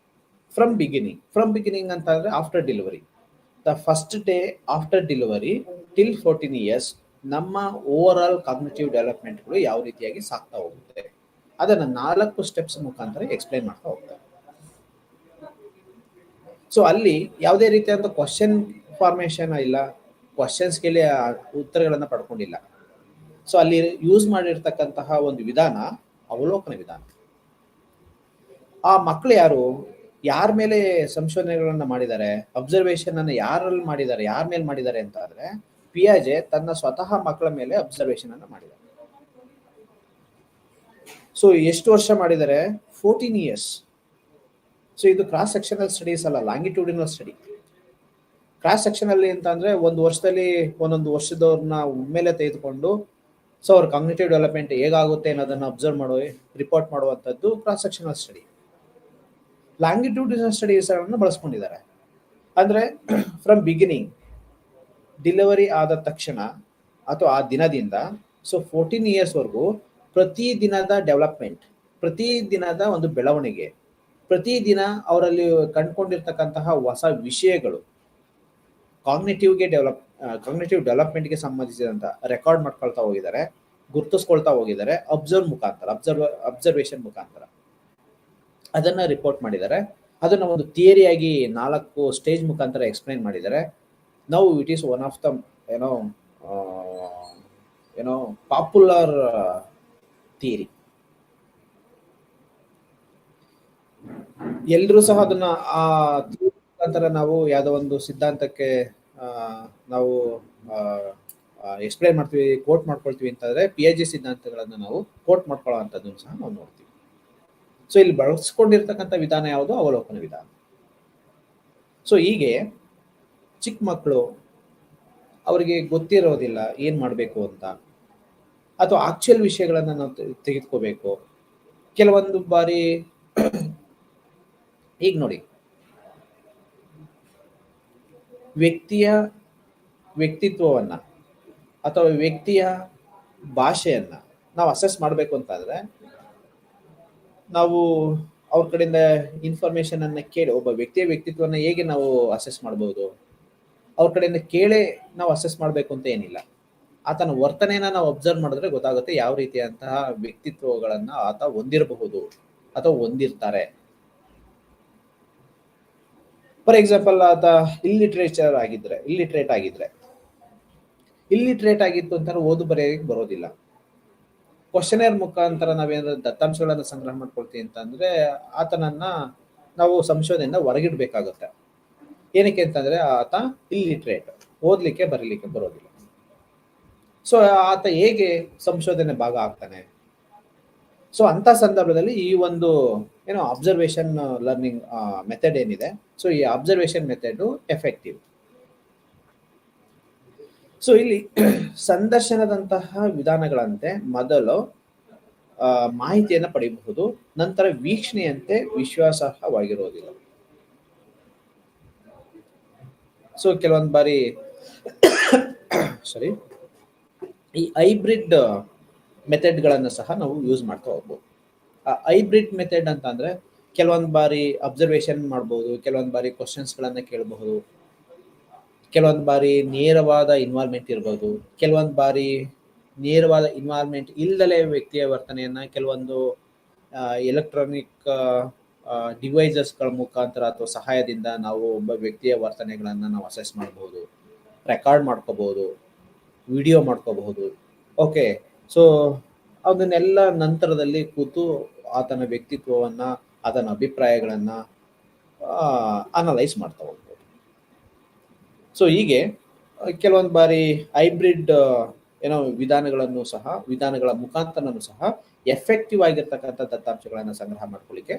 ಫ್ರಮ್ ಬಿಗಿನಿಂಗ್ ಅಂತ ಅಂದ್ರೆ after delivery, the first day after delivery till 14 years ನಮ್ಮ ಓವರ್ ಆಲ್ ಕಾಗ್ನೇಟಿವ್ ಡೆವಲಪ್ಮೆಂಟ್ಗಳು ಯಾವ ರೀತಿಯಾಗಿ ಸಾಗ್ತಾ ಹೋಗುತ್ತೆ ಅದನ್ನ 4 ಸ್ಟೆಪ್ಸ್ ಮುಖಾಂತರ ಎಕ್ಸ್ಪ್ಲೈನ್ ಮಾಡ್ತಾ ಹೋಗ್ತಾರೆ. ಸೊ ಅಲ್ಲಿ ಯಾವುದೇ ರೀತಿಯಾದ ಕ್ವಶನ್ ಫಾರ್ಮೇಶನ್ ಇಲ್ಲ, ಕ್ವಶನ್ಸ್ ಕೇಳಿ ಉತ್ತರಗಳನ್ನ ಪಡ್ಕೊಂಡಿಲ್ಲ. ಸೊ ಅಲ್ಲಿ ಯೂಸ್ ಮಾಡಿರ್ತಕ್ಕಂತಹ ಒಂದು ವಿಧಾನ ಅವಲೋಕನ ವಿಧಾನ. ಆ ಮಕ್ಕಳು ಯಾರ ಮೇಲೆ ಸಂಶೋಧನೆಗಳನ್ನ ಮಾಡಿದ್ದಾರೆ, ಅಬ್ಸರ್ವೇಷನ್ ಅನ್ನ ಯಾರ ಮೇಲೆ ಮಾಡಿದ್ದಾರೆ ಅಂತ ಆದ್ರೆ ಪಿಯಾಜೆ ತನ್ನ ಸ್ವತಃ ಮಕ್ಕಳ ಮೇಲೆ ಅಬ್ಸರ್ವೇಷನ್ ಅನ್ನ ಮಾಡಿದ್ದಾರೆ. ಸೊ ಎಷ್ಟು ವರ್ಷ ಮಾಡಿದ್ದಾರೆ? 14 years. ಸೊ ಇದು ಕ್ರಾಸ್ ಸೆಕ್ಷನಲ್ ಸ್ಟಡೀಸ್ ಅಲ್ಲ, ಲಾಂಗಿಟ್ಯೂಡಿನಲ್ ಸ್ಟಡಿ. ಕ್ರಾಸ್ ಸೆಕ್ಷನ್ ಅಲ್ಲಿ ಅಂತ ಅಂದ್ರೆ ಒಂದು ವರ್ಷದಲ್ಲಿ ಒಂದೊಂದು ವರ್ಷದವ್ರನ್ನ ಮೇಲೆ ತೆಗೆದುಕೊಂಡು ಸೊ ಅವ್ರ ಕಾಗ್ನಿಟಿವ್ ಡೆವಲಪ್ಮೆಂಟ್ ಹೇಗಾಗುತ್ತೆ ಅನ್ನೋದನ್ನ ಅಬ್ಸರ್ವ್ ರಿಪೋರ್ಟ್ ಮಾಡುವಂಥದ್ದು cross sectional study. Longitudinal studies ಅನ್ನು ಬಳಸ್ಕೊಂಡಿದ್ದಾರೆ. ಅಂದ್ರೆ ಫ್ರಮ್ ಬಿಗಿನಿಂಗ್, ಡೆಲಿವರಿ ಆದ ತಕ್ಷಣ ಅಥವಾ ಆ ದಿನದಿಂದ ಸೊ 14 years ವರೆಗೂ ಪ್ರತಿ ದಿನದ ಡೆವಲಪ್ಮೆಂಟ್, ಪ್ರತಿ ದಿನದ ಒಂದು ಬೆಳವಣಿಗೆ, ಪ್ರತಿದಿನ ಅವರಲ್ಲಿ ಕಂಡುಕೊಂಡಿರ್ತಕ್ಕಂತಹ ಹೊಸ ವಿಷಯಗಳು ಕಾಗ್ನಿಟಿವ್ ಡೆವಲಪ್ಮೆಂಟ್ಗೆ ಸಂಬಂಧಿಸಿದಂತ ರೆಕಾರ್ಡ್ ಮಾಡ್ಕೊಳ್ತಾ ಹೋಗಿದ್ದಾರೆ, ಗುರುತಿಸ್ಕೊಳ್ತಾ ಹೋಗಿದ್ದಾರೆ. ಅಬ್ಸರ್ವೇಷನ್ ಮುಖಾಂತರ ಅದನ್ನ ರಿಪೋರ್ಟ್ ಮಾಡಿದ್ದಾರೆ. ಅದನ್ನ ಒಂದು ಥಿಯರಿಯಾಗಿ 4 ಸ್ಟೇಜ್ ಮುಖಾಂತರ ಎಕ್ಸ್ಪ್ಲೈನ್ ಮಾಡಿದ್ದಾರೆ. Now it is one of the popular theory. ಎಲ್ರೂ ಸಹ ಅದನ್ನ ಆ ಮುಖಾಂತರ ನಾವು ಯಾವುದೋ ಒಂದು ಸಿದ್ಧಾಂತಕ್ಕೆ ನಾವು ಎಕ್ಸ್ಪ್ಲೈನ್ ಮಾಡ್ತೀವಿ, ಕೋಟ್ ಮಾಡ್ಕೊಳ್ತೀವಿ ಅಂತಂದ್ರೆ ಪಿಯಾಜೆ ಸಿದ್ಧಾಂತಗಳನ್ನು ನಾವು ಕೋಟ್ ಮಾಡ್ಕೊಳ್ಳೋ ಅಂಥದ್ದನ್ನು ಸಹ ನಾವು ನೋಡ್ತೀವಿ. ಸೊ ಇಲ್ಲಿ ಬಳಸ್ಕೊಂಡಿರ್ತಕ್ಕಂಥ ವಿಧಾನ ಯಾವುದು? ಅವಲೋಕನ ವಿಧಾನ. ಸೊ ಹೀಗೆ ಚಿಕ್ಕ ಮಕ್ಕಳು ಅವರಿಗೆ ಗೊತ್ತಿರೋದಿಲ್ಲ ಏನ್ ಮಾಡಬೇಕು ಅಂತ, ಅಥವಾ ಆಕ್ಚುಯಲ್ ವಿಷಯಗಳನ್ನ ನಾವು ತೆಗೆದುಕೋಬೇಕು. ಕೆಲವೊಂದು ಬಾರಿ ಈಗ ನೋಡಿ, ವ್ಯಕ್ತಿಯ ವ್ಯಕ್ತಿತ್ವವನ್ನ ಅಥವಾ ವ್ಯಕ್ತಿಯ ಭಾಷೆಯನ್ನ ನಾವು ಅಸೆಸ್ ಮಾಡಬೇಕು ಅಂತಾದ್ರೆ ನಾವು ಅವ್ರ ಕಡೆಯಿಂದ ಇನ್ಫಾರ್ಮೇಶನ್ ಅನ್ನ ಕೇಳಿ, ಒಬ್ಬ ವ್ಯಕ್ತಿಯ ವ್ಯಕ್ತಿತ್ವನ ಹೇಗೆ ನಾವು ಅಸೆಸ್ ಮಾಡಬಹುದು? ಅವ್ರ ಕಡೆಯಿಂದ ಕೇಳೇ ನಾವು ಅಸೆಸ್ ಮಾಡಬೇಕು ಅಂತ ಏನಿಲ್ಲ. ಆತನ ವರ್ತನೆಯನ್ನ ನಾವು ಅಬ್ಸರ್ವ್ ಮಾಡಿದ್ರೆ ಗೊತ್ತಾಗುತ್ತೆ ಯಾವ ರೀತಿಯಂತಹ ವ್ಯಕ್ತಿತ್ವಗಳನ್ನ ಆತ ಹೊಂದಿರಬಹುದು ಅಥವಾ ಹೊಂದಿರ್ತಾರೆ. ಫಾರ್ ಎಕ್ಸಾಂಪಲ್, ಆತ ಇಲ್ಲಿಟ್ರೇಟ್ ಆಗಿತ್ತು ಅಂತಾರೆ ಓದು ಬರೆಯಕ್ಕೆ ಬರೋದಿಲ್ಲ. ಕ್ವಶನೇರ್ ಮುಖಾಂತರ ನಾವೇನಾದ್ರು ದತ್ತಾಂಶಗಳನ್ನ ಸಂಗ್ರಹ ಮಾಡ್ಕೊಳ್ತೀವಿ ಅಂತಂದ್ರೆ ಆತನನ್ನ ನಾವು ಸಂಶೋಧನೆಯಿಂದ ಹೊರಗಿಡ್ಬೇಕಾಗುತ್ತೆ. ಏನಕ್ಕೆ ಅಂತಂದ್ರೆ ಆತ ಇಲ್ಲಿಟ್ರೇಟ್, ಓದ್ಲಿಕ್ಕೆ ಬರೀಲಿಕ್ಕೆ ಬರೋದಿಲ್ಲ. ಸೊ ಆತ ಹೇಗೆ ಸಂಶೋಧನೆ ಭಾಗ ಆಗ್ತಾನೆ? ಸೊ ಅಂತ ಸಂದರ್ಭದಲ್ಲಿ ಈ ಒಂದು ಅಬ್ಸರ್ವೇಷನ್ ಲರ್ನಿಂಗ್ ಮೆಥಡ್ ಏನಿದೆ, ಸೊ ಈ ಅಬ್ಸರ್ವೇಷನ್ ಮೆಥಡ್ ಎಫೆಕ್ಟಿವ್. ಸೊ ಇಲ್ಲಿ ಸಂದರ್ಶನದಂತಹ ವಿಧಾನಗಳಂತೆ ಮೊದಲು ಮಾಹಿತಿಯನ್ನು ಪಡೆಯಬಹುದು, ನಂತರ ವೀಕ್ಷಣೆಯಂತೆ ವಿಶ್ವಾಸಾರ್ಹವಾಗಿರುವುದಿಲ್ಲ. ಸೊ ಕೆಲವೊಂದು ಬಾರಿ ಈ ಹೈಬ್ರಿಡ್ ಮೆಥಡ್ಗಳನ್ನು ಸಹ ನಾವು ಯೂಸ್ ಮಾಡ್ತಾ ಹೋಗ್ಬೋದು. ಹೈಬ್ರಿಡ್ ಮೆಥಡ್ ಅಂತ ಅಂದ್ರೆ ಕೆಲವೊಂದು ಬಾರಿ ಅಬ್ಸರ್ವೇಷನ್ ಮಾಡ್ಬೋದು, ಕೆಲವೊಂದು ಬಾರಿ ಕ್ವಶನ್ಸ್ಗಳನ್ನ ಕೇಳಬಹುದು, ಕೆಲವೊಂದು ಬಾರಿ ನೇರವಾದ ಇನ್ವಾಲ್ವ್ಮೆಂಟ್ ಇರ್ಬೋದು, ಕೆಲವೊಂದು ಬಾರಿ ನೇರವಾದ ಇನ್ವಾಲ್ವ್ಮೆಂಟ್ ಇಲ್ಲದಲೇ ವ್ಯಕ್ತಿಯ ವರ್ತನೆಯನ್ನ ಕೆಲವೊಂದು ಎಲೆಕ್ಟ್ರಾನಿಕ್ ಡಿವೈಸಸ್ಗಳ ಮುಖಾಂತರ ಅಥವಾ ಸಹಾಯದಿಂದ ನಾವು ಒಬ್ಬ ವ್ಯಕ್ತಿಯ ವರ್ತನೆಗಳನ್ನು ನಾವು ಅಸೆಸ್ ಮಾಡಬಹುದು, ರೆಕಾರ್ಡ್ ಮಾಡ್ಕೋಬಹುದು, ವಿಡಿಯೋ ಮಾಡ್ಕೋಬಹುದು. ಓಕೆ, ಸೊ ಅದನ್ನೆಲ್ಲ ನಂತರದಲ್ಲಿ ಕೂತು ಆತನ ವ್ಯಕ್ತಿತ್ವವನ್ನ, ಆತನ ಅಭಿಪ್ರಾಯಗಳನ್ನ ಅನಲೈಸ್ ಮಾಡ್ತಾ ಹೋಗ್ಬೋದು. ಸೊ ಹೀಗೆ ಕೆಲವೊಂದು ಬಾರಿ ಹೈಬ್ರಿಡ್ ವಿಧಾನಗಳ ಮುಖಾಂತರನೂ ಸಹ ಎಫೆಕ್ಟಿವ್ ಆಗಿರ್ತಕ್ಕಂಥ ದತ್ತಾಂಶಗಳನ್ನು ಸಂಗ್ರಹ ಮಾಡ್ಕೊಳ್ಳಿಕ್ಕೆ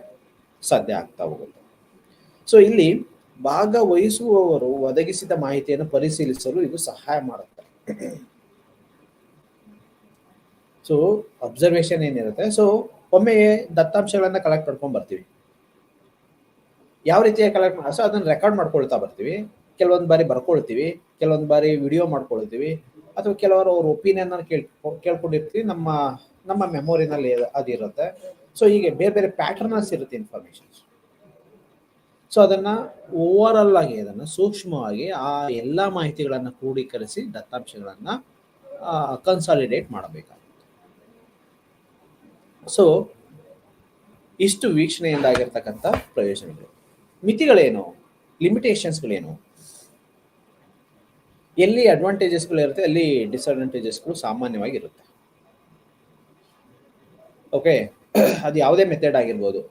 ಸಾಧ್ಯ ಆಗ್ತಾ ಹೋಗುತ್ತೆ. ಸೊ ಇಲ್ಲಿ ಭಾಗವಹಿಸುವವರು ಒದಗಿಸಿದ ಮಾಹಿತಿಯನ್ನು ಪರಿಶೀಲಿಸಲು ಇದು ಸಹಾಯ ಮಾಡುತ್ತೆ. ಸೊ ಅಬ್ಸರ್ವೇಷನ್ ಏನಿರುತ್ತೆ, ಸೊ ಒಮ್ಮೆ ದತ್ತಾಂಶಗಳನ್ನ ಕಲೆಕ್ಟ್ ಮಾಡ್ಕೊಂಡ್ ಬರ್ತೀವಿ. ಯಾವ ರೀತಿಯ ಕಲೆಕ್ಟ್ ಸೊ ಅದನ್ನ ರೆಕಾರ್ಡ್ ಮಾಡ್ಕೊಳ್ತಾ ಬರ್ತೀವಿ. ಕೆಲವೊಂದು ಬಾರಿ ಬರ್ಕೊಳ್ತೀವಿ, ಕೆಲವೊಂದು ಬಾರಿ ವಿಡಿಯೋ ಮಾಡ್ಕೊಳ್ತೀವಿ, ಅಥವಾ ಕೆಲವರು ಅವ್ರ ಒಪಿನಿಯನ್ ಕೇಳ್ಕೊಂಡಿರ್ತೀವಿ, ನಮ್ಮ ಮೆಮೊರಿನಲ್ಲಿ ಅದಿರುತ್ತೆ. ಸೊ ಹೀಗೆ ಬೇರೆ ಬೇರೆ ಪ್ಯಾಟರ್ನ್ಸ್ ಇರುತ್ತೆ ಇನ್ಫಾರ್ಮೇಶನ್ಸ್. ಸೊ ಅದನ್ನ ಓವರ್ ಆಗಿ ಅದನ್ನ ಸೂಕ್ಷ್ಮವಾಗಿ ಆ ಎಲ್ಲಾ ಮಾಹಿತಿಗಳನ್ನ ಕ್ರೋಢೀಕರಿಸಿ ದತ್ತಾಂಶಗಳನ್ನ ಕನ್ಸಾಲಿಡೇಟ್ ಮಾಡಬೇಕಾಗುತ್ತೆ. ಸೊ ಇಷ್ಟು ವೀಕ್ಷಣೆಯಿಂದ ಆಗಿರ್ತಕ್ಕಂಥ ಪ್ರಯೋಜನಗಳು. ಮಿತಿಗಳೇನು, ಲಿಮಿಟೇಷನ್ಸ್ಗಳೇನು? ಎಲ್ಲಿ ಅಡ್ವಾಂಟೇಜಸ್ಗಳು ಇರುತ್ತೆ ಅಲ್ಲಿ ಡಿಸ್ಅಡ್ವಾಂಟೇಜಸ್ಗಳು ಸಾಮಾನ್ಯವಾಗಿರುತ್ತೆ. ಓಕೆ, ಅದು ಯಾವುದೇ ಮೆಥಡ್ ಆಗಿರ್ಬೋದು,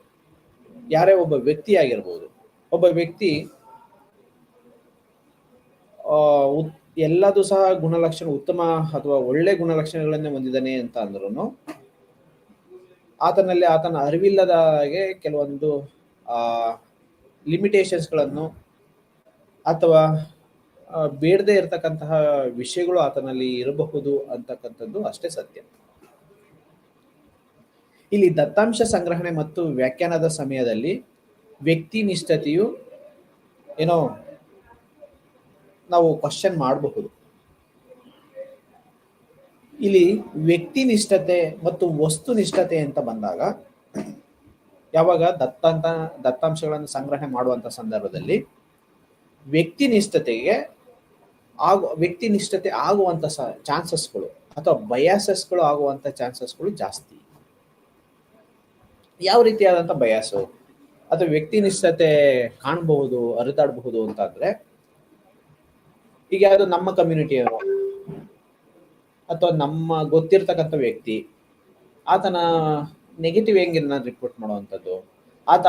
ಯಾರೇ ಒಬ್ಬ ವ್ಯಕ್ತಿ ಆಗಿರ್ಬೋದು. ಒಬ್ಬ ವ್ಯಕ್ತಿ ಎಲ್ಲದೂ ಸಹ ಗುಣಲಕ್ಷಣ ಉತ್ತಮ ಅಥವಾ ಒಳ್ಳೆ ಗುಣಲಕ್ಷಣಗಳನ್ನೇ ಹೊಂದಿದ್ದಾನೆ ಅಂತ ಅಂದ್ರೂ ಆತನಲ್ಲಿ ಆತನ ಅರಿವಿಲ್ಲದ ಹಾಗೆ ಕೆಲವೊಂದು ಲಿಮಿಟೇಷನ್ಸ್ಗಳನ್ನು ಅಥವಾ ಬೇಡದೇ ಇರತಕ್ಕಂತಹ ವಿಷಯಗಳು ಆತನಲ್ಲಿ ಇರಬಹುದು ಅಂತಕ್ಕಂಥದ್ದು ಅಷ್ಟೇ ಸತ್ಯ. ಇಲ್ಲಿ ದತ್ತಾಂಶ ಸಂಗ್ರಹಣೆ ಮತ್ತು ವ್ಯಾಖ್ಯಾನದ ಸಮಯದಲ್ಲಿ ವ್ಯಕ್ತಿ ನಿಷ್ಠತೆಯು ನಾವು ಕ್ವಶನ್ ಮಾಡಬಹುದು. ಇಲ್ಲಿ ವ್ಯಕ್ತಿ ನಿಷ್ಠತೆ ಮತ್ತು ವಸ್ತು ನಿಷ್ಠತೆ ಅಂತ ಬಂದಾಗ, ಯಾವಾಗ ದತ್ತಾಂಶಗಳನ್ನು ಸಂಗ್ರಹಣೆ ಮಾಡುವಂತ ಸಂದರ್ಭದಲ್ಲಿ ವ್ಯಕ್ತಿ ನಿಷ್ಠತೆ ಆಗುವಂತ ಚಾನ್ಸಸ್ಗಳು ಅಥವಾ ಬಯಾಸಸ್ಗಳು ಆಗುವಂತ ಚಾನ್ಸಸ್ಗಳು ಜಾಸ್ತಿ. ಯಾವ ರೀತಿಯಾದಂಥ ಬಯಾಸು ಅಥವಾ ವ್ಯಕ್ತಿ ನಿಷ್ಠತೆ ಕಾಣಬಹುದು, ಅರಿತಾಡಬಹುದು ಅಂತ ಅಂದ್ರೆ, ಈಗ ಯಾವುದು ನಮ್ಮ ಕಮ್ಯುನಿಟಿಯವರು ಅಥವಾ ನಮ್ಮ ಗೊತ್ತಿರ್ತಕ್ಕಂಥ ವ್ಯಕ್ತಿ ಆತನ ನೆಗೆಟಿವ್ ಹೆಂಗೆ ನಾನು ರಿಪೋರ್ಟ್ ಮಾಡುವಂಥದ್ದು, ಆತ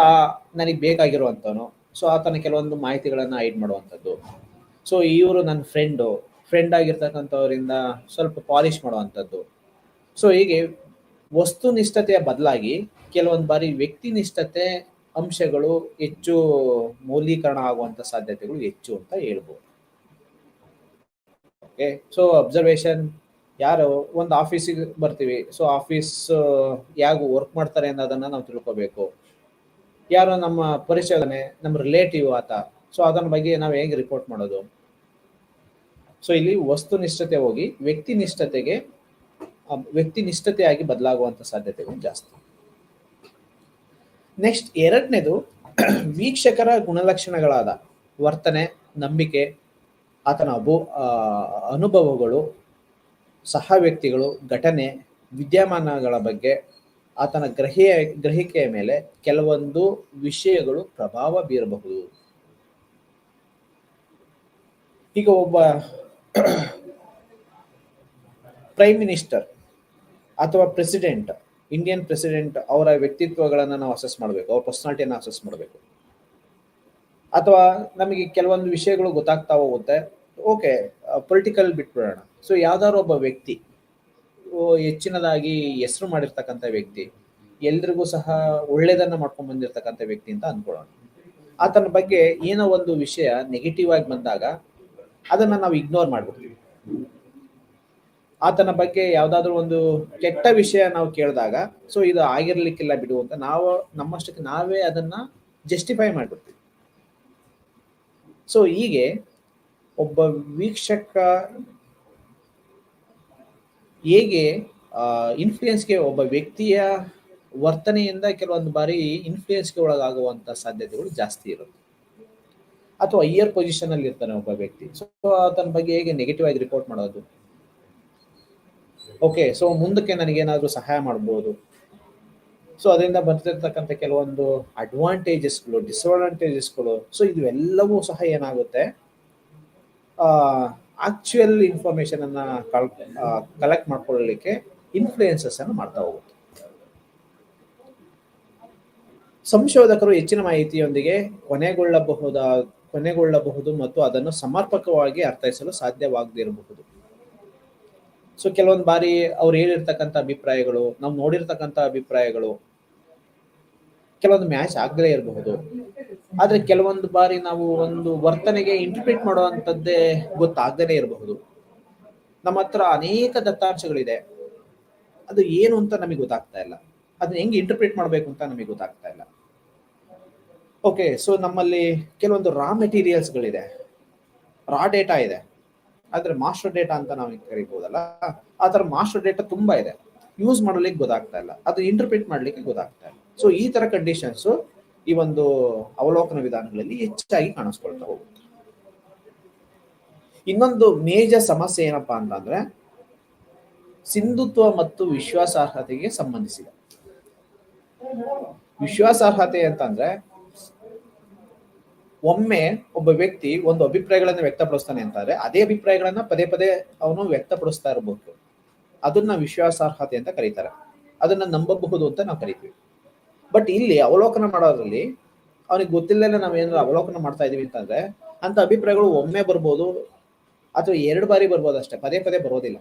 ನನಗೆ ಬೇಕಾಗಿರುವಂಥವನು, ಸೊ ಆತನ ಕೆಲವೊಂದು ಮಾಹಿತಿಗಳನ್ನು ಹೈಡ್ ಮಾಡುವಂಥದ್ದು. ಸೊ ಇವರು ನನ್ನ ಫ್ರೆಂಡು ಫ್ರೆಂಡ್ ಆಗಿರ್ತಕ್ಕಂಥವರಿಂದ ಸ್ವಲ್ಪ ಪಾಲಿಶ್ ಮಾಡುವಂಥದ್ದು. ಸೊ ಹೀಗೆ ವಸ್ತುನಿಷ್ಠತೆಯ ಬದಲಾಗಿ ಕೆಲವೊಂದು ಬಾರಿ ವ್ಯಕ್ತಿನಿಷ್ಠತೆ ಅಂಶಗಳು ಹೆಚ್ಚು ಮೌಲ್ಯೀಕರಣ ಆಗುವಂತ ಸಾಧ್ಯತೆಗಳು ಹೆಚ್ಚು ಅಂತ ಹೇಳ್ಬೋದು. ಓಕೆ, ಸೊ ಅಬ್ಸರ್ವೇಷನ್, ಯಾರು ಒಂದು ಆಫೀಸಿಗೆ ಬರ್ತೀವಿ, ಸೊ ಆಫೀಸ್ ಯಾರು ವರ್ಕ್ ಮಾಡ್ತಾರೆ ಅನ್ನೋದನ್ನ ನಾವು ತಿಳ್ಕೊಬೇಕು. ಯಾರೋ ನಮ್ಮ ಪರಿಚಯನೇ, ನಮ್ಮ ರಿಲೇಟಿವ್ ಆತ, ಸೊ ಅದನ್ನ ಬಗ್ಗೆ ನಾವು ಹೇಗೆ ರಿಪೋರ್ಟ್ ಮಾಡೋದು. ಸೊ ಇಲ್ಲಿ ವಸ್ತುನಿಷ್ಠತೆ ಹೋಗಿ ವ್ಯಕ್ತಿನಿಷ್ಠತೆಯಾಗಿ ಬದಲಾಗುವಂತ ಸಾಧ್ಯತೆಗಳು ಜಾಸ್ತಿ. ನೆಕ್ಸ್ಟ್ ಎರಡನೇದು, ವೀಕ್ಷಕರ ಗುಣಲಕ್ಷಣಗಳಾದ ವರ್ತನೆ, ನಂಬಿಕೆ, ಆತನ ಅನುಭವಗಳು, ಸಹ ವ್ಯಕ್ತಿಗಳು, ಘಟನೆ, ವಿದ್ಯಮಾನಗಳ ಬಗ್ಗೆ ಆತನ ಗ್ರಹಿಕೆಯ ಮೇಲೆ ಕೆಲವೊಂದು ವಿಷಯಗಳು ಪ್ರಭಾವ ಬೀರಬಹುದು. ಈಗ ಒಬ್ಬ ಪ್ರೈಮ್ ಮಿನಿಸ್ಟರ್ ಅಥವಾ ಪ್ರೆಸಿಡೆಂಟ್, ಇಂಡಿಯನ್ ಪ್ರೆಸಿಡೆಂಟ್, ಅವರ ವ್ಯಕ್ತಿತ್ವಗಳನ್ನು ನಾವು ಅಸೆಸ್ ಮಾಡಬೇಕು, ಅವ್ರ ಪರ್ಸನಾಲಿಟಿಯನ್ನು ಅಸೆಸ್ ಮಾಡಬೇಕು. ಅಥವಾ ನಮಗೆ ಕೆಲವೊಂದು ವಿಷಯಗಳು ಗೊತ್ತಾಗ್ತಾ ಹೋಗುತ್ತೆ, ಓಕೆ ಪೊಲಿಟಿಕಲ್ ಬಿಟ್ಬಿಡೋಣ. ಸೊ ಯಾವ್ದಾದ್ರು ಒಬ್ಬ ವ್ಯಕ್ತಿ ಹೆಚ್ಚಿನದಾಗಿ ಹೆಸರು ಮಾಡಿರ್ತಕ್ಕಂಥ ವ್ಯಕ್ತಿ, ಎಲ್ರಿಗೂ ಸಹ ಒಳ್ಳೇದನ್ನ ಮಾಡ್ಕೊಂಡ್ ಬಂದಿರತಕ್ಕಂಥ ವ್ಯಕ್ತಿ ಅಂತ ಅನ್ಕೊಳ್ಳೋಣ. ಆತನ ಬಗ್ಗೆ ಏನೋ ಒಂದು ವಿಷಯ ನೆಗೆಟಿವ್ ಆಗಿ ಬಂದಾಗ ಅದನ್ನ ನಾವು ಇಗ್ನೋರ್ ಮಾಡ್ಬಿಡ್ತೀವಿ. ಆತನ ಬಗ್ಗೆ ಯಾವ್ದಾದ್ರು ಒಂದು ಕೆಟ್ಟ ವಿಷಯ ನಾವು ಕೇಳಿದಾಗ, ಸೊ ಇದು ಆಗಿರ್ಲಿಕ್ಕಿಲ್ಲ ಬಿಡು ಅಂತ ನಾವು ನಮ್ಮಷ್ಟಕ್ಕೆ ನಾವೇ ಅದನ್ನ ಜಸ್ಟಿಫೈ ಮಾಡ್ಬಿಡ್ತೀವಿ. ಸೊ ಹೀಗೆ ಒಬ್ಬ ವೀಕ್ಷಕ ಹೇಗೆ ಇನ್ಫ್ಲೂಯೆನ್ಸ್ಗೆ, ಒಬ್ಬ ವ್ಯಕ್ತಿಯ ವರ್ತನೆಯಿಂದ ಕೆಲವೊಂದು ಬಾರಿ ಇನ್ಫ್ಲೂಯೆನ್ಸ್ಗೆ ಒಳಗಾಗುವಂತ ಸಾಧ್ಯತೆಗಳು ಜಾಸ್ತಿ ಇರುತ್ತೆ. ಅಥವಾ ಹೈಯರ್ ಪೊಸಿಷನ್ ಅಲ್ಲಿ ಇರ್ತಾನೆ ಒಬ್ಬ ವ್ಯಕ್ತಿ, ಸೊ ಆತನ ಬಗ್ಗೆ ಹೇಗೆ ನೆಗೆಟಿವ್ ಆಗಿ ರಿಪೋರ್ಟ್ ಮಾಡೋದು. ಓಕೆ, ಸೊ ಮುಂದಕ್ಕೆ ನನಗೇನಾದ್ರೂ ಸಹಾಯ ಮಾಡ್ಬೋದು. ಸೊ ಅದರಿಂದ ಬರ್ತಿರ್ತಕ್ಕಂಥ ಕೆಲವೊಂದು ಅಡ್ವಾಂಟೇಜಸ್ಗಳು, ಡಿಸ್ಅಡ್ವಾಂಟೇಜಸ್ಗಳು, ಸೊ ಇವೆಲ್ಲವೂ ಸಹ ಏನಾಗುತ್ತೆ, ಆಕ್ಚುಯಲ್ ಇನ್ಫಾರ್ಮೇಶನ್ ಅನ್ನ ಕಲೆಕ್ಟ್ ಮಾಡ್ಕೊಳ್ಳಲಿಕ್ಕೆ ಇನ್ಫ್ಲೂಯೆನ್ಸಸ್ ಅನ್ನು ಮಾಡ್ತಾ ಹೋಗುತ್ತೆ. ಸಂಶೋಧಕರು ಹೆಚ್ಚಿನ ಮಾಹಿತಿಯೊಂದಿಗೆ ಕೊನೆಗೊಳ್ಳಬಹುದು ಮತ್ತು ಅದನ್ನು ಸಮರ್ಪಕವಾಗಿ ಅರ್ಥೈಸಲು ಸಾಧ್ಯವಾಗದಿರಬಹುದು. ಸೊ ಕೆಲವೊಂದು ಬಾರಿ ಅವ್ರು ಹೇಳಿರ್ತಕ್ಕಂಥ ಅಭಿಪ್ರಾಯಗಳು, ನಾವು ನೋಡಿರ್ತಕ್ಕಂಥ ಅಭಿಪ್ರಾಯಗಳು ಕೆಲವೊಂದು ಮ್ಯಾಚ್ ಆಗದೇ ಇರಬಹುದು. ಆದ್ರೆ ಕೆಲವೊಂದು ಬಾರಿ ನಾವು ಒಂದು ವರ್ತನೆಗೆ ಇಂಟರ್ಪ್ರಿಟ್ ಮಾಡುವಂಥದ್ದೇ ಗೊತ್ತಾಗದೇ ಇರಬಹುದು. ನಮ್ಮ ಹತ್ರ ಅನೇಕ ದತ್ತಾಂಶಗಳಿದೆ, ಅದು ಏನು ಅಂತ ನಮಗೆ ಗೊತ್ತಾಗ್ತಾ ಇಲ್ಲ, ಅದನ್ನ ಹೆಂಗೆ ಇಂಟರ್ಪ್ರಿಟ್ ಮಾಡಬೇಕು ಅಂತ ನಮಗೆ ಗೊತ್ತಾಗ್ತಾ ಇಲ್ಲ. ಓಕೆ, ಸೊ ನಮ್ಮಲ್ಲಿ ಕೆಲವೊಂದು ರಾ ಮೆಟೀರಿಯಲ್ಸ್ಗಳಿದೆ, ರಾ ಡೇಟಾ ಇದೆ, ಆದ್ರೆ ಮಾಸ್ಟರ್ ಡೇಟಾ ಅಂತ ನಾವು ಕರಿಬಹುದಲ್ಲ, ಆ ತರ ಮಾಸ್ಟರ್ ಡೇಟಾ ತುಂಬಾ ಇದೆ, ಯೂಸ್ ಮಾಡಲಿಕ್ಕೆ ಗೊತ್ತಾಗ್ತಾ ಇಲ್ಲ, ಅದು ಇಂಟರ್ಪ್ರಿಟ್ ಮಾಡ್ಲಿಕ್ಕೆ ಗೊತ್ತಾಗ್ತಾ ಇಲ್ಲ. ಸೊ ಈ ತರ ಕಂಡೀಷನ್ಸ್ ಈ ಒಂದು ಅವಲೋಕನ ವಿಧಾನಗಳಲ್ಲಿ ಹೆಚ್ಚಾಗಿ ಕಾಣಿಸ್ಕೊಳ್ತಾ ಹೋಗುತ್ತೆ. ಇನ್ನೊಂದು ಮೇಜರ್ ಸಮಸ್ಯೆ ಏನಪ್ಪಾ ಅಂತಂದ್ರೆ ಸಿಂಧುತ್ವ ಮತ್ತು ವಿಶ್ವಾಸಾರ್ಹತೆಗೆ ಸಂಬಂಧಿಸಿದೆ. ವಿಶ್ವಾಸಾರ್ಹತೆ ಅಂತಂದ್ರೆ ಒಮ್ಮೆ ಒಬ್ಬ ವ್ಯಕ್ತಿ ಒಂದು ಅಭಿಪ್ರಾಯಗಳನ್ನ ವ್ಯಕ್ತಪಡಿಸ್ತಾನೆ ಅಂತಂದ್ರೆ ಅದೇ ಅಭಿಪ್ರಾಯಗಳನ್ನ ಪದೇ ಪದೇ ಅವನು ವ್ಯಕ್ತಪಡಿಸ್ತಾ ಇರಬಹುದು, ಅದನ್ನ ವಿಶ್ವಾಸಾರ್ಹತೆ ಅಂತ ಕರೀತಾರೆ, ಅದನ್ನ ನಂಬಬಹುದು ಅಂತ ನಾವು ಕರಿತೀವಿ. ಬಟ್ ಇಲ್ಲಿ ಅವಲೋಕನ ಮಾಡೋದ್ರಲ್ಲಿ ಅವನಿಗೆ ಗೊತ್ತಿಲ್ಲದೆ ನಾವೇನಾದ್ರು ಅವಲೋಕನ ಮಾಡ್ತಾ ಇದೀವಿ ಅಂತಂದ್ರೆ ಅಂತ ಅಭಿಪ್ರಾಯಗಳು ಒಮ್ಮೆ ಬರ್ಬೋದು ಅಥವಾ 2 ಬಾರಿ ಬರ್ಬೋದು ಅಷ್ಟೇ, ಪದೇ ಪದೇ ಬರೋದಿಲ್ಲ.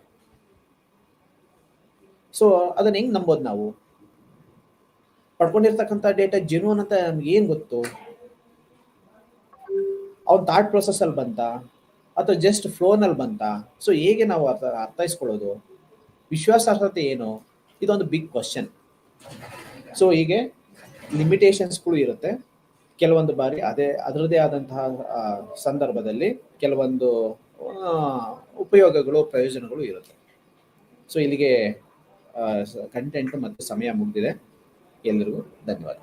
ಸೊ ಅದನ್ನ ಹೆಂಗ್ ನಂಬೋದು ನಾವು? ಪಡ್ಕೊಂಡಿರ್ತಕ್ಕಂಥ ಡೇಟಾ ಜೆನ್ಯೂನ್ ಅಂತ ನಮ್ಗೆ ಏನ್ ಗೊತ್ತು? ಅವ್ನ ಥಾಟ್ ಪ್ರೊಸೆಸ್ ಅಲ್ಲಿ ಬಂತ ಅಥವಾ ಜಸ್ಟ್ ಫ್ಲೋನಲ್ಲಿ ಬಂತ? ಸೊ ಹೇಗೆ ನಾವು ಅರ್ಥೈಸ್ಕೊಳ್ಳೋದು? ವಿಶ್ವಾಸಾರ್ಹತೆ ಏನು? ಇದೊಂದು ಬಿಗ್ ಕ್ವಶನ್. ಸೊ ಹೀಗೆ ಲಿಮಿಟೇಷನ್ಸ್ಗಳು ಇರುತ್ತೆ. ಕೆಲವೊಂದು ಬಾರಿ ಅದರದೇ ಆದಂತಹ ಸಂದರ್ಭದಲ್ಲಿ ಕೆಲವೊಂದು ಉಪಯೋಗಗಳು, ಪ್ರಯೋಜನಗಳು ಇರುತ್ತೆ. ಸೊ ಇಲ್ಲಿಗೆ ಕಂಟೆಂಟ್ ಮತ್ತು ಸಮಯ ಮುಗಿದಿದೆ. ಎಲ್ಲರಿಗೂ ಧನ್ಯವಾದ.